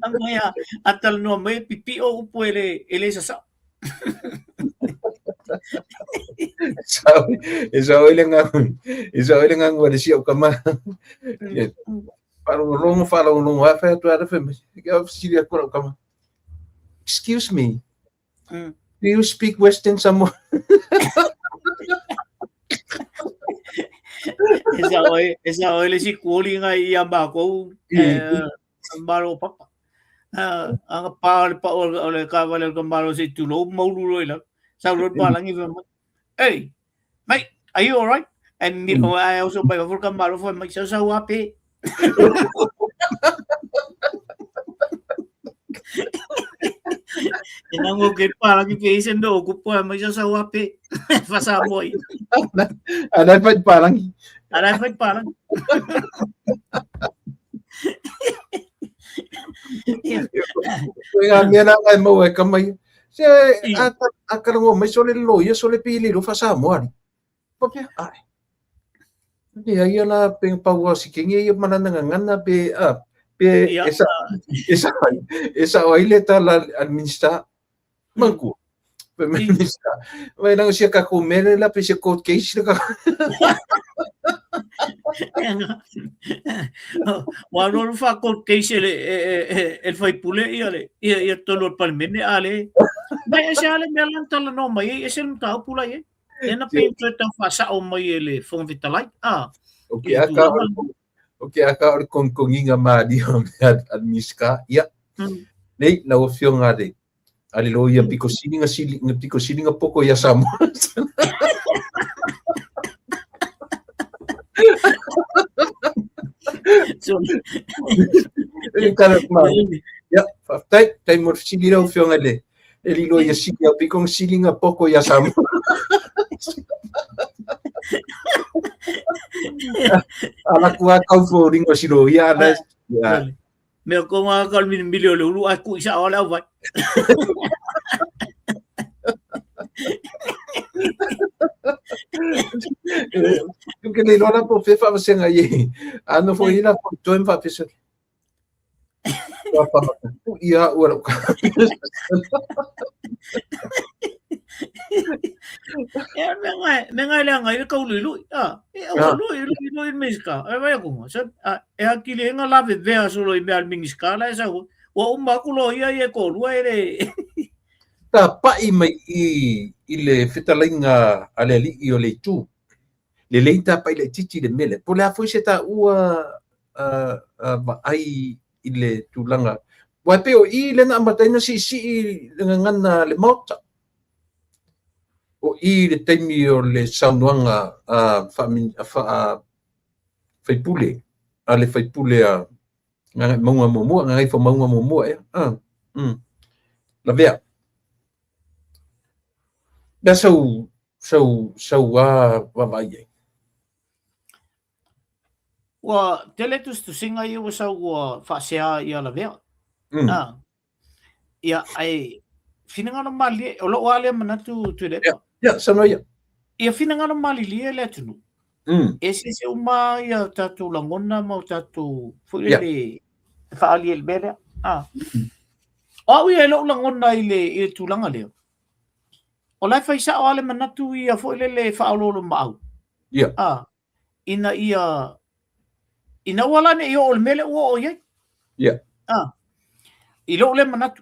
Angaya atal no me pipi o puede ele sa
Eso ele ngang wa si o kama para long fala long wa fa tu ara fem que si dia ko kama excuse me do you speak Western Samoa
esa o le si kuoli nga ia ba ko ambaro papa ang pa o le kavale ko ambaro si tulo maululo ila sa ro pa lang iba hey mate are you all right and you know I also by for kambaro for my sa wapi inangugit pa lagi pisen do ko pa may sa wapi pasaboy
Dapat parang Kung nga nga mo kamay siya akar mo may sole loya sole pili lo fasamo ani papya ay ya la peng pawa si kingi yung mananangan na pe esa oile ta la administra mangku feminista may nang siya ka kumere la pe siya court case ka
Wano fa court case el fai pule ia tolor palmene ale mai esa ale melang tala no mai esa no tau pula ye ena pe tretang fa sa o mai ele fong vitalai
Okay, aka kung inga madi administra ya nei na ofio ngade alilo ya piko sili nga poko ya samo ya tai mo sili na ofio ngade elilo ya sili ya piko sili nga poko ya samo anak kuat kau voting ko silo ya na
me ko nga kal min milio lu aku isa wala wa yung
kinilo na po fefa kasi nga ye ano po ina po join pa piso iya wala ka
menga lang ay ka ululu ululu miska ay vaya ko sa akili nga lave vea solo i al mingiska la esa wa umba kulo ia ye ko luere
ta pa i mai ile fitalinga aleli i ole tu le leita pa ile titi de mele po la foi seta ua ai ile tulanga wa pe o ile na matai na si ngana le mota o i le taimi o le saunuanga fai pule ale fai pule a nga maunga momua nga ifo maunga momua la vea da sau vai
wa teletus tu singa yo sa wa fa sia ya la vea ya ai finanga no mali o lo wale manatu tu le
ya sana ya
ia finanga no mali li le tunu ese se uma ya tatu langona mau tatu fuile fa ali el bele o ia lo langona ile tulanga le o lai fai sa wale manatu ia fuile le fa lo mau
ya
ina wala ne yo ol mele o ye
ya
ilo le manatu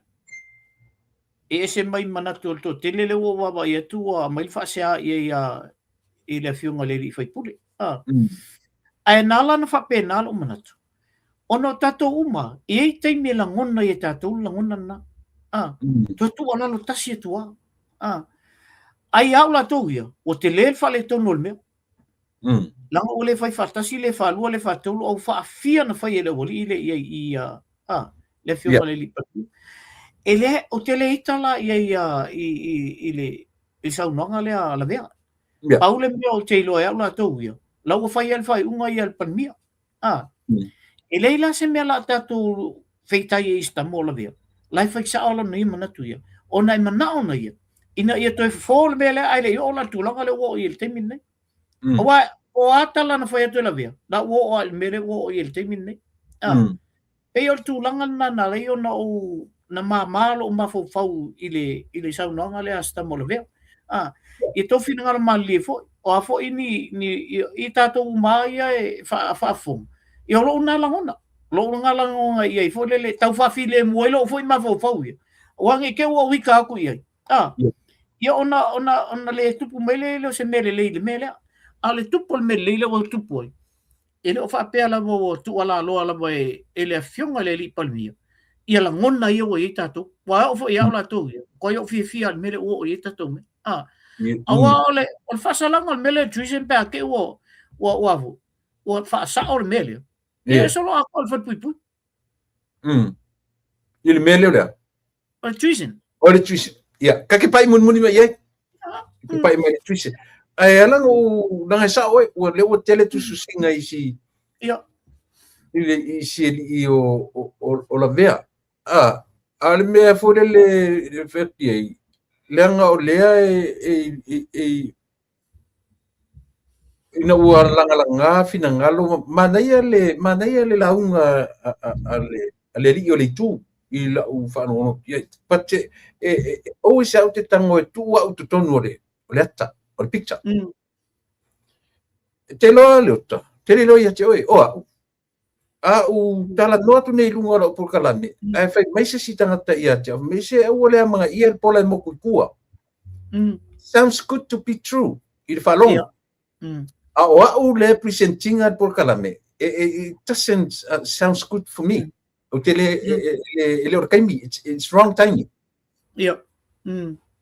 ese mai manatu to telele o wa ia tu mai fa sia ia ile fiunga le fai pule ai nala na fa penal o manatu ono tato uma e te me la ngona e tato la ngona na tu ala lo tasi tu ai aula to ia o te le fa le to no me langa o le fai fatasi le fa lu le fa to o fa fia na fai ele o ile ia le fiunga le lipa ele o te le itala ia ile sa unanga le ala vea paule me o te lo ia la to ia la o fai el fai unga ia el panmia ele la se me la tatu feita ia ista mo la vea la fai sa ala nei manatu ia ona mana ona ia ina ia to fol mele ai o la tu langa le o il te minne o atala na fai to la vea la o al mele o il te minne pe o tu langa na le o na o na malo ma fau ile sa nonga le hasta mo le vea e to finanga mali fo o fo ini i tato maia fa fo e lo na langona lo nga langonga ia fo le tau fa file mo lo fo ma fau ia o nge ke o wika ku ia ia ona le tupu mele le se mele le mele ale tupu mele le o tupu ele o whaapea la mo tu ala loa la mo ele fionga le li palmia. Ia la ngona ia o i tātou. Wa o fo ia o la tō ia. Ko ia o fia al mele o i tātou me. Awa ole o whasalanga al mele tuisen pēr ke o avu. O whaasa o le mele. Ia solo a kol whatpui pui.
Ia le mele o lea.
O le tuisen.
O le tuisen. Ia, kake pai muni mai iai. Kake pai mai le tuisen. Ai alang o nanga sa oe, o le o tele tu susinga isi.
Ia.
Isi i o la vea. Ale mea fore le wheti ei. Leanga o lea ina ua langa fina ngalo. Manaia le launga ale li o le tu. I la u whanongo. Pate, o se au te tango e tu au tu tonu o le ata, o le picture. Te loa le ota. Te loa ia te oe. Oa, u tala noa tu nei lunga o Pukalame. Ai fai mai se si tangata ia te. Mai se au ole amanga ia le pola moku kua. Sounds good to be true. I le whalonga. A oa u le presentinga le Pukalame. It doesn't sounds good for me. O te le ora kaimi. It's wrong timing.
Ia.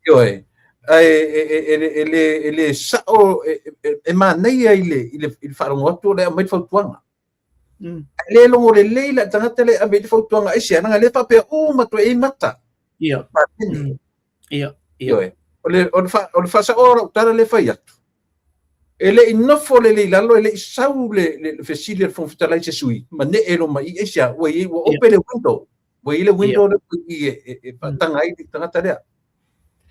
Ioe. Ele sao e manei ai le whalonga atu le amai whautuanga. Le longo le leila tangata le amei whautuanga isi ananga le pape o mato e mata.
Ia. Ia.
Ioe. O le whasa ora utara le whai atu. Ele inofo le leilalo ele isau le fesili le fonfitalai se sui. Ma ne elo mai isi a wai wa ope le window. Wai le window le i tanga ai tangata lea.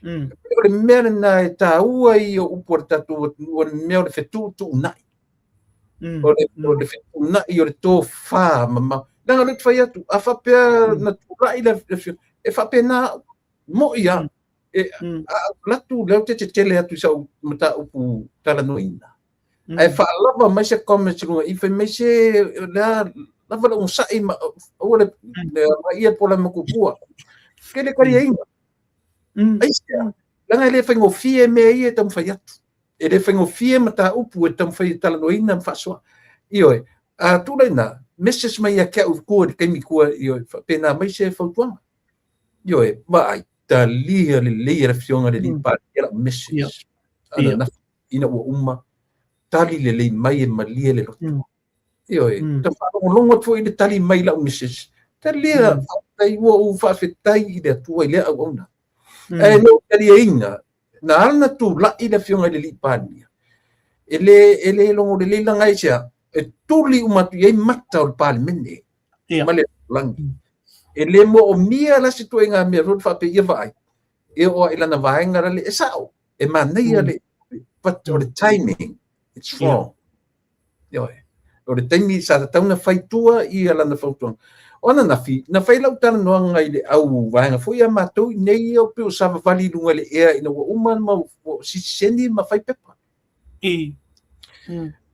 O le mea na e tā ua i o upor tatu o le mea o le whetu tu unai. O le whetu unai o le tō whā mama. Nanga le twai atu, a whapea na tūrai le e whapea nā mo ia. Latu leo te tele atu sa mata upu tala noina. Ai whaalava mai se comments runga i whai mai se lava la unsai ma o le ia pola makupua. Kele kari ainga. Aisia, langa ele whaingo fie mea i e tam whai atu. Ele whaingo fie mata upu e tam whai tala noina mwhasua. Ioe, tūrei nā, message mai a kia kua di kaimi kua, ioe, pēnā mai se whautuanga. Ioe, mai, ta lia le leia fionga le li pāri, ela message. Ana na, ina ua uma, tali le lei mai e malia le lotu. Ioe, ta whanongo longa tu i le tali mai la message. Ta lia, tai ua u whawhetai i le atua i lea au auna. No tari e inga, na ana tu la i le fionga le li pāni. Ele longo le leila ngai sea, e tuli umatu iei mata o le pāli mene. Ma le langi. Ele mo o mia la situa inga mea rod whape ia vai. E oa ilana vaenga rale e sao. E manei ale, but o le timing, it's wrong. Ioe. O le timing sa tauna whaitua i alana whautuanga. Ona na whai lau tana noa ngai le au vaenga. Fui a mātou nei au peo sa wawali lunga le ea ina wa uman ma siseni ma whai pepa.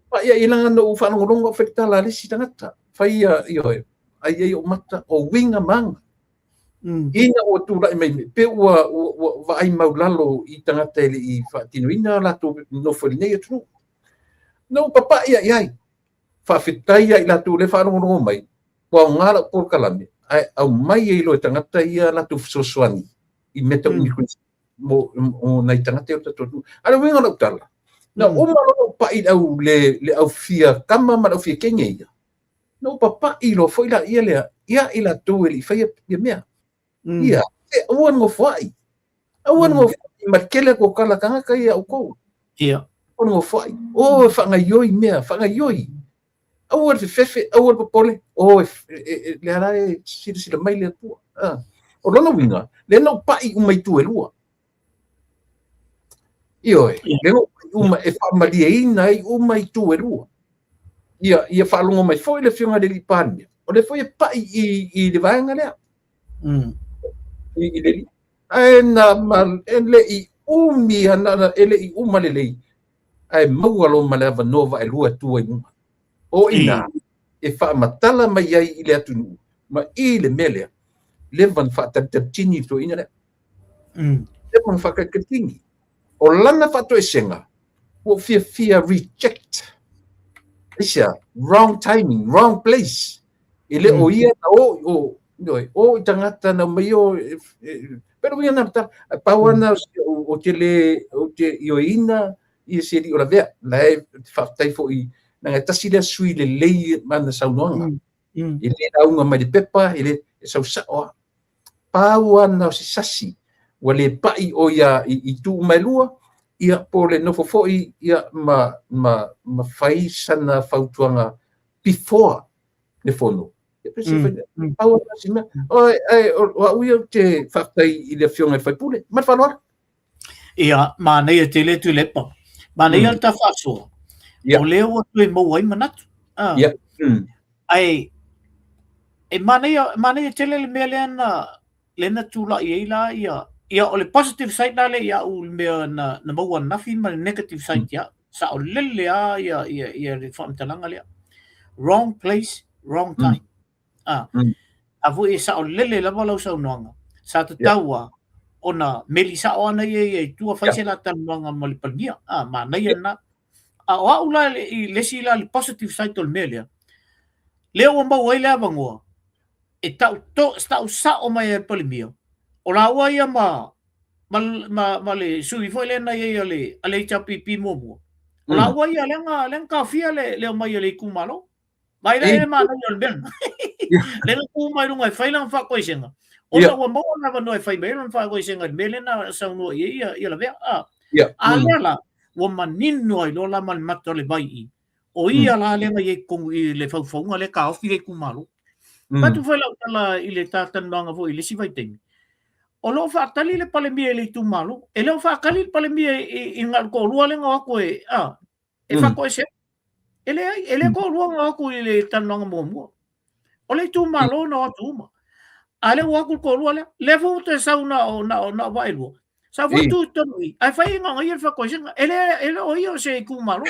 Pa ia ilanga no whanongolonga whekitala lesi tangata. Whai ioe. Ai ei o mata o winga manga. Ina o tūra i mai me. Pe ua vai maulalo i tangata ele i whaatino ina lato no whari nei atunu. No papa ia iai. Whawhetai ia i lato le whanongolonga mai. Wa ngala Pukalame ai au mai e lo tangata ia la tu sosoani I meta unikus mo nai tangata o tatu ala winga no tala na o malo pa I au le au fia kama ma au fia kenya no papa I lo foi la ia ila tu ele fai ia mea ia o no foi o no markele ko kala kanga kai au ko
ia
o no foi o fa ngai mea fa ngai awal fefe awal popole o le ara sila mai le tua o lona winga le no pai mai tu elua ioe le no uma e fa malia ina I mai tu elua ia fa longa mai foi le fionga de lipania o le foi pai I le vanga le I le ai na mal ele I umi ana ele I uma le ai maualo malava nova elua tu ai o ina e fa matala mai ai I le atunu ma I le mele le van fa tatini to ina le le van fa kakatini o lana fa to esenga o fia reject Isha, wrong timing, wrong place. Ile o ia na o tangata na mai pero ia na pawana o te ioina i se ri o la vea la whaftai fo i na tasi le sui le lei mana saunoanga. Ile na unga mai de pepa, ile sau sao pawana o se sasi wale pai o ia i tu mai lua ia pole no fo ia ma fai sana fautuanga before le fono. Pau sima o ia te fatai i le fionga fai pule ma falor
ia mana ia te le tu lepa mana ia ta faso o leo tu mo wai manatu
ia
ai e mana ia te le mele na lena tula ia ia o le positive side na le ia o me na mo one nothing ma negative side ia sa o lele ia le famtalanga le wrong place wrong time avu e sa o lele la wala sa unanga sa te taua ona melisa ona ye tua faisela tananga malipania mana ia na a ula i lesi la le positive side tol melia leo mo wai la bangoa e tau to sta usa o mai polimio o la wa ia ma le sui foi le na ye le ale chapipi mo o la wa ia lenga fia le mai le kumalo mai le ma na yo ben le ku mai lunga fai lang fa ko isenga o la wa mo na no fai be lang fa ko isenga mele na sa no ia la vea ala wa manin no lo la mal mato le bai o ia la le mai ko le fa fonga le ka fi le kumalo patu foi la ile tatan banga vo ile si vai tem o lo fa tali le pale mi le tu malo e lo fa kali pale mi i ngal ko lua le nga ko e fa ko se ele ko lua nga ko ile tan nga mo o le tu malo no tu ma ale wa ko lua le vo te sa na vai lo sa vo tu to ai fa nga nga fa ko se ele o io se ku malo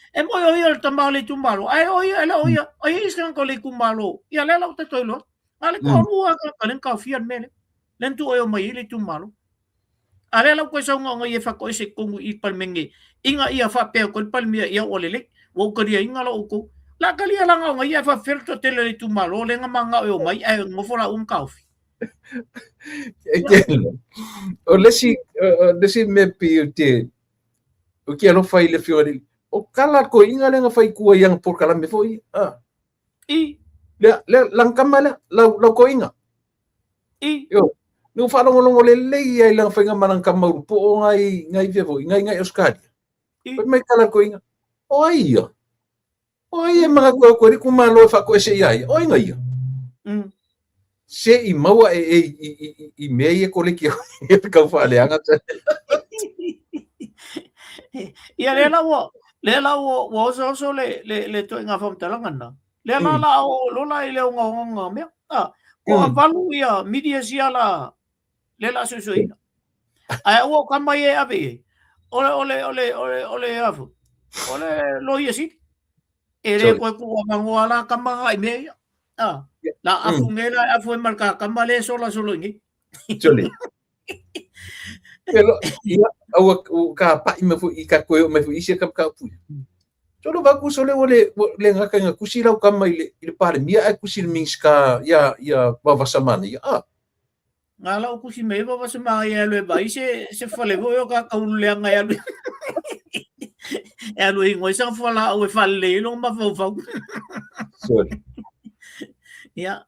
e mo yo el tamale tu malo ai ai se ko le ku malo ia le la te toilo ale ko rua ka len ka fian mele len tu o mai le tu malo ale la ko sa nga ye fa ko se ko i palmenge inga ia fa pe ko palmia ia o le wo ko dia inga lo ko la ka lia la nga ia fa ferto te le tu malo le nga manga o mai ai mo fora ka fi
o lesi me pi te o ki alo fai le fiori o kala ko inga le nga fai kua yang por kala me foi le lang kamala la ko inga yo no fa longo le ai lang fai nga manang kamau po ngai vevo ngai oskadi mai kala ko inga oi mga ko ku malo fa ko se ia oi ngai se i maua i mei ko le ki e ka fa le anga
ia le la wo so le to nga fam talanga na le la o lo la ile nga me ko avalu ia media sia la le la so ina ai wo kama ye ave ole afu ole lo ia si ere ko ngo ala kama ai me la afu ngela afu marka kama le sola solo ngi
chole pero ia au ka pa me fu i ka ko me fu isi ka pu solo ba ku sole le nga ka kusila ka mai le pare mia ai kusil minska ya ba vasamana ya
ngala ku si me ba vasamana ya le ba se fale vo yo ka le nga ya le ya lo ngoi sa fala o fale lo ma fa
sorry
ya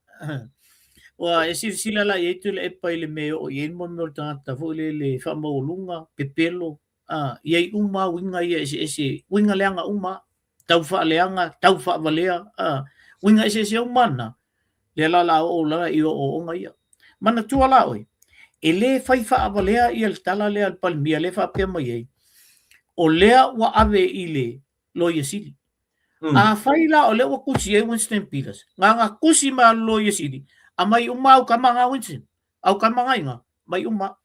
wa sila la yetu le pa ile me o yen mo no ta vo le fa mo lunga pepelo ye uma winga ye ese winga leanga uma tau fa leanga tau fa valea winga ese umana le la o la i o nga ia mana tu ala oi ele fai fa valea i el tala le al palmia le fa pe mai o lea wa ave ile lo yesili fai la o le wa kusi e Winston Peters nga kusi ma lo yesili amai uma au kamanga Winston au kamanga inga mai uma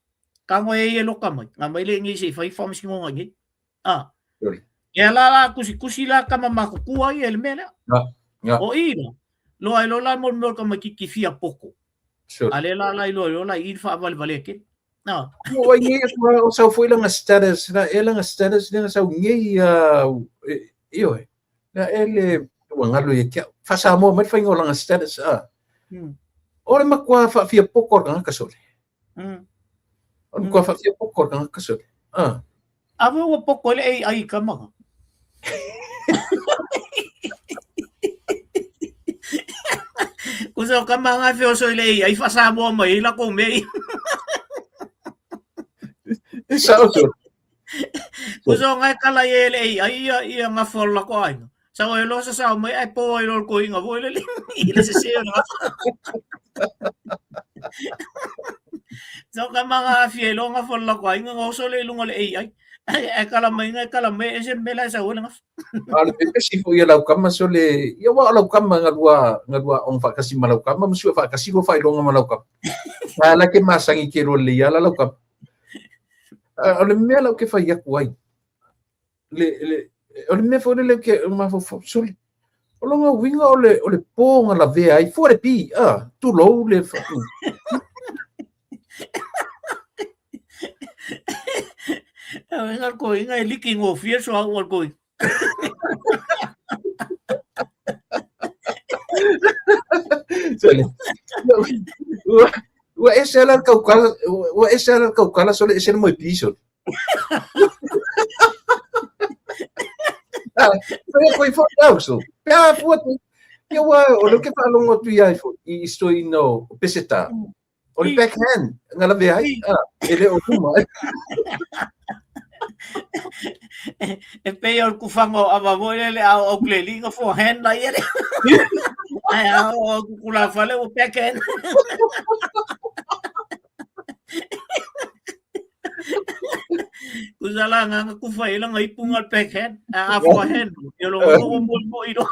kango e lo kamai nga mai le ngi se fai fam singo ngi ya la kusi la kama makukua i el mena o ina lo ai lo la mo ka makiki fia poko ale la lo la i fa vale ke No.
Wa ngi o sa foi lang status na elang status na sa ngi io na ele ngalo ye kia fasa mo mai fai ngolang status ore makwa fa fia pokor nga kasole on kwa fa fia pokor nga kasole
ave o pokor ai kama Kuso ka mga fioso ile ay fasamo mo ila ko me.
Isa oso.
Kuso nga kala ile ay iya nga folla ko ay. Sa ilo sa mo ay po ilo ko nga bo ile ila sa siyo na. So ka mga fielo nga folla ko ay nga oso le lungal ay kalamay ese mela sa wala nga.
Al kasi po ya law kama sole ya wa law kama ngadwa on fa kasi malaw kama musu fa kasi go fa ilong malaw kama. Ala ke masangi kiro le ya law kama. Al me law ke fa ya kwai. Le al me fo le ke ma fo sole. Olo nga winga ole po nga la ve ai fo le pi tu lo le fa.
Ngal ko nga liking of fear so ang ko.
Wa eselar kau kala sole esen mo piso. Foi foi also. Ya foto. Eu o que falou o tu ia isto ino peseta. O backhand ngala ve ai. Ele o kuma.
E peor ku fango ababo le au kleli nga forehand la yele. Ai au ku la fale o backhand. Kuzala nga ku fa ilang ay pungal backhand. Forehand. Yo lo mo ilo.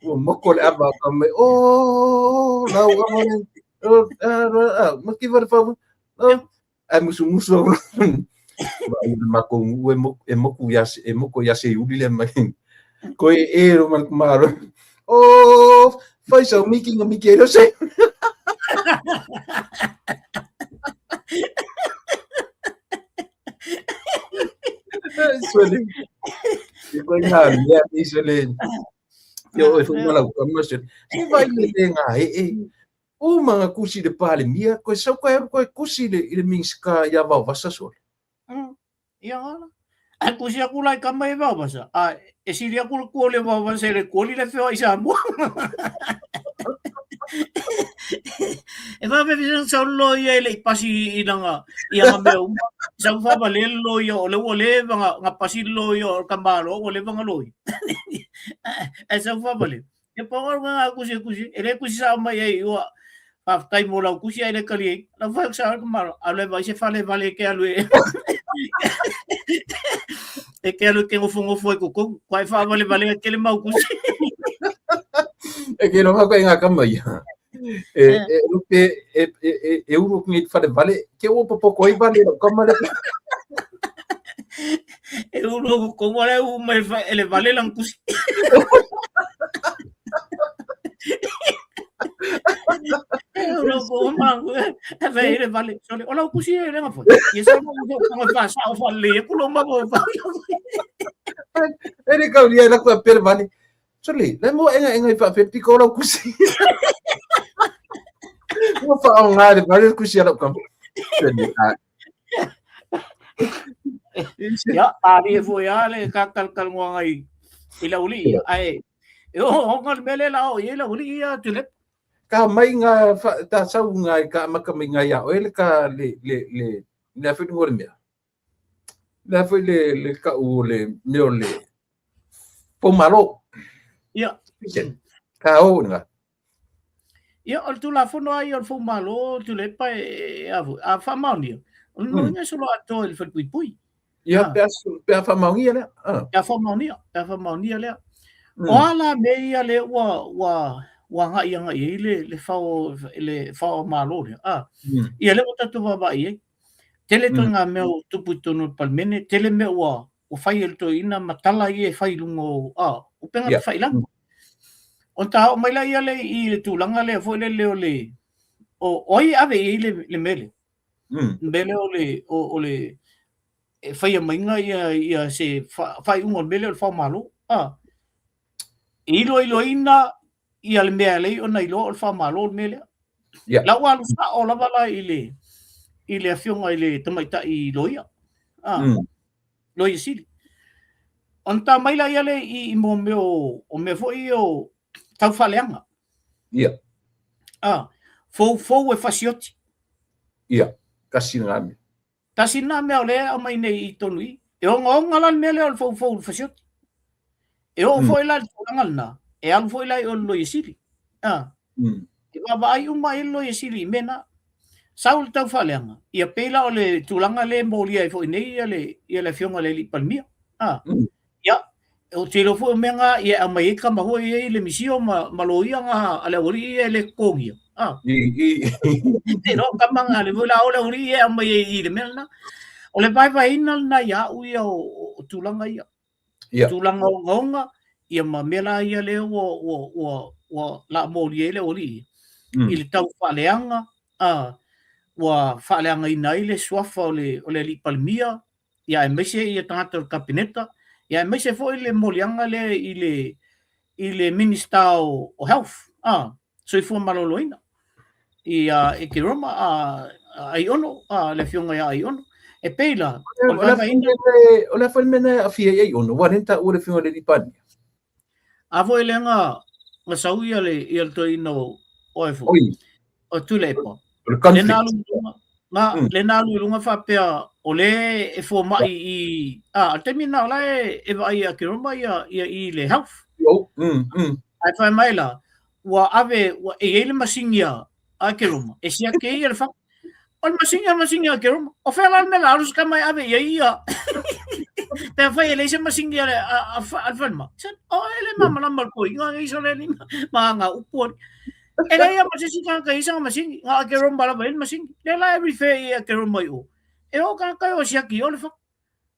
Mo ko aba kami. Law makivar fa. Ai musu. Makung emoku yase ulile mai ko ero man kumaro faz o miki eu sei suele ko ya suele eu fui malau como se vai le nga o mga kusi de palemia ko sa ko kusi le minska ya va vasa sol
Iya aku siya kulay kamay ba basa siya kulkuli ba ba sa kuli le feo isa mo ba bisan sa loya ile pasi ilang iya nga meu sa fa balelo yo ole nga pasilo yo kamaro ole bang loy sa fa bale e pa nga kusi ele kusi sa may yo after mo lang kusi ile kali la fa sa kamaro ale ba se fale vale ke alwe e quero que o fungo foi com qual fa vale aquele mau cusi
e que não vai ganhar camaya euro que fa vale que o pouco aí vale como
euro como era o mais ele vale lang cusi euro como ele vale solo ola cusi ele nga foi e sa mo fa sa vale pulo ma bo
ele kauria la ko per vale soli le mo enga fa per piccolo cusi mo fa ngare vale cusi ala kam
ya ari foi ale kakal ngai ilauli ai yo ngal mele la o ilauli ya tulip
ka mai nga ta sau nga ka makamai nga ya ele ka le fa ngor me la foi le ka u le meu le pomalo
ya
ka o nga
ya al tu la fono ai al fumalo tulip pa a famani no nga solo ato il fel pui
ya pe fa mangi le
ya famani le ola me ia le wa nga le fa malo ia le tatu va ia tele to nga me tupu tonu palmene tele me o fai el to ina matala ia fai lungo o penga fai lang o ta o mai la ia le i tulanga le fo le o oi ave le mele Mele ole fai mainga ia se fai ungon mele o fa malo. Ilo ina ia le mea lei ona ilo o fa malo mele. La walu sa o la wala ile afionga ile tamaita I loia. Loia sili. On ta mai la ia le I mo meo o me foi o tau faleanga. Fou e fasioti.
Kasi ngami.
Kasi na mea le a mai nei I tonui. E o ngonga lan mele o fou fasioti. E o foi la tulangal na. E alu foi la o loia sili. E baba ai uma I loia sili mena. Saul tau faleanga. Ia pela o le tulanga le molia I foi nei ia le fionga le li palmia. Ia o te lo foi menga ia a mai ka mahua I le misio maloia nga ale ori ia le kongia. Te ro kamanga le vola o le ori ia mai I le mena. O le vai ina na ia u ia o tulanga ia. Tulanga ngonga ia mamela ia le o la molia le ori. I le tau faleanga wa faleanga ina ile swafa o le li palmia ia e mese ia tangata o kabineta ia e mese fo ile molianga le ile minister o health so I fo maloloina ia e ke roma ai ono le fionga ia ai ono e peila
o le falmena a fia ai ono wa renta o le fionga le li palmia
a vo ile nga sau ia le to ino o e fo o tulepo le nalu lunga fa pea o le e fo mai I termina la e vai a kiroma ia I le health ai fa mai la wa ave wa e ele masingia a kiroma e sia ke ia fa on masingia a kiroma o fa la me la rus ka mai ave ia te fa ele se masingia a falma o ele mama la mal ko inga iso le ni manga upor Era ia masisi ka isang masing nga keron bala ba masing lela every fair ia keron mai o e o ka kayo siya ki o le fa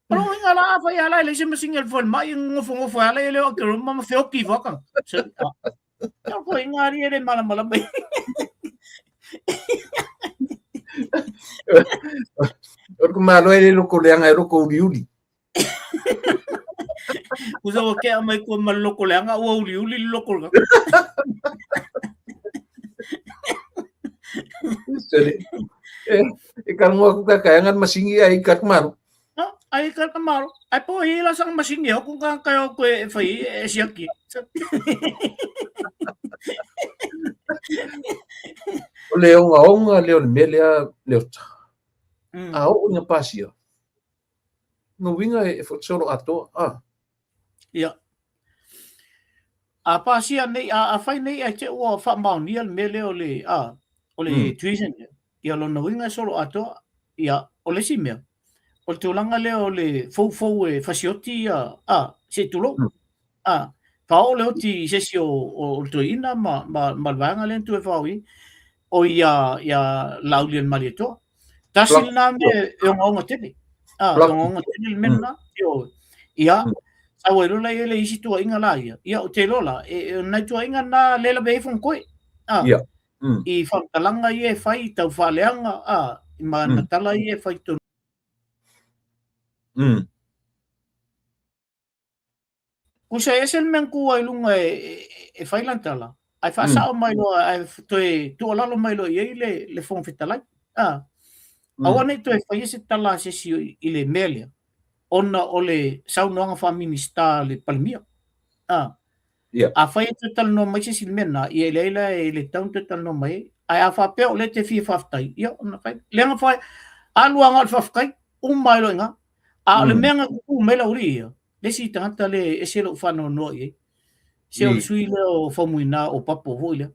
pero nga la fa ia la le se masing el fon mai ngofo ala ele o keron ma feo ki va ka ya ko nga ri ele mala ba
o ko malo ele lo ko leanga ro ko liuli
usa o ke mai ko malo ko leanga o liuli lo ko
Ikan mo ako kakayangan masingi ay ikat maro.
Ay ikat maro. Ay po hila sang masingi kung kayo ko e fai e siyaki.
O leong aong leon melia leota. Ao nga pasio. No winga e solo ato
Ya. A pasia nei a fai nei a te o fa maunial mele o le tuition ia lo no winga solo ato ia o le simea o te ulanga le o le fou e fasioti se tulo fa o le oti sesi o toina ma vanga le tu e faui o ia laulian malieto tasil na me e ngonga tele ngonga tele menna ia sa wero la ele isi tu inga la ia o te lola e na tu inga na lela be fon koi I whakalanga I e whai tau whaleanga I mana tala I e whai tonu. Kusa esen men kua I lunga e whailantala. Ai whaasao mai loa, ai toe tuolalo mai loa I le whongwhitalai. Awane toe whai ese tala sesi I le melia. Ona o le saunoanga whaminista le palmia. A whai te tala no mai se silmena I e leila e le taun te tala no mai ai a whapea o le te fia whaftai ia ona kai lenga whai aluanga al whafkai mai lo inga a le menga ku mela uri ia le si tangata le e selo whano no I se o sui le o whamuina o papo hoi le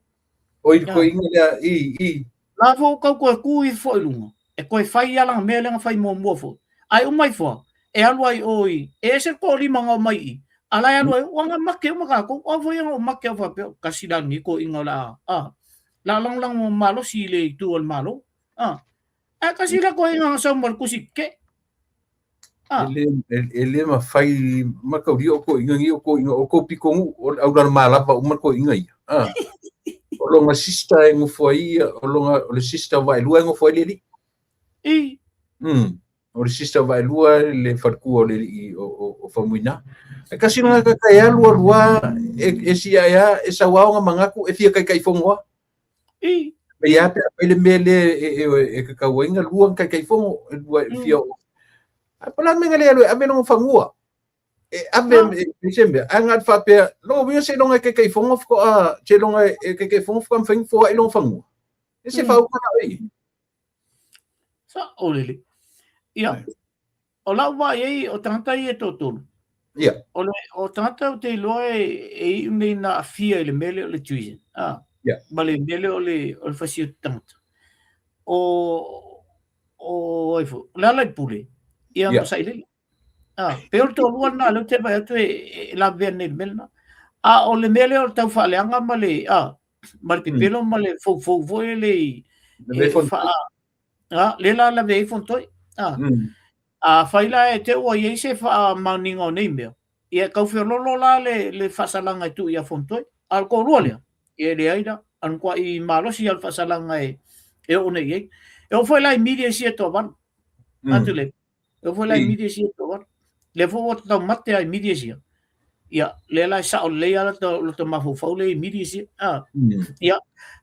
oi ko inga lea I
la fo kau koe kui fo ilunga e koe whai alanga mea lenga whai mua fo ai umai fo e aluai oi e se ko lima ngau mai I Alai anu wanga make ko o foi o make o papel kasidan ni ko inga la lang malo si le tu al malo kasi la ko inga sa mal kusike
ele ma fai ma ko rio ko inga o ko pikongu o dar mala pa uma ko inga o longa sister ngo foi o longa o sister vai lua ngo foi leli
I.
O le sista vai lua le farku o le o famuina. E kasi nga kakaya lua e sia ya e sawa nga mangaku e fia kai fongoa.
I.
Me ya pe le mele e kakawenga lua kai fongo e lua fia. A pala me ngale a me no fangua. E ave sembe anga fa pe lo vi se longa kai fongo ko a che longa kai fongo kam fing fo e long fangua. E se fa o kana ai.
Sa olele. Ia. O la wa ye o tanta ye totonu.
Ia.
O tanta o te loe e nei na fia le mele o le tuisin.
Ia.
Ma le mele o le fasio tanta. O ifo. La lai pule. Ia ma sai le. Pe o to lua na le te vai atu la vene melna. O le mele o tau fa le anga ma le ma le pipelo ma le fo le le la vei fontoi. Faila e te ua iei se wha maninga o nei mea. Ia kau whiololo la le whasalanga tu ia fontoi. Al ko rua lea. Ia le aida. An kua i malosi al whasalanga e o nei ei. E o whaila i media si e toa wan. Atu le. E o whaila i media si e toa wan. Le fo o tau mate ai media si. Ia le la sa o le ala to mafu faule i media si. Ia.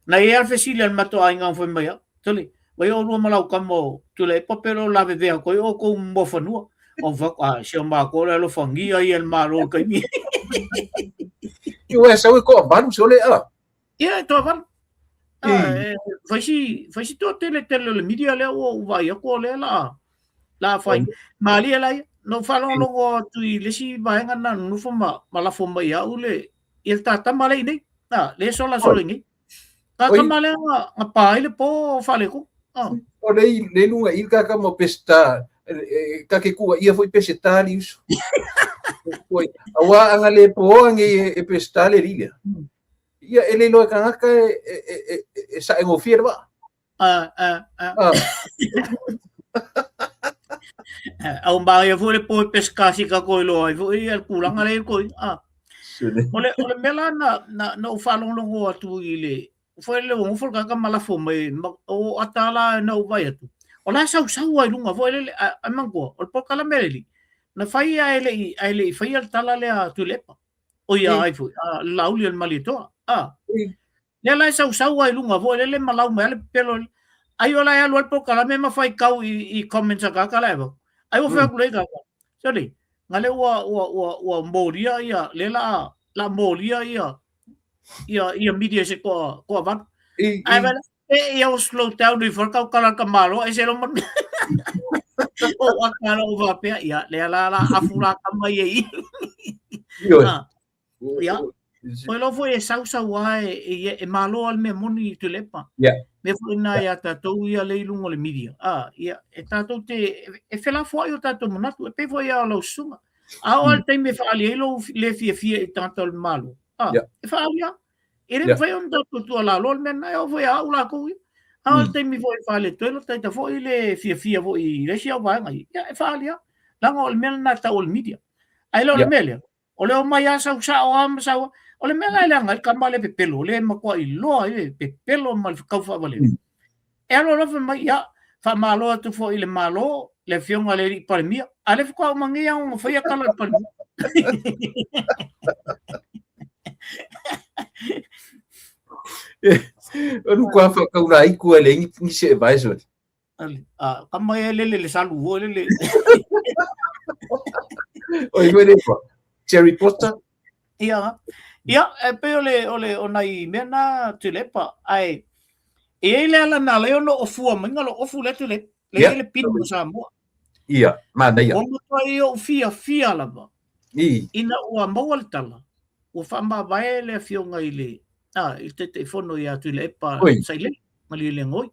Na e alfe si le mato a inga fo mai. Tole. Wai o rua malau kamo tule papero la vea ko o ko mo fanua o va se o ma ko le fangia i el malo kai mi
Io e sa ko ban so le
ia to van fai to tele le media le o vai ko le la fai mali la no falo lo tu le si vai ngana no fo ma la fo mai ya ule il tata male ni le so la so ni ka male nga pa ile po fale ko
o le lunga il ka mo pesta ka ke ku ia foi pesta ali uso foi awa anga le po ngi e pesta le ria ia ele lo ka ka sa ngo firma
au ba ia foi po pesca si ka ko lo ai foi el kulanga le ko ole mela na no falong lo atu ile foi le o foi ka mala fo mai o atala na o vai atu o la sau ai lunga foi le a mango o po kala meli na fai ele fai al tala le a tulepa o ia ai foi la uli el malito le la sau ai lunga foi le malau mai pelo ai ola ya lo po kala me ma fai kau i comments ka kala ba ai o fa kule ka sali ngale wa moria ia le la moria ia media se ko van ai vela eu slow down e for kala ka malo e se lo mon o akala o va pe ia le la afura ka mai ia foi lo foi sau e malo al me moni tu lepa me foi na ia ta to ia le lungo le media ia e ta to te e fela foi o ta to monatu e pe foi a lo suma al te me fa ali lo le fia e tanto el malo e fa ia ele foi un to tu la lo men na o foi a ula ko al te mi foi fa le to lo ta foi le fia foi le sia va ngai ia e fa ia la ngol men na ta ol media ai lo le melia o le o mai sa o am sa o le mela le ngai ka male pe pelo le ma ko i lo pe pelo mal ka fa vale e lo lo mai ya fa malo tu fo ile malo le fionga le par mia ale ko mangia un foi ka lo par
onu kwa fa ka ura i ku ele ni se vai so
ka mai le salu vo le
oi vede po Cherry Potter
ia e pe ole onai mena tulepa ai e le ala na le no ofu ma ngalo ofu le tule le pino sa mo
ia mana ia
o mo toi o fia la ba ina o mo tala o fa ma vai le fionga ile il te fono ia tulepa sai le mali le ngoi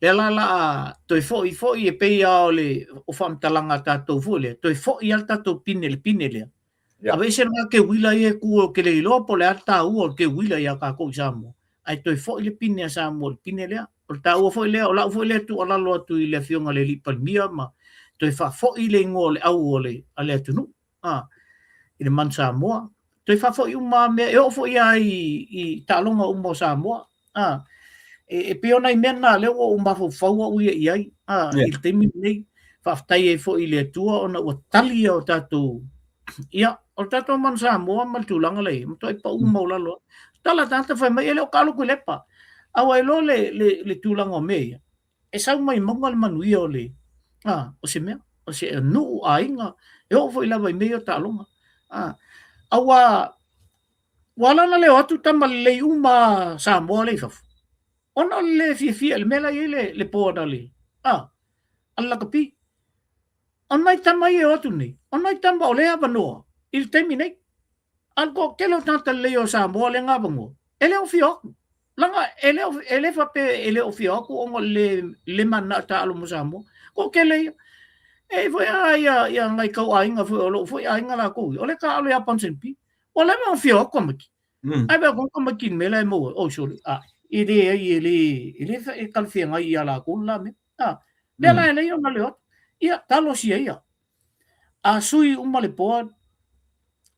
le la toi fo e pe ia ole o fam talanga ta to fole toi fo ia ta to pinele a veces nga ke wila ye ku ke le lo po le ata u ke wila ya ka ko samo ai toi fo le pine sa mo pinele o ta u fo le o la fo le tu ala lo tu le fionga le li palmia ma toi fa fo ile ngole au ole ale tu nu ile man sa mo toi fa fo u ma me e o fo ia i talonga u mo sa mo e pio nai mena le o mafo faua u ia ai il temi nei whaftai e fo i le tua o na ua tali o tātou ia o tātou man Samoa mal tūlanga lei mto i pa umaula lo tala tanta whai mai ele o kalo ku lepa awa elo le tūlanga o mea e sau mai maunga le manui o le o se mea o se nu ainga e o fo i lawa i mea o tālonga awa wala na le atu tama le uma Samoa le fafu ona le fia le mela i le pōna le alla kapi ona i tama i e atu nei ona i tama o le avanoa il temi nei alko kelo tanta le o Samoa le ngavango ele o fioku langa ele fape ele o fioku o le mana ta alo mo Samoa ko kele e foi ia ngai kau ainga foi ainga la ko ole ka alo ya pansempi ole mo fioku maki ai ba ko maki mela mo o soli ele kalfia ngai ia la ko la me le la le yo le ia talo si ia a sui umale po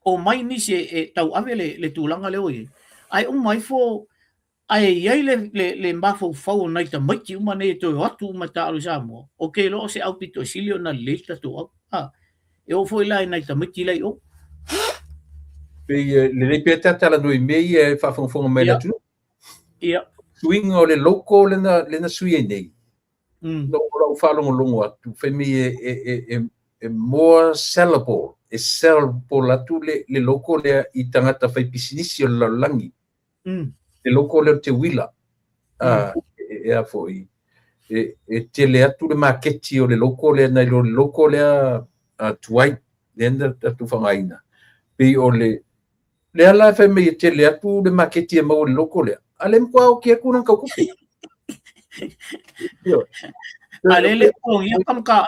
o mai ni se tau ave le tulanga le oi ai mai fo ai le mbafo fau nai ta mai uma ne to atu mata alu Samoa o ke lo se au pito silio na lista to e o foi lai nai ta mai le o
pe le peta tala no mei e fa fonfonga mai na tu
ia
swing o le loco le na sui nei no o falo longo atu fe mi e more sellable e sell po la tu le loco le i tangata fai pisinisi o la langi le loco le te wila e a foi e te le atu le maketi o le loco le na lo loco le a tuai lenda tu fangaina pe o le ala fai me te le atu le maketi e mo le loco le ale mko o ke kuna ka kupi
ale le ko ia kam ka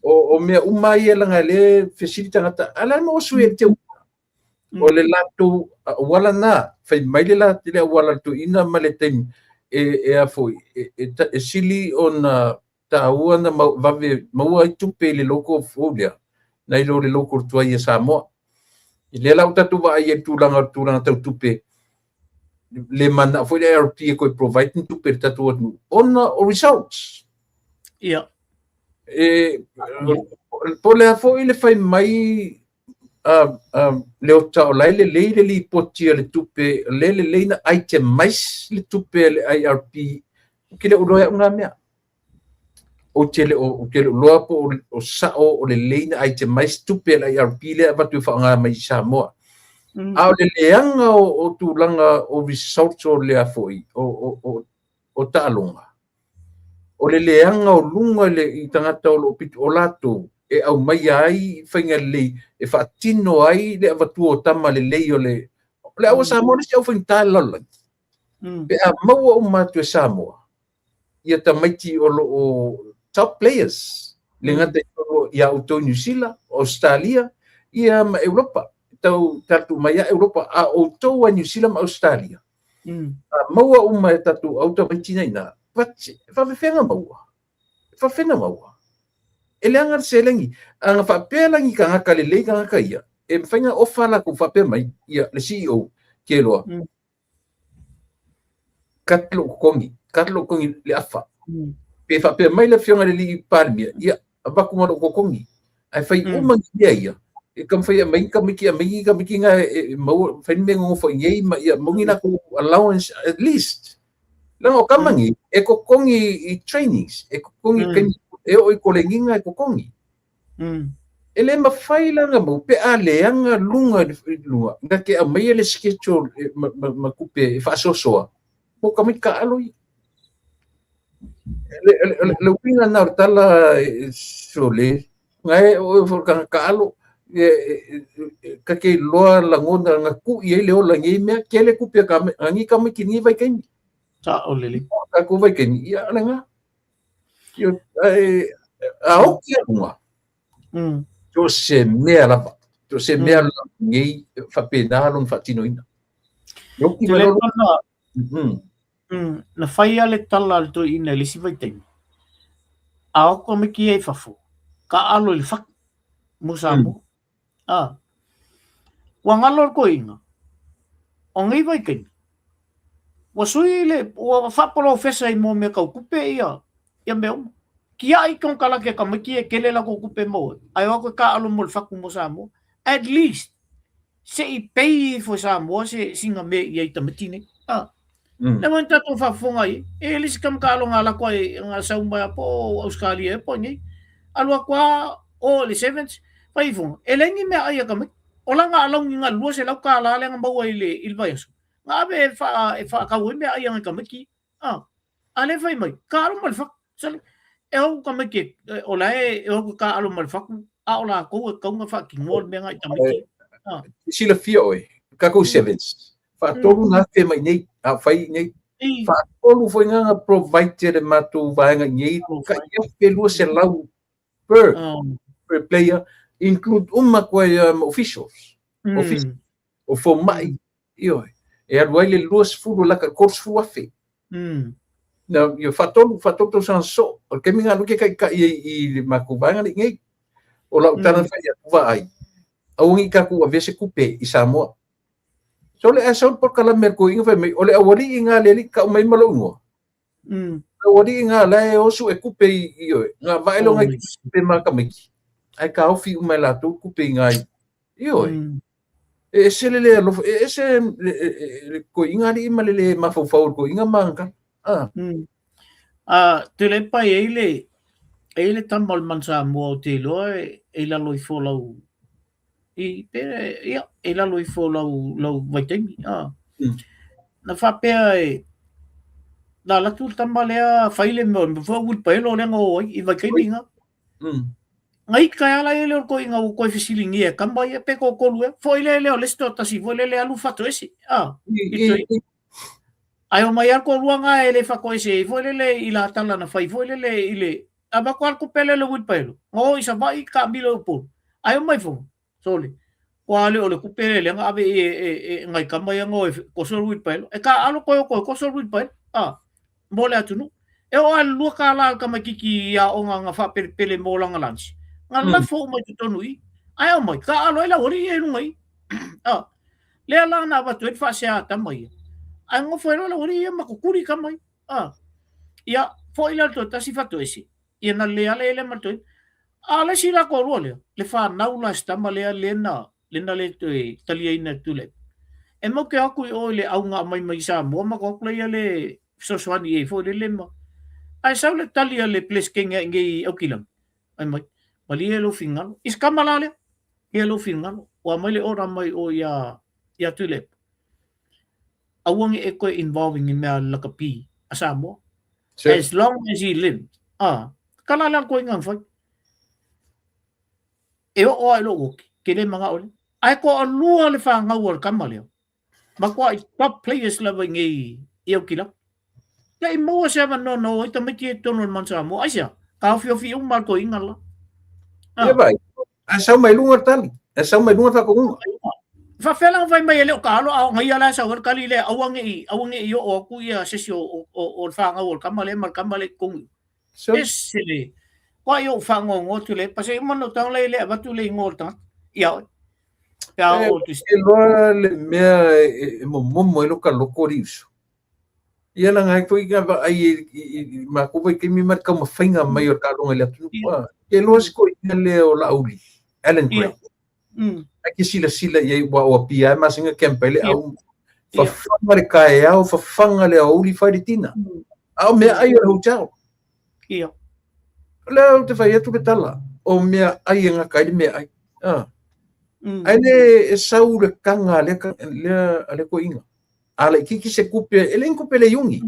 o me umai langa le facility ngata ala mo sui te o le latu wala na fai mai le la te wala tu ina male tem e a foi e sili ona ta uana vave mau ai tupe le loko folia nai lo le loko tua ia Samoa i le lau tatu wa ai tu langa tau tupe le mana foi le RP ko provide tupe tatu ona o results
ia
po le foi le fai mai le o tau lai le li potia le tupe le na item mais le tupe le IRP ke le uloa unga mea o tele loa po o sao o le na item mais tupe le IRP le avatu whaanga mai Samoa au le leanga o tūlanga o results o le afoi o tālonga o le leanga o lunga le i tangata o lo pitu o lato e au mai ai whainga lei e whaatino ai le avatu o tama le lei o le awa Samoa si au whainga lala pe a maua o matu e Samoa ia tamaiti o top players le ngata i auto New Zealand Australia ia ma Europa tau tatu mai a Europa a auto a New Zealand Australia maua o mai tatu auto mai tina ina whawhenga maua ele anga selengi anga whapelangi ka ngaka le lei ka ngaka ia e whainga ofala ko whape mai ia le CEO ke loa katlo kongi le afa pe whape mai le whionga le li palmia ia wakumaro kokongi ai whai umangi ia e kam whai mai ka miki nga mau whainme ngofo ngei ma ia mungina ko allowance at least lang o kamangi e kokongi i trainings e kokongi e o i kolenginga e kokongi ele mawhai langa mau pe a leanga lunga nga ke a mai le schedule ma kupe e whaasosoa mo kamika aloi le winga na tala sole ngai o ka alo ka ke loa langona nga ku i le o langi me ke le kupe ka ngi ka miki ni vai kai
ta o le
ka ku vai kai ia langa yo a o ke uma to se mea la ngi fa pedalo fa tino ina yo ki
na whai ale tala alto ina le si vai tei a o ko miki e fafu ka alo le fak musamo wa ngalo ko inga o ngai vai kai sui le o whapolo whesa I mo me kau kupe ia mea kia I kong kala ke kamaki kele la ko kupe mo ai wako ka alo mo whaku mo sa mo at least se I pay for sa mo se singa me ia I tamatine naman tato whafunga I elis kam ka alo nga la ko nga sa umaya po Australia po ni alwa kwa o le sevens paifong elengi me aya kamaki ola nga along nga luo se lau ka la nga bawa ile ilbayas nga be fa ka me aya nga kamaki ale fai mai ka alo mal fak sal eu kamaki ola eu ka alo mal fak ola ko nga fa ki ngol me nga kamaki
sila fia oi ka ko sevens fa tolu nga fe mai nei a fai nei fa tolu foi nga provide ma tu vai nga nei ka ia fe luo se lau per player include officials o fo mai io e aduai luas fulu la ka course fu afe na io fatolo san so o ke minga luke ka I makubanga ni ngai o la utana fa ia va ai au ngi ka ku avese kupe I Samoa so le aso por kala merko inga fa mai ole awali inga le ka mai malo ngo awali inga la e osu e kupe io nga vai lo ngai kupe maka mai ai ka ofi uma la tu kupe ngai io ese le lo ese ko inga li malele mafofau ko inga manka
te le pai ele tamal man sa mo te lo e la loi follow I pere ia e la loi follow lo vaitemi na fa pe la la tu tamalea faile mo fo wul pe lo le ngo I vai kai ninga ngai ka ala ele ko inga ko fisilingi e kamba e pe ko lue foi le le sto tasi foi le alu fato ese ai o mai ko luanga ele fa ko ese foi le ila tala na fai foi le ile aba ko ko pele le wit pelo o isa vai ka bilo po ai o mai fo sole kwale ole ku pele le nga ave ngai kamba ya ngo ko so wit pelo e ka alo ko so wit pelo mole atunu e o alu ka la ka makiki ya o nga fa pele mo lang lunch nga la fo mo tonu I ai o mai ka alo ila ori e ngai le la na ba tu fa sia ta mai ai ngo fo la ori e makukuri ka mai ia fo ila to ta si fa to esi ia na le ale le ma to ala si la ko le fa na ula sta ma le na le to talia ina tu le e mo ke aku o le au nga mai sa mo ma ko le le so swani e fo le ma ai sa le talia le place ke ngai o kilam ai mai mali lo fingal is kamalale lo fingal wa mai le ora mai o ya tule awang e ko involving in la kapi asamo as long as he live kalala ko ngang fa e o ai lo ke le mga ole ai ko lua le fa ngawal kamale ma ko top players la ngi e o kila kai mo se va no ita me ki tono man sa mo asia ka fi mal ko ingala
ia vai asau mai lunga tali asau mai lunga fa ko
fa felang vai mai le ka lo ngai ala sa wer kali le awang e o ku ia sesio o fa ngawal kamale mal kamale kung esele ko yo fa ngo tu le pase mano tang le ba tu le ngol ta ia o tu
le me mo lo ka lo ko riso ia la ngai foi ga ai ma ko vai ke mi mar ka ma fainga mai o ka lo le tu e lo sko le o la uli Ellen Gray aqui sila ia o pia mas singa kempele au fa fanga le kai au fa fanga le uli faritina au me ai o hotel
ia
le te fai tu betala o me ai nga kai me ai ai le sau le kanga le ko inga ale kiki se kupe ele kupe le yungi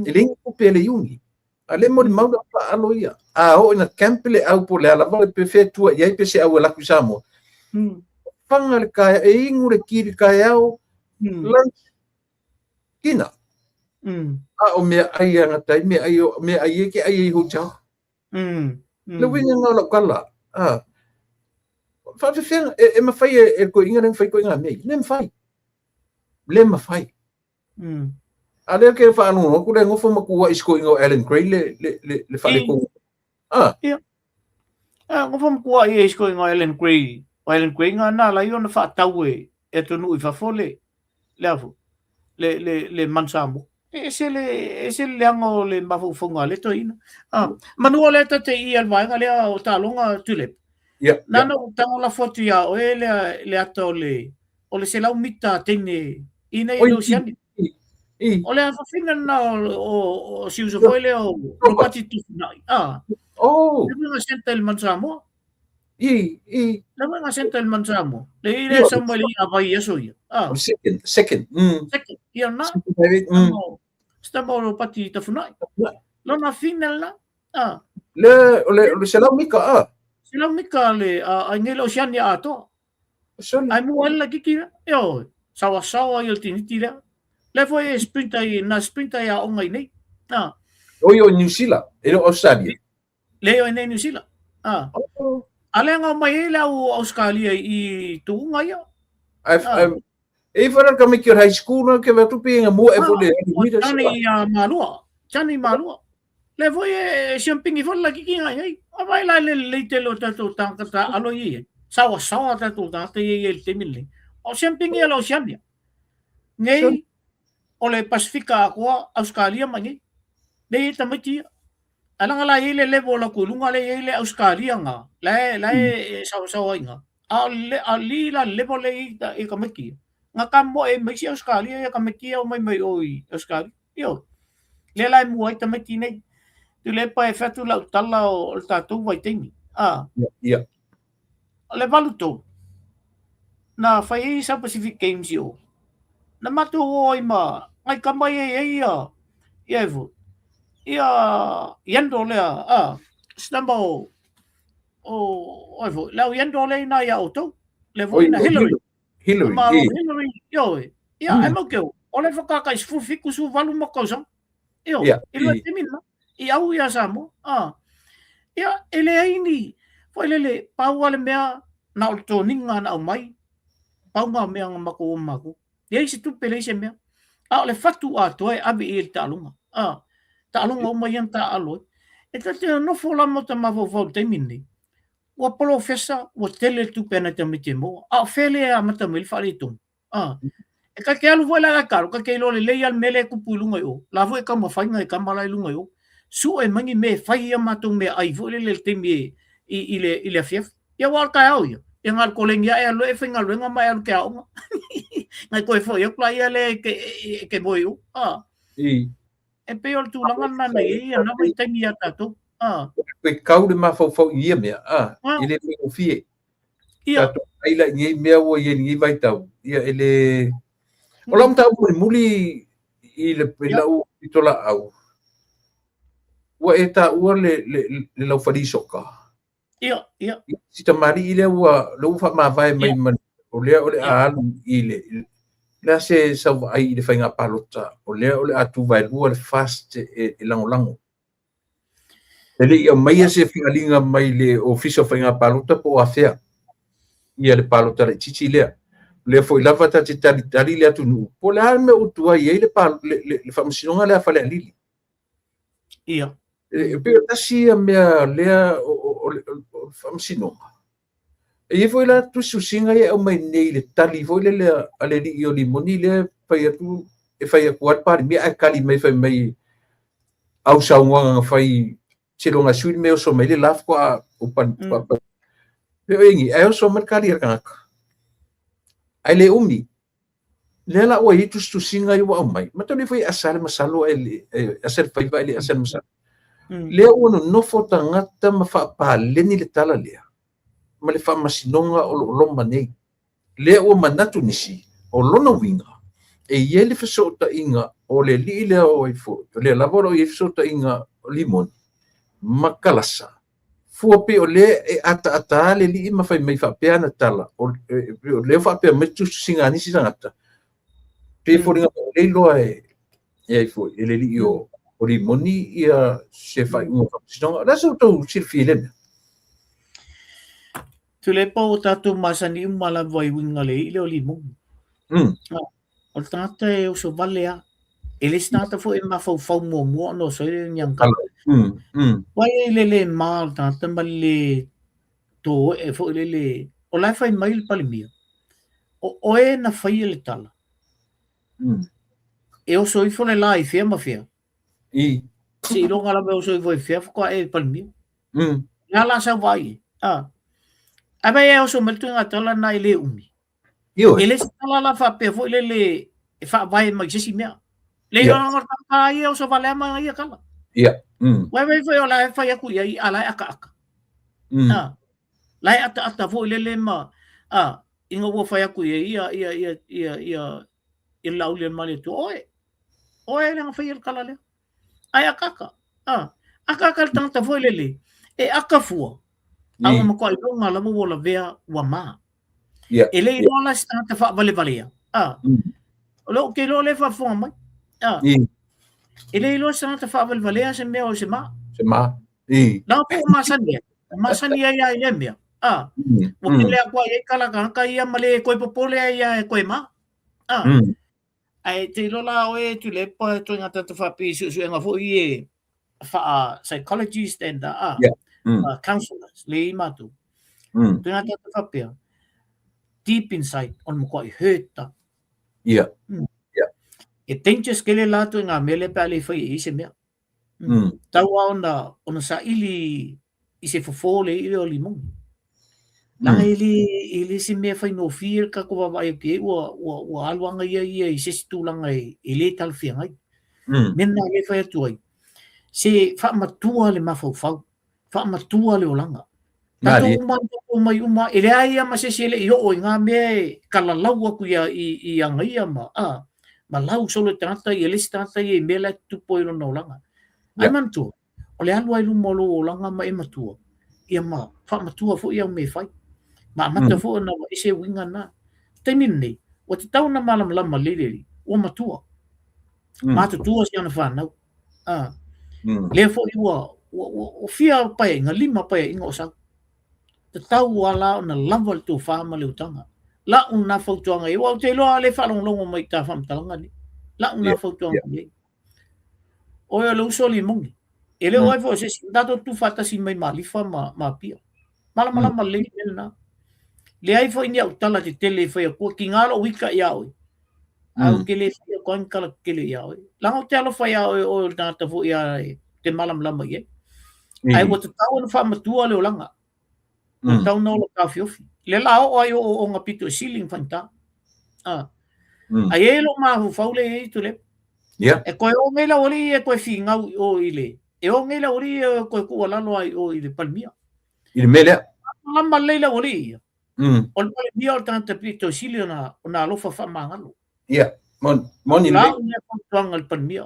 ele kupe le yungi ale mo mau pa aloia o na kempele au po le ala va pe fe tu ia pe se au la kusamo fanga le kai e ingu le kiri kai au lunch kina o me ai nga tai me ai ke ai hotel le winga nga la kala fa fe e ma fai e ko inga nang fai ko inga me nem fai le ma fai ale ke fa no ko le ngofo ma ku isko ingo Ellen Gray le fa le ko
ngofo ma ku isko ingo Ellen Gray nga na la yo na fa tawe e to nu fa fole le afu le mansamo. Ese le ango le mafufunga le toina. Manua le te I al vainga le o talonga tulip. Nano tango la foto ya o le ato o le selau mita tene ina I lo siani. O le afafina na o si uso foi le o pati tu nai. Le nga senta il mansamo. Le nga senta il mansamo. Le ile sambali avai yeso ya.
Second.
Second. Ia na. Stamo lo pati tafunai. Lo na final na.
Le selau mika
Selau mika le a ngelo siani ato. Ai mo ala kikira. Yo, sawa il tinitira. Le foi sprinta ya o ngai nei.
Oyo New Zealand, Australia.
Leo nei New Zealand. Alenga mai le au Australia I tunga ya.
E fara ka me ki high school na ke vatu pinga mo e fole.
Chani malua. Le foi champing I fola kikinga ai. Avai la le te lo tatu tangata alo I. Sawa tatu tangata I el temile. O champing I lo siania. Nei o le Pasifika ko Australia mangi. Nei tamati. Alanga la ile level la kulunga le ile Australia nga. La sawa inga. Ali la level le I kameki. Nga kamo e mai Australia ya kameki o mai oi Australia. Yo. Le la mo ai tamati nei. Tu le pa e fatu la tala o tatu vai temi.
Yeah.
Le valuto. Na fai sa Pacific Games yo. Na matu oi ma. Ai kamai e ia. Ievo. Ia yendo le stamba la yendo le na ya auto le vo na Hillary yo ia amo que o le foca ka sfu fiku su valu mo cosa yo ele temina I au ia samo ia ele aini foi le pau ale mea na auto ninga na mai pau ma mea mako ia se tu pele se mea le fatu atoe abi il talunga talunga o mai anta alo e te no fola mo ta mavo te mini o professor o tele tu pena te mitimo fele a mata mil falitum e ka ke alu vola ka ke lo le al mele ku pulunga yo la vo e ka mo fainga e ka mala lunga yo su e mangi me fai matu me ai vo le te mi ile fief ya war ka au yo en al colengia e lo e finga lo nga mai al ka o ngai ko foi yo playa le ke moi yo e pe ol tu langa na nei na mai temi ata tu
Pe kau de mafau ia mea ele o fie tato ai la ngi mea o ye ngi vai tau ia ele o lam tau muli ile pelau itola au wa eta o le lau fadi soka
ia
si tamari ile wa lo fa ma vai mai man o le alu ile la se sa ai le fainga palota o le atu vai lua le fast e lango ele ia mai se fingalinga mai le official fainga palota po afea ia le palota le chichi le foi lava ta tali le atu nu po le alme utua ia le famsinonga le afale lili
ia
pe tasi mea le o famsinonga e foi la tu susinga ia o mai nei le tali foi le ale li o limoni le fai atu e fai akuat pari mea a kali mai fai mai au saunga fai silonga suin me o so mai le laf ko o pan pe ingi ai o so merkali ka ai le umi le la o itu susinga i wa mai ma toni foi asale masalo ele asel fai vai le asel masalo le o no fota ngata ma fa pa le ni le tala le ma le fa masinonga o lo manei le o manatu nisi o lona winga e ele fa sota inga o le li le o ifo le lavoro i sota inga limon makalasa fuape o le e ata le li ma fai mai fa pe na tala o le fa pe me tu singa ni sangata pe fo ringa le lo e ifo ele li o limoni ia se fai un fa la so to sirfile
tu le po tatu masani mala vai winga le o limon o tata e o so valea ele stata fo e mafau mo no so nyang ka wai le mal tata male to e fo le o la fai mail palimia o e na fai le tala e o soi fo le la I fia ma fia
I.
si lo ngala me o soi voi fia ko e palmi
Mm.
la sa vai aba e o so meltu nga tala na ile umi
Io.
ele tala la fa pe fo le fa vai ma si mea le
Yeah.
yo ngor ta ai o so vale ma ia kala
Yeah. Mm.
wai foi o la fa ya ku ia ala aka
Mm.
lai ata fo le ma inga wo fa ya ku ia la ule male tu oe le fa ia kala le ai aka aka tang ta fo le e aka fu au ma ko lo ngala mo la vea wa ma
Yeah.
ele no la sta ta fa vale vale lo ke lo le fa fo mai
I.
ele lo sta ta fa vale vale se me o se ma
Se ma. I.
la po masania ya ile me mo ke le kwa e kala ka ia male ko popole ia ko ma ai te lo la o e tu le pa to ngata ta fa pi su nga fo i fa psychologist and counselors le matu tu ngata ta fa pi deep inside on mo ko I hurt
Yeah.
e dangerous ke le la tu nga mele pa le fa I se me tau ona sa ili I se fofole I o limong la ili se me fa no fear ka ko va ke o alwanga ia I se stulanga I le tal fia ngai men na le fa tu ai se fa matua le mafau fa matua le olanga tato mai uma ele ai ma se le yo nga me kala lau ku ia I anga ia ma lau solo tanta I le tanta I mela tu po no olanga ai mantu o le alu ai lumo lo olanga ma e matua ia ma fa matua fo ia me fai ma mata fo na ise winga na te minni o te tau na malam lama leleli o matua ma tu tua si ana fa na le fo I o fia pa nga lima pa inga o sa te tau wala na lava tu fa ma le utanga la una fo tuanga I o te lo le fa long long mai ta fam talanga ni la una fo tuanga ni o lo so limongi ele o fo se dato tu fata si mai malifa ma pia mala le na le ai fo inia utala te tele fo ko kingalo wika ia o au ke le fo ko kala ke le ia o la o te alo fo ia o data fo ia te malam lama ye ai o te tau no fa matua le olanga o tau no lo ka fiofi le la o ai o nga pito ceiling fanta ai e lo ma fo le tu le e ko o mela ori e ko finga o ile e o mela ori ko ku ala no ai o ile palmia
il mela
lama leila ori o le palmia o tanta pito ceiling na lo fa mangalo
mon
la una tuanga le palmia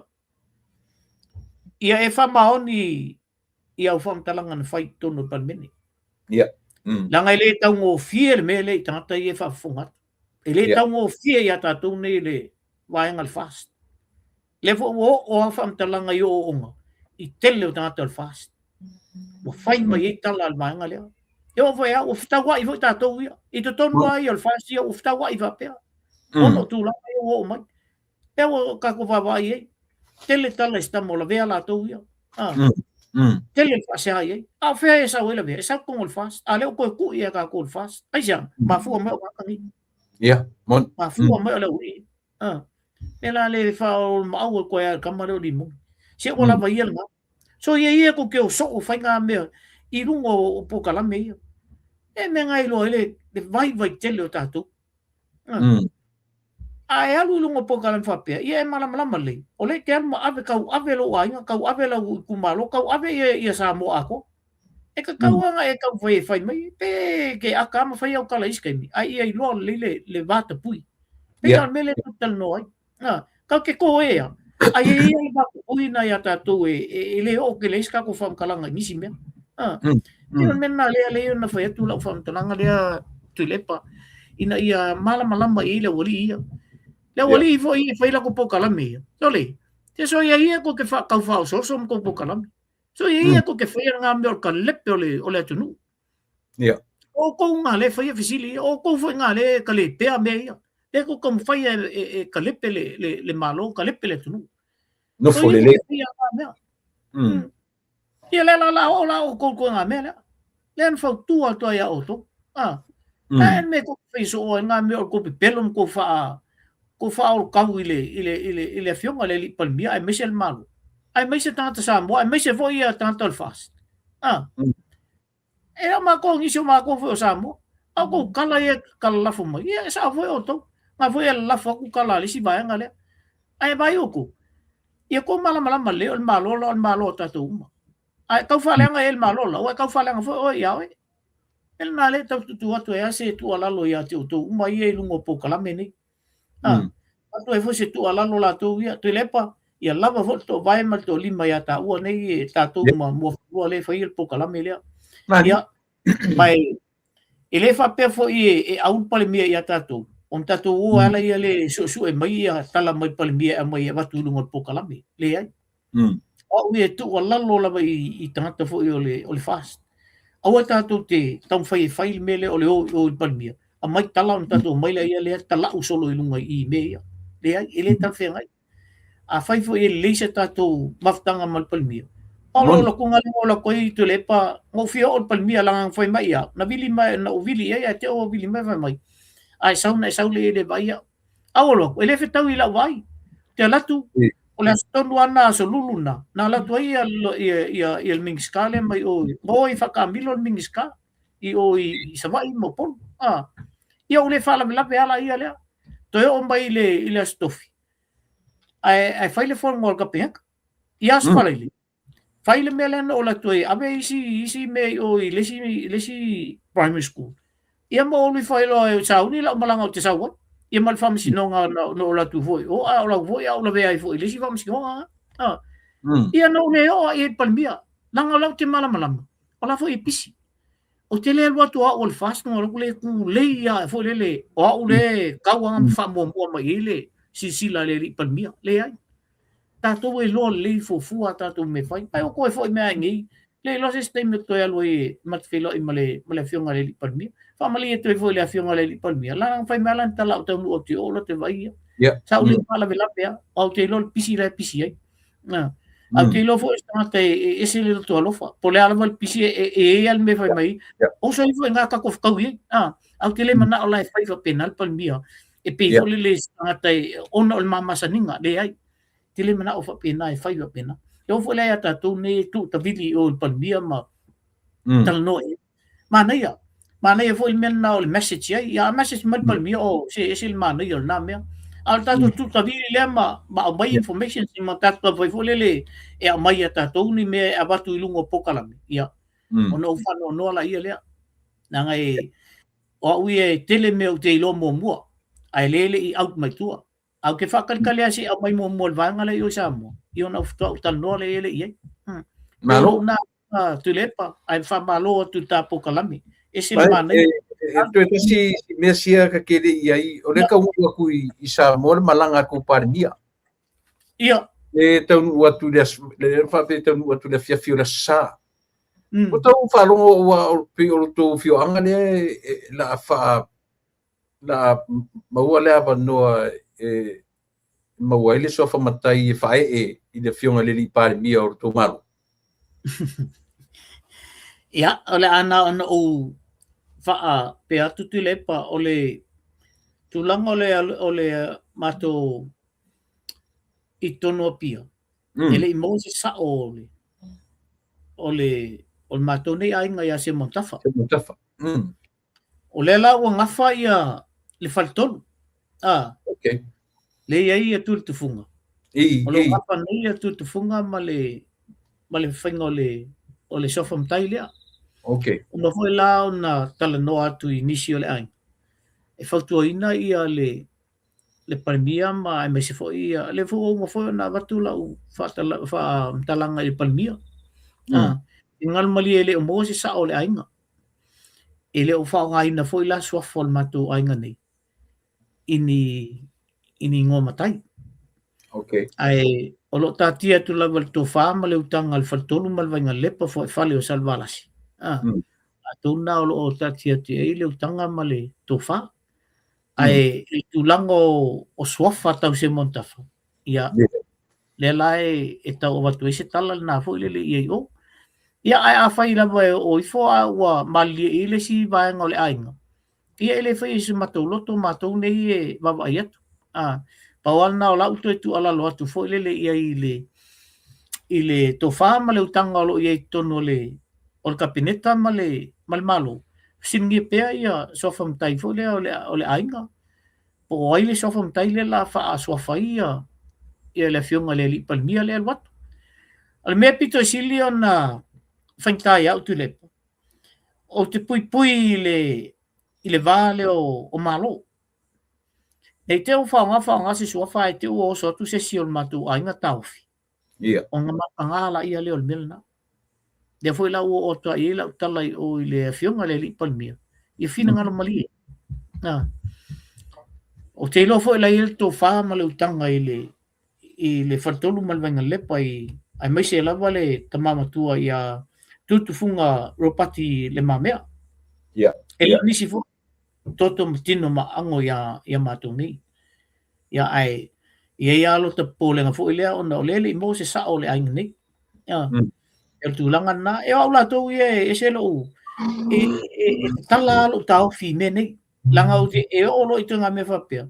ia e fa maoni ia o fam talanga na fai tono palmeni la ngai le tau ngo fiel me le tanta ia fa funga ele tau ngo fie ia ta tu ne le vaenga al fast le fo o fam talanga yo onga I tele o tanta al fast o fai mai tala al vaenga le yo fo ya o fta wa I fo ta to ia I to tonu ai al fast ia o fta wa I va pe ono tu la o mai e o ka ko va vai tele tala sta mo la vea la to ia tele fa se ai a fe esa wela ve esa con el fast ale o ko ku ia ka ko el fast ai ja ma fu mo ka ni
mon
ma fu mo le uri ela le fa o ma o ko ya kamaro di mo se o la va ia nga so ia ko ke o so o fa nga me I rungo o po kala me e me ngai lo ele de vai tele o tatu ai alu lungo po kala fa pe ia mala le o le ke mo ave ka ave lo ai ka ave la ku malo ka ave ia sa mo ako e ka nga e ka fai mai pe ke aka ma fai o kala iske ai ai lo le vata pui pe al mele total no ai ka ke ko e ai ai ba pui na ya ta tu e le o ke le iska ko fam kala nga nisi me pero men na le na fai tu la fam tanga le tu lepa ina ia mala mai le woli ia le wali fo I fai la ko po kalami tole te so ia ko ke fa ka fa so ko po kalami so ia ko ke fai nga me ka lepe ole tunu o ko nga le fai fisili o ko fai nga le ka le pe me ia le ko kom fai ka lepe le malo ka lepe le tunu
no fo le
ia le la o ko nga me le fa tu to ia o to me ko fai so nga me ko pe pelon ko fa ko whaoro kau ile fionga le li palmia, ai mese al malu. Ai mese tangata Samoa, ai mese fo ia tangata al fast. E a mako ngisio mako fo Samoa. Ako kala ia kala lafo mai. Ia sa fo o to. Nga fo ia lafo aku kala lisi bayanga le. Ai bai oku. Ia ko malama le al malo tatu uma. Ai kau falenga el malo la, o kau falenga fo o ia we. El na le tau tu atu e ase tu alalo ia tu uma ia lungo po kala meni. Atu e fo se tu alalo la tu ia tu lepa. Ia lava fo to vai mal to lima ia ta ua nei tatu uma mo fo le fa il po kala meli. Ia mai ele fa pe fo e au pale mia ia tatu. On tatu o ala ia le su e mai ia tala mai pale mia mai va tu lungo po kala me. Le ai. O ia tu alalo la i tangata fo i ole fast. Awa tatu te tau fai mele ole o pale mia. A mai tala on tatu mai la ia le tala u solo i lunga i mea. Le ai ele tan fe ngai. A fai fo i le se tatu maftanga mal pale mia. Olo lo kunga lo ko i tu lepa ngo fio o pale mia lang fai mai ia. Na vili mai na o vili ia te o vili mai mai. Ai sau le le vai ia. Awolo ele fe tau i la vai. Te latu o le astonu ana so luluna. Na latu ia ia il mingiskale mai o i whakamilo il mingiska. I o i savai mo pon. Ia o le whala me lape ala ia lea. Toi o mai le stofi. Ai whaile fo ngol ka pehak. Ia spala ili. Whaile me lena o latu e. Abe isi me o i lesi primary school. Ia mo o li whailo e sauni la malanga o te saua. Ia mal famisi nonga no la tu foi. O a la voi a la vea foi. Lesi famisi nonga. Ia no ne o e palmia. Nanga la te malama. O la foi pisi. O te le watu a o le fast no le ku le ia foi le. O le kawanga famo mo mai ile. Sila le palmia le ai. Tato e lo le fo fua tato me fai. Ai o ko foi me ngi. Le lo se stem to ya lo e mat filo i male fionga le palmia. Famali e toi foi le afionga le palmia. La fai malan tala o tau o te ola te vai. Sa uli pala vela pea. Au te lo pisi ai. Au te lo foi sta te ese le to alofa. Po le ala pisi e al me fai mai. O so foi nga ka ko kau ye. Au te le mana ola e fai fa penal palmia. E pe foi le sta te ona o mama saninga le ai. Te le mana o fa penal e fai fa penal. Eu foi le ata tu ne tu ta vili o palmia ma. Tal no e. Mana ia foi men na o message ia message mal palmia o se mana ia na me al tatu tu ta vili le ma mai information si ma tatu foi le e mai ata tu ni me abatu ilungo pokalami ia ono fa no la ia le na ngai o ui tele me o te ilo mo ai lele i out mai tua au ke whakalkale asi au mai mo vanga le o sa mo i ona tal no le ia malo na tu lepa ai fa malo tu ta pokalami ese mana
tu si mesia ka kele ia o le ka ua ku i sa mo malanga ku parmia
ia
e tau ua tu le fa pe tau ua tu le fia la sa o tau fa lo o pe o tu fio anga le la fa la maua le ava no maua ile so fa matai fa i le fionga le li parmia o tu malu
ia ole ana o fa pe atu tu lepa ole tulanga ole mato i tono pia ele i Moses sa ole mato nei ainga ia se montafa ole la o ngafa ia le faltonu
okay
le ia tu funga ole ngafa nei ia tu funga male fainga ole sofa mtai lea
okay
no foi la na tala no atu inicio le ai e faltua ina ia le palmia ma e me se foi ia le mo foi na vatula u fa talanga i palmia ingal mali ele o mo se sa ole ainga ele o fa nga ina foi la so fol matu ainga nei ini ngomatai
okay
ai o lo tatia tu la to fa ma le utanga al faltolu mal vanga lepa foi fale o salvalasi atuna o tatia te ile utanga male tofa ai tulango o swafa tau se montafa ia le lai e tau watu ese tala na fo ile ia o ia ai a fai la o ifo a wa mali ile si vai ngole ainga ia ile fai se matou loto matou nei e baba ia Paual na o lau tu tu ala loatu fo ile ia ile tofa ma le utanga lo ia tono le o kapineta ma le malo singi pea ia sofa mtai fo le ole ainga po ai le sofa mtai le la fa sofa ia le fionga le li palmia le wat al me pito silio na fantai au tu le o te pui le vale o malo e te o whaonga se sofa e te o so tu se siol matu ainga taufi o nga mapangala ia le olmilna de foi la o to ai la tala o le fionga le li palmia ia fina ngalo mali o te lo foi la il to fa ma le utanga ile fartolu mal venga le pai ai mai se la vale tamama tua ia tutu funga ropati le mamea nisi fu toto tino ma ango ya matu ni ya ai ia lo te pole nga fu ile ona le mo se sa ole ai ni el tulangan na e au la to e se lo tala lo tau fi me ni langa o te e o lo itu nga me fa pe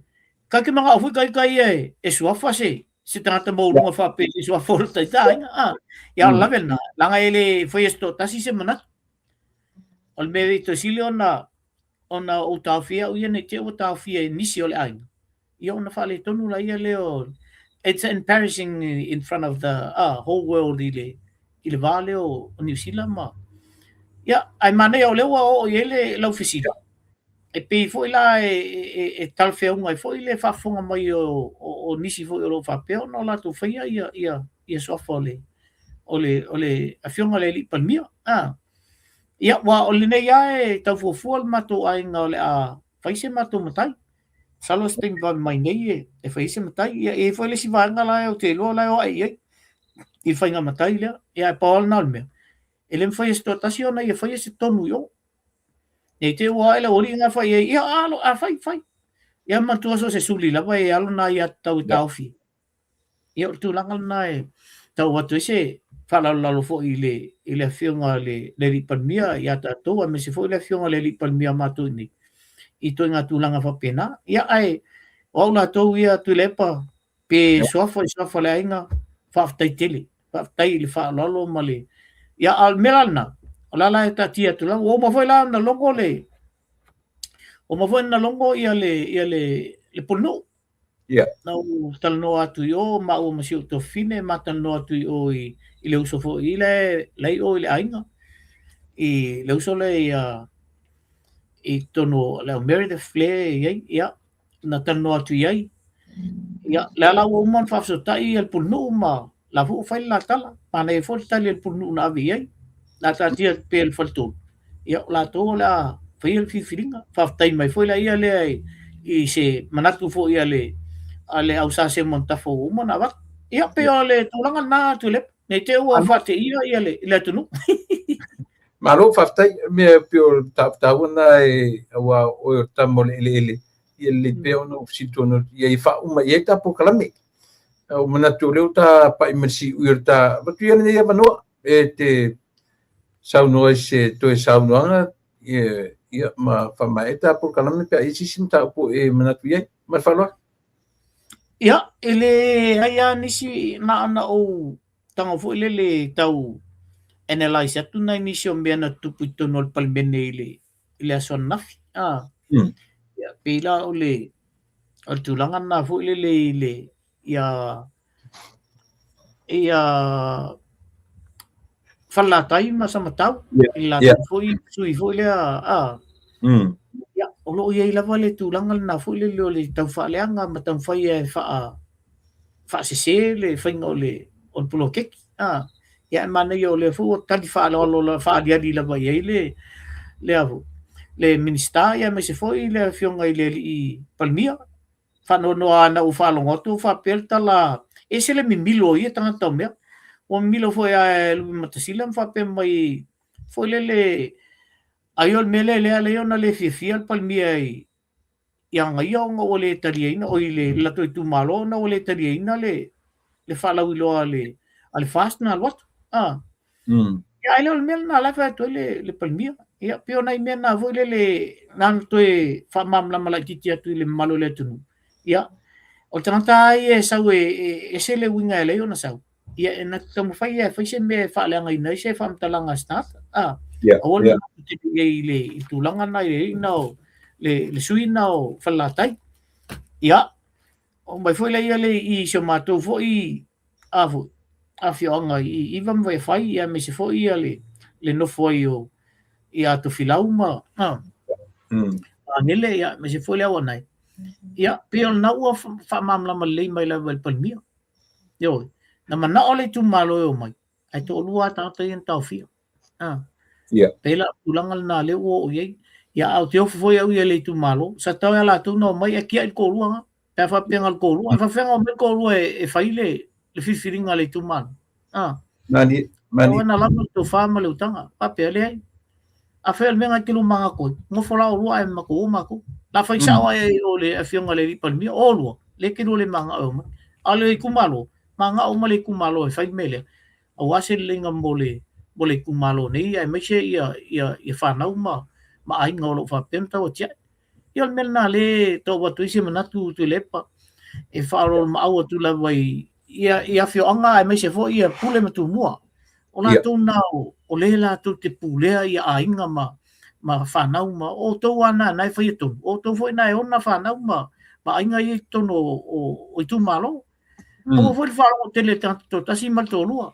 ka ke mga fu kai e sua fa se trata mo lunga fa pe se sua forta ya la vel na langa ele foi esto tasi se mana ol me to silio na ona o tau fia o ne te o tau fia nisi ole ai ia ona fa le tonu la ia leo it's embarrassing in front of the whole world ile vale o New Zealand ma ia ai mane o leo o ele la oficina e pe foi la e tal fe un ai foi le fa fonga mai o nisi foi o fa pe no la tu fia ia so fole ole a fionga le li palmia ia wa ole nei ai tau fu mato ai ngole a faise mato matai salo sting van mai nei e faise matai e foi le si vanga la o te lo la o ai il fainga matai le e Paul nalme ele foi explotación e foi ese tonu yo e te wa ele ori nga foi ia alo a fai ia matu so se suli la vai alo na ia tau fi ia tu langal na tau watu se fala lo fo ile fionga le li palmia ia ta to me se fo le fionga le li palmia matu ni i to nga tulanga fa pena ia ai o la to ia tu lepa pe sofa le ainga fa tai tele fa tai le fa lolo male ia al melalna la ta tia tu la o mo foi la na longo le o mo foi na longo ia le polno na o tal no atu yo ma o masi to fine ma tal no atu o ile uso fo ile o ile ainga i le uso le i tono le Mary the Flare ia na tal no atu ia la o mon fa so tai el pulnu ma la fu fai la tala pa ne fo tali el pulnu na vi la ta tia pel faltu ia la to la fai el filinga fa tai mai foi la ia le i se manatu fo ia le ale au sa se monta fo mo na va ia pe ole tulanga na tu le ne te o fa te ia le tu no
malo fa tai me pio ta una e wa o tamole ele pe ono situno ia fa uma ia ta po kalame o manatu le ta pa imersi uirta ba tu ia ne mano e te sauno se to sauno ia ma fa mai ta po kalame pe isi simta po e manatu ia ma fa lo
ia ele haya nisi na o tanga fo le tau analyze atu na nisi o mena tupu tonol palmene ile ason nafi ia pila ole al tulangan na fo ile ia falla tai masama tau ila foi sui foi le ya o ia ila vale tulangal na fu le tau fa leanga matam fai fa se le fainga o pulo kek ya mana yo le fu tali fa lo fa dia di la vai le avu le minista ya me se foi le fionga ile i palmia fa no ana u fa longo tu fa pelta la ese le mimilo ia tanga tome o milo foi a matasilam fa pe mai foi le ayol mele le ona le fia palmia yang ayong o le taliena o ile la tu malo na o le taliena le fala wilo ale fast na lot ya ayol mel na la fa to le palmia ya pio na men na vo le nan to fa mam la mala titia tu le malo le tu ya O tangata e sau e sele winga le ona sau. Ia e na tamu fai e fai se me fa le ngai nei se fa mtalanga start. O le te i le i tulanga na i no le sui na o falatai. Ia o mai foi le ia le i se matou fo i afu afionga i vam vai fai ia me se fo ia le no foi o ia to filauma. Ngele ia me se foi le ona. Ia pio na ua fa mamla malei mai la vel palmia. Yo, na mana ole tu malo yo mai. Ai to lua ta ta yen tau fio. Pela tulangal na le o ye. Ya au te ofo ya u le tu malo. Sa tau ya la tu no mai aki ai ko lua. Ta fa pengal ko lua. Fa fenga me ko lua e faile le fifiringa le tu malo. Mani na la to fa ma le utanga. Pa pele ai. A fel menga ki lu manga ko. Mo fola lua e mako mako. La fa isa wa e ole a fionga le palmia o lua. Le ki le manga o mai. Ale kumalo. Manga o male kumalo e fai mele o ase lenga mole kumalo nei ai mai se ia fa na ma ai ngolo fa penta o tia ia mel na le to wa tu isi manatu tu lepa e fa ro ma o tu la vai ia fio anga ai mai se fo ia pule ma tu mua o la tu na o le la tu te pule ia ainga ma fa na ma o to ana nai fa tu o to foi nai ona fa na ma ainga i to no o tu malo o foi fa o tele tanto tasi mal to lua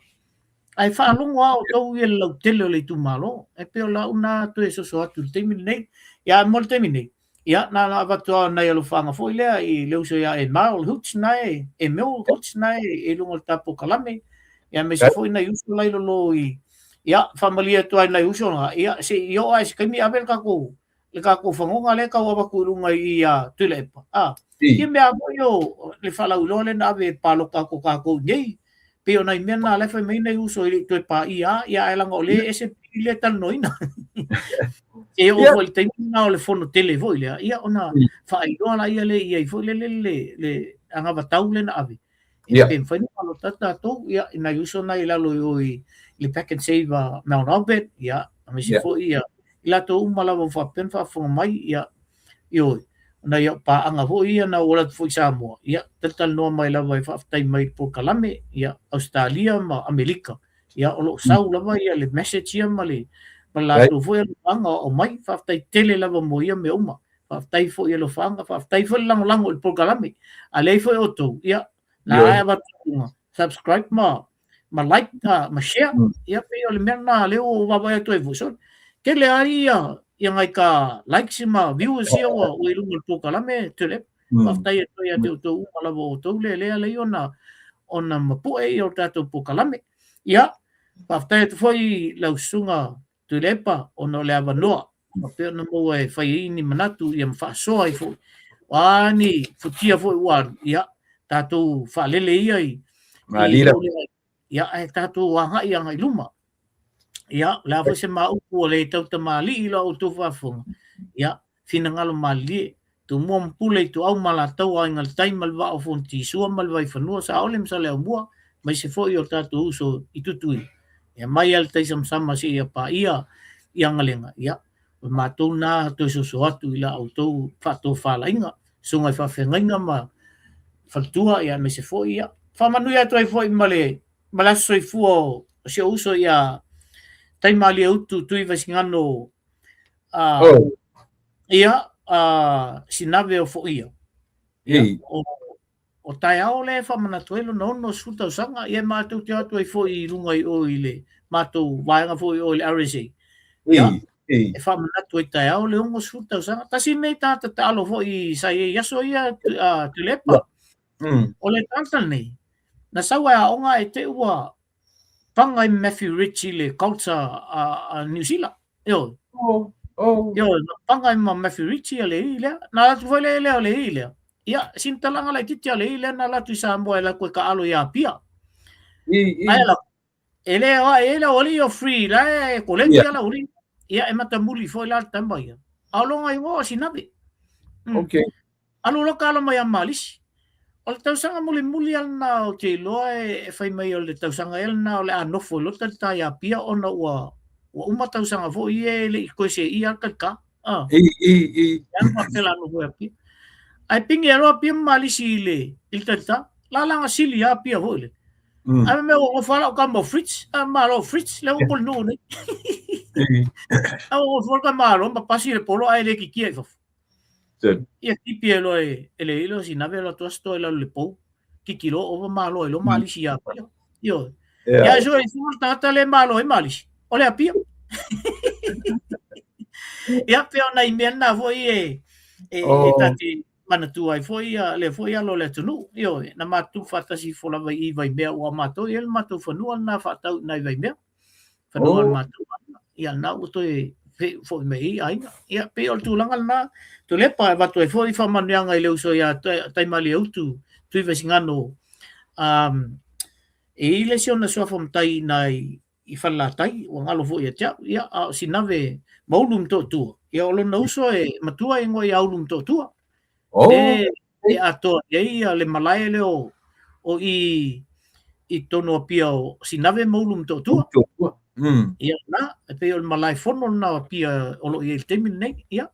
ai fa longo o to i lo tele le tu malo e pe la una to eso so atu terminate ya mol terminate ya na va to na lo fanga foi le i le uso ya e mal huts nai e meu huts nai e longo tapo kalame ya me se foi na uso lai lo i ya familia to ai na uso ya se yo ai se mi abel ka ko le ka ko fangonga le ka wa ku lunga i ya tulepa Ia mea yo le fala ulole na ave palo kako nei pe ona mena le fa mena uso i to pa ia e langa ole ese pile tal noina e o vol te na le fono tele voile ia ona fa i ona ia le ia i foi le anga bataule na ave e pe fa ni palo tata to ia na uso na ila lo i le pack and save Mount Albert ia me se foi ia ila to umala vo fa pen fa fo mai ia yo na ia pa anga ho ia na ora foi Samoa ia tal no mai la vai fa tai mai po kalame ia Australia ma Amerika ia o lo sau la vai ia le message ia male la tu foi anga o mai fa tai tele la mo ia me uma fa tai foi ia lo fanga fa tai foi lang o po kalame ale foi auto ia na va subscribe ma like ma share ia pe o le merna le o va vai to evolution ke le ia ia ngai ka like sima viewers ia o ilunga po kalame tele aftai to ia to ala vo to le ona mapu e o tato po kalame ia aftai to foi la usunga tulepa ono le avanoa pe no mo e fai ni manatu ia fa so ai fo ani futia foi wan ia tato fa lele ia ia tato wa ia ngai luma ia la fo se mau o le tau te mali ilo o tu whafunga. Ia, fina ngalo mali tu mua mpule tu au malatau a ingal tai malwa o fonti sua malwa i whanua sa ole msa leo mua mai se fo i o tatu uso i tutui. Ia mai al tai samsama si ia pa ia ngalenga. Ia, matou na to so atu ila au tau whato whala inga. Sungai whawhengainga ma whaltua ia mai se fo ia. Whamanuia tu ai fo i male malaso i fua se uso ia tai mali utu tui vasingano ia sinave o fo ia o tai ao le fa mana tuelo no suta sanga ia matou te atu ai fo i lunga i o ile matou vaenga fo i o ile RSA ia e fa mana tu tai ao le ongo suta sanga tasi nei tata talo fo i sai yaso ia tulepa o le tanta nei na sawa onga e te ua pangai Matthew Ritchie le culture a New Zealand. Yo. Yo, pangai ma Matthew Ritchie le ile. Na la tu le ile. Ia sintalanga la titi le ile na la tu Samoa la ko ka alo ia pia. Ai la. Ele oli o free la ko le ia la oli. Ia e mata muli foi la tamba ia. Alonga i wo sinabe.
Okay.
Alo lo ka lo mai malis. O le tausanga muli alna o te loa e whai mai o le tausanga elna o le anofo lo tai a pia ona ua uma tausanga fo i e le i koe se i alka ka. Ia ma pela no hoi a pia. ai pingi alo pia malisi le iltata la nga sili ya pia hole ai me o fala o kamo fritz malo fritz le o pol no ne o for ka malo ma pasi le polo ai le ki ki fo ia ki pia lo ele ilo si na velo to sto elo le po ki kilo o malo lo malisi ya yo ya jo e fu tata le malo e malisi o le pia ia pia na imena foi e tati mana tu ai foi le foi alo le tunu io na matu fatasi fola vai vai mea o matu el matu fanua na fatau na vai mea fanua matu ia na uto e foi mei ai ia pe o tu langa na tu le pa va tu e foi fa manianga ile uso ia tai mali utu tu ve singano e ile si ona so fom tai nai I falla tai o ngalo foi ia sinave maulum to tu ia o na uso e matua e ngoi aulum to tu e ato ia le malai le o I tono pia o sinave maulum to tu ia na pe o malai fono na pia o lo I temin nei ia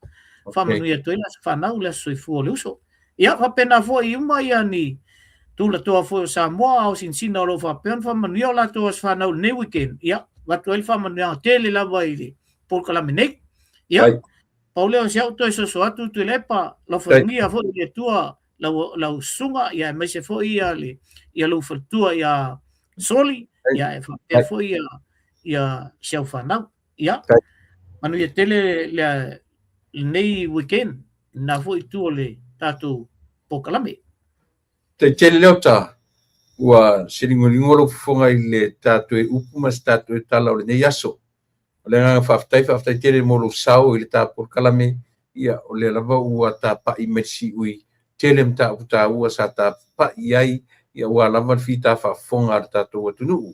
fa manu ia toila fa na ula so fu le uso ia fa pena foi uma ia ni tu la toa foi Samoa o sin o lo fa pen fa manu la toa fa na ne weekend ia va to el fa manu tele la vai por kala menek ia Pauleo se auto eso so atu tu lepa la famia fo de tua la sunga ia me se fo ia le ia lo fatua ia soli ia fo ia se fana ia manu ia tele le nei weekend na fo tu le tatu pokalame
te tele leota ua silingolingolo fonga I le tatu e upuma tatu e tala o le nei aso le nga faftai tele mo lo sao I le ta por kalame ia o le lava ua ta pa I mesi ui tele mta uta ua sa ta pa iai ia ua lava fita fa fonga ta to tunu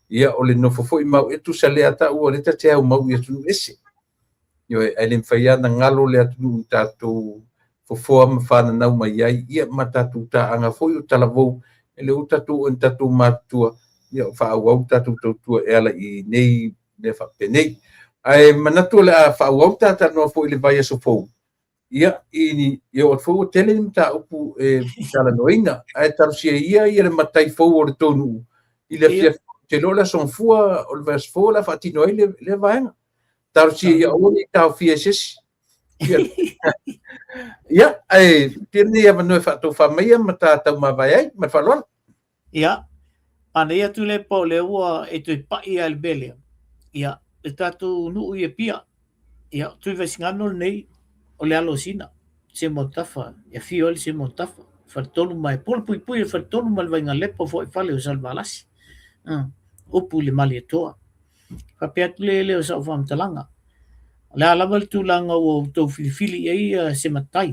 ia o le no fofo I mau etu sale ata ua le ta te au mau ia tunu ese yo ele mfaia na ngalo le atu ta to fofo am fa na nau mai ai ia mata tu ta anga foi o talavo ele uta tu enta tu matua ia fa au ta tu ela I nei ne fa penei ai manatu le fa au ta no foi le vai so fo ia ini yo fo tele mta upu tala noina ai tarsia ia le matai fo o tonu ile fia te lola son fua o vers fo la fatino le vai tarsia ia o ni ta fia ses ia ai tene ia no fa to fa mai mata ta ma vai ai ma fa lon
ia ana ia tu le po le ua e tu pa ia al belia ia e tatu nu ia pia ia tu vesingano nei o le alosina se montafa ia fiol se montafa fartolu mai pol pui fartolu mal vai ngalepo fo fale o salvalasi o pule mali toa fa pet le o sa fam talanga la laval tu langa o to fili ia se matai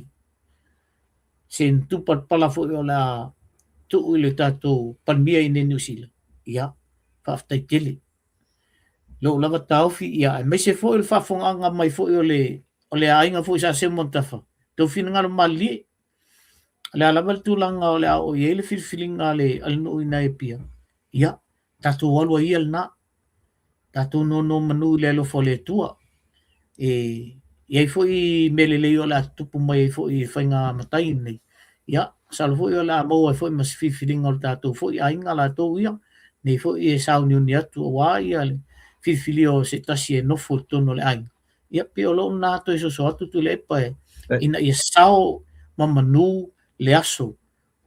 sen tu pat pala fo la tu ile tatu panbia I New Zealand ia fa ftai tele lo lava tau fi ia me se fo il fa fonga mai fo o le ainga fo sa se montafa to fin ngal mali le lava tu langa o le o ile filinga le al no ina e pia ia tatu walwa ia na tatu no manu le lo fo le tua ia fo I mele le o la tupu mai fo I fainga matai nei ia salvo yo la mo fo mas filinga o tatu fo ainga la to ia nei fo I sa union ia tu wa ia filio se tasi no fortuno le ai ia pe lo na to eso so tu le pa ina ia sao mamanu le aso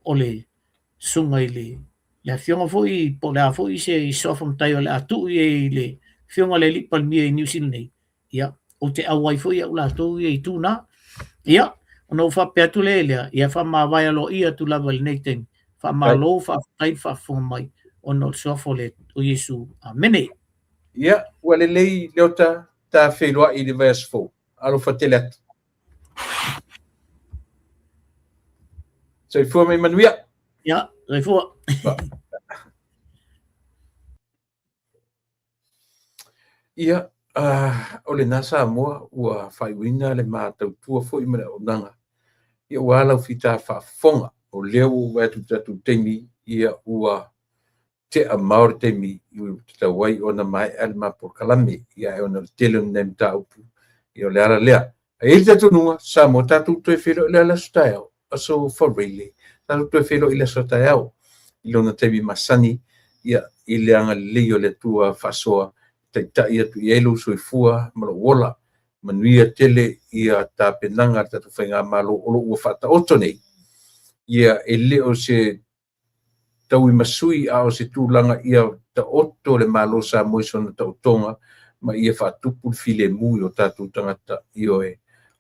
o le sunga ile le fionga foi po la foi se so fom tai le atu ile fionga le li palmia New Zealand nei ia o te awai foi la to ia tu na ia no fa pe tu le ia fa ma vai lo ia tu la val nei ten fa ma lo fa tai fa fo mai o no so fo le o Yesu amene
ia wale lei leota ta feloa I le verse 4 alo fatelet so fu me manuia
ia re fu
ia o le nasa mo ua faiwina le matau tua foi me o nanga ia wala fita fa fonga o leo wa tu temi ia ua te amaur temi i te wai ona mai alma por kalame ia ona tele nem ta upu ia le ala lea e te tunua sa mo tatu to filo le ala style so whareile. Tātou toi whelo i le so tai au. I lona teimi masani, ia i le anga leo le tua whasoa, tai atu i elu soifua, malo wola, manuia tele ia tā penanga tatu whainga malo olo ua whata oto nei. Ia e leo se tau i masui a o se tūlanga ia ta oto le malo sa moisona ta otonga, ma ia whatupu file mui o tātou tangata i oe.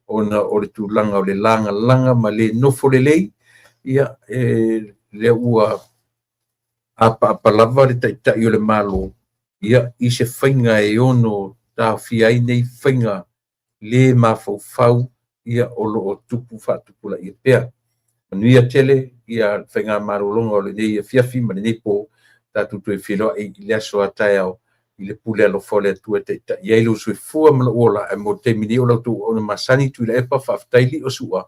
Ona o le tūlanga o le langa ma le nofo le lei, ia le ua apa lava le tai o le malo, ia i se whainga e ono tā whiai nei whainga le mawhau ia o lo o tupu whatupula i pea. Manuia tele ia whainga marolonga o le nei fiafi ma le nei po tātou tue whiloa e i lea soa tai au i le pule alo fole atua te iailu sui fua mala ola e mo te mini o lau tu o na masani tu le epa whaftaili o sua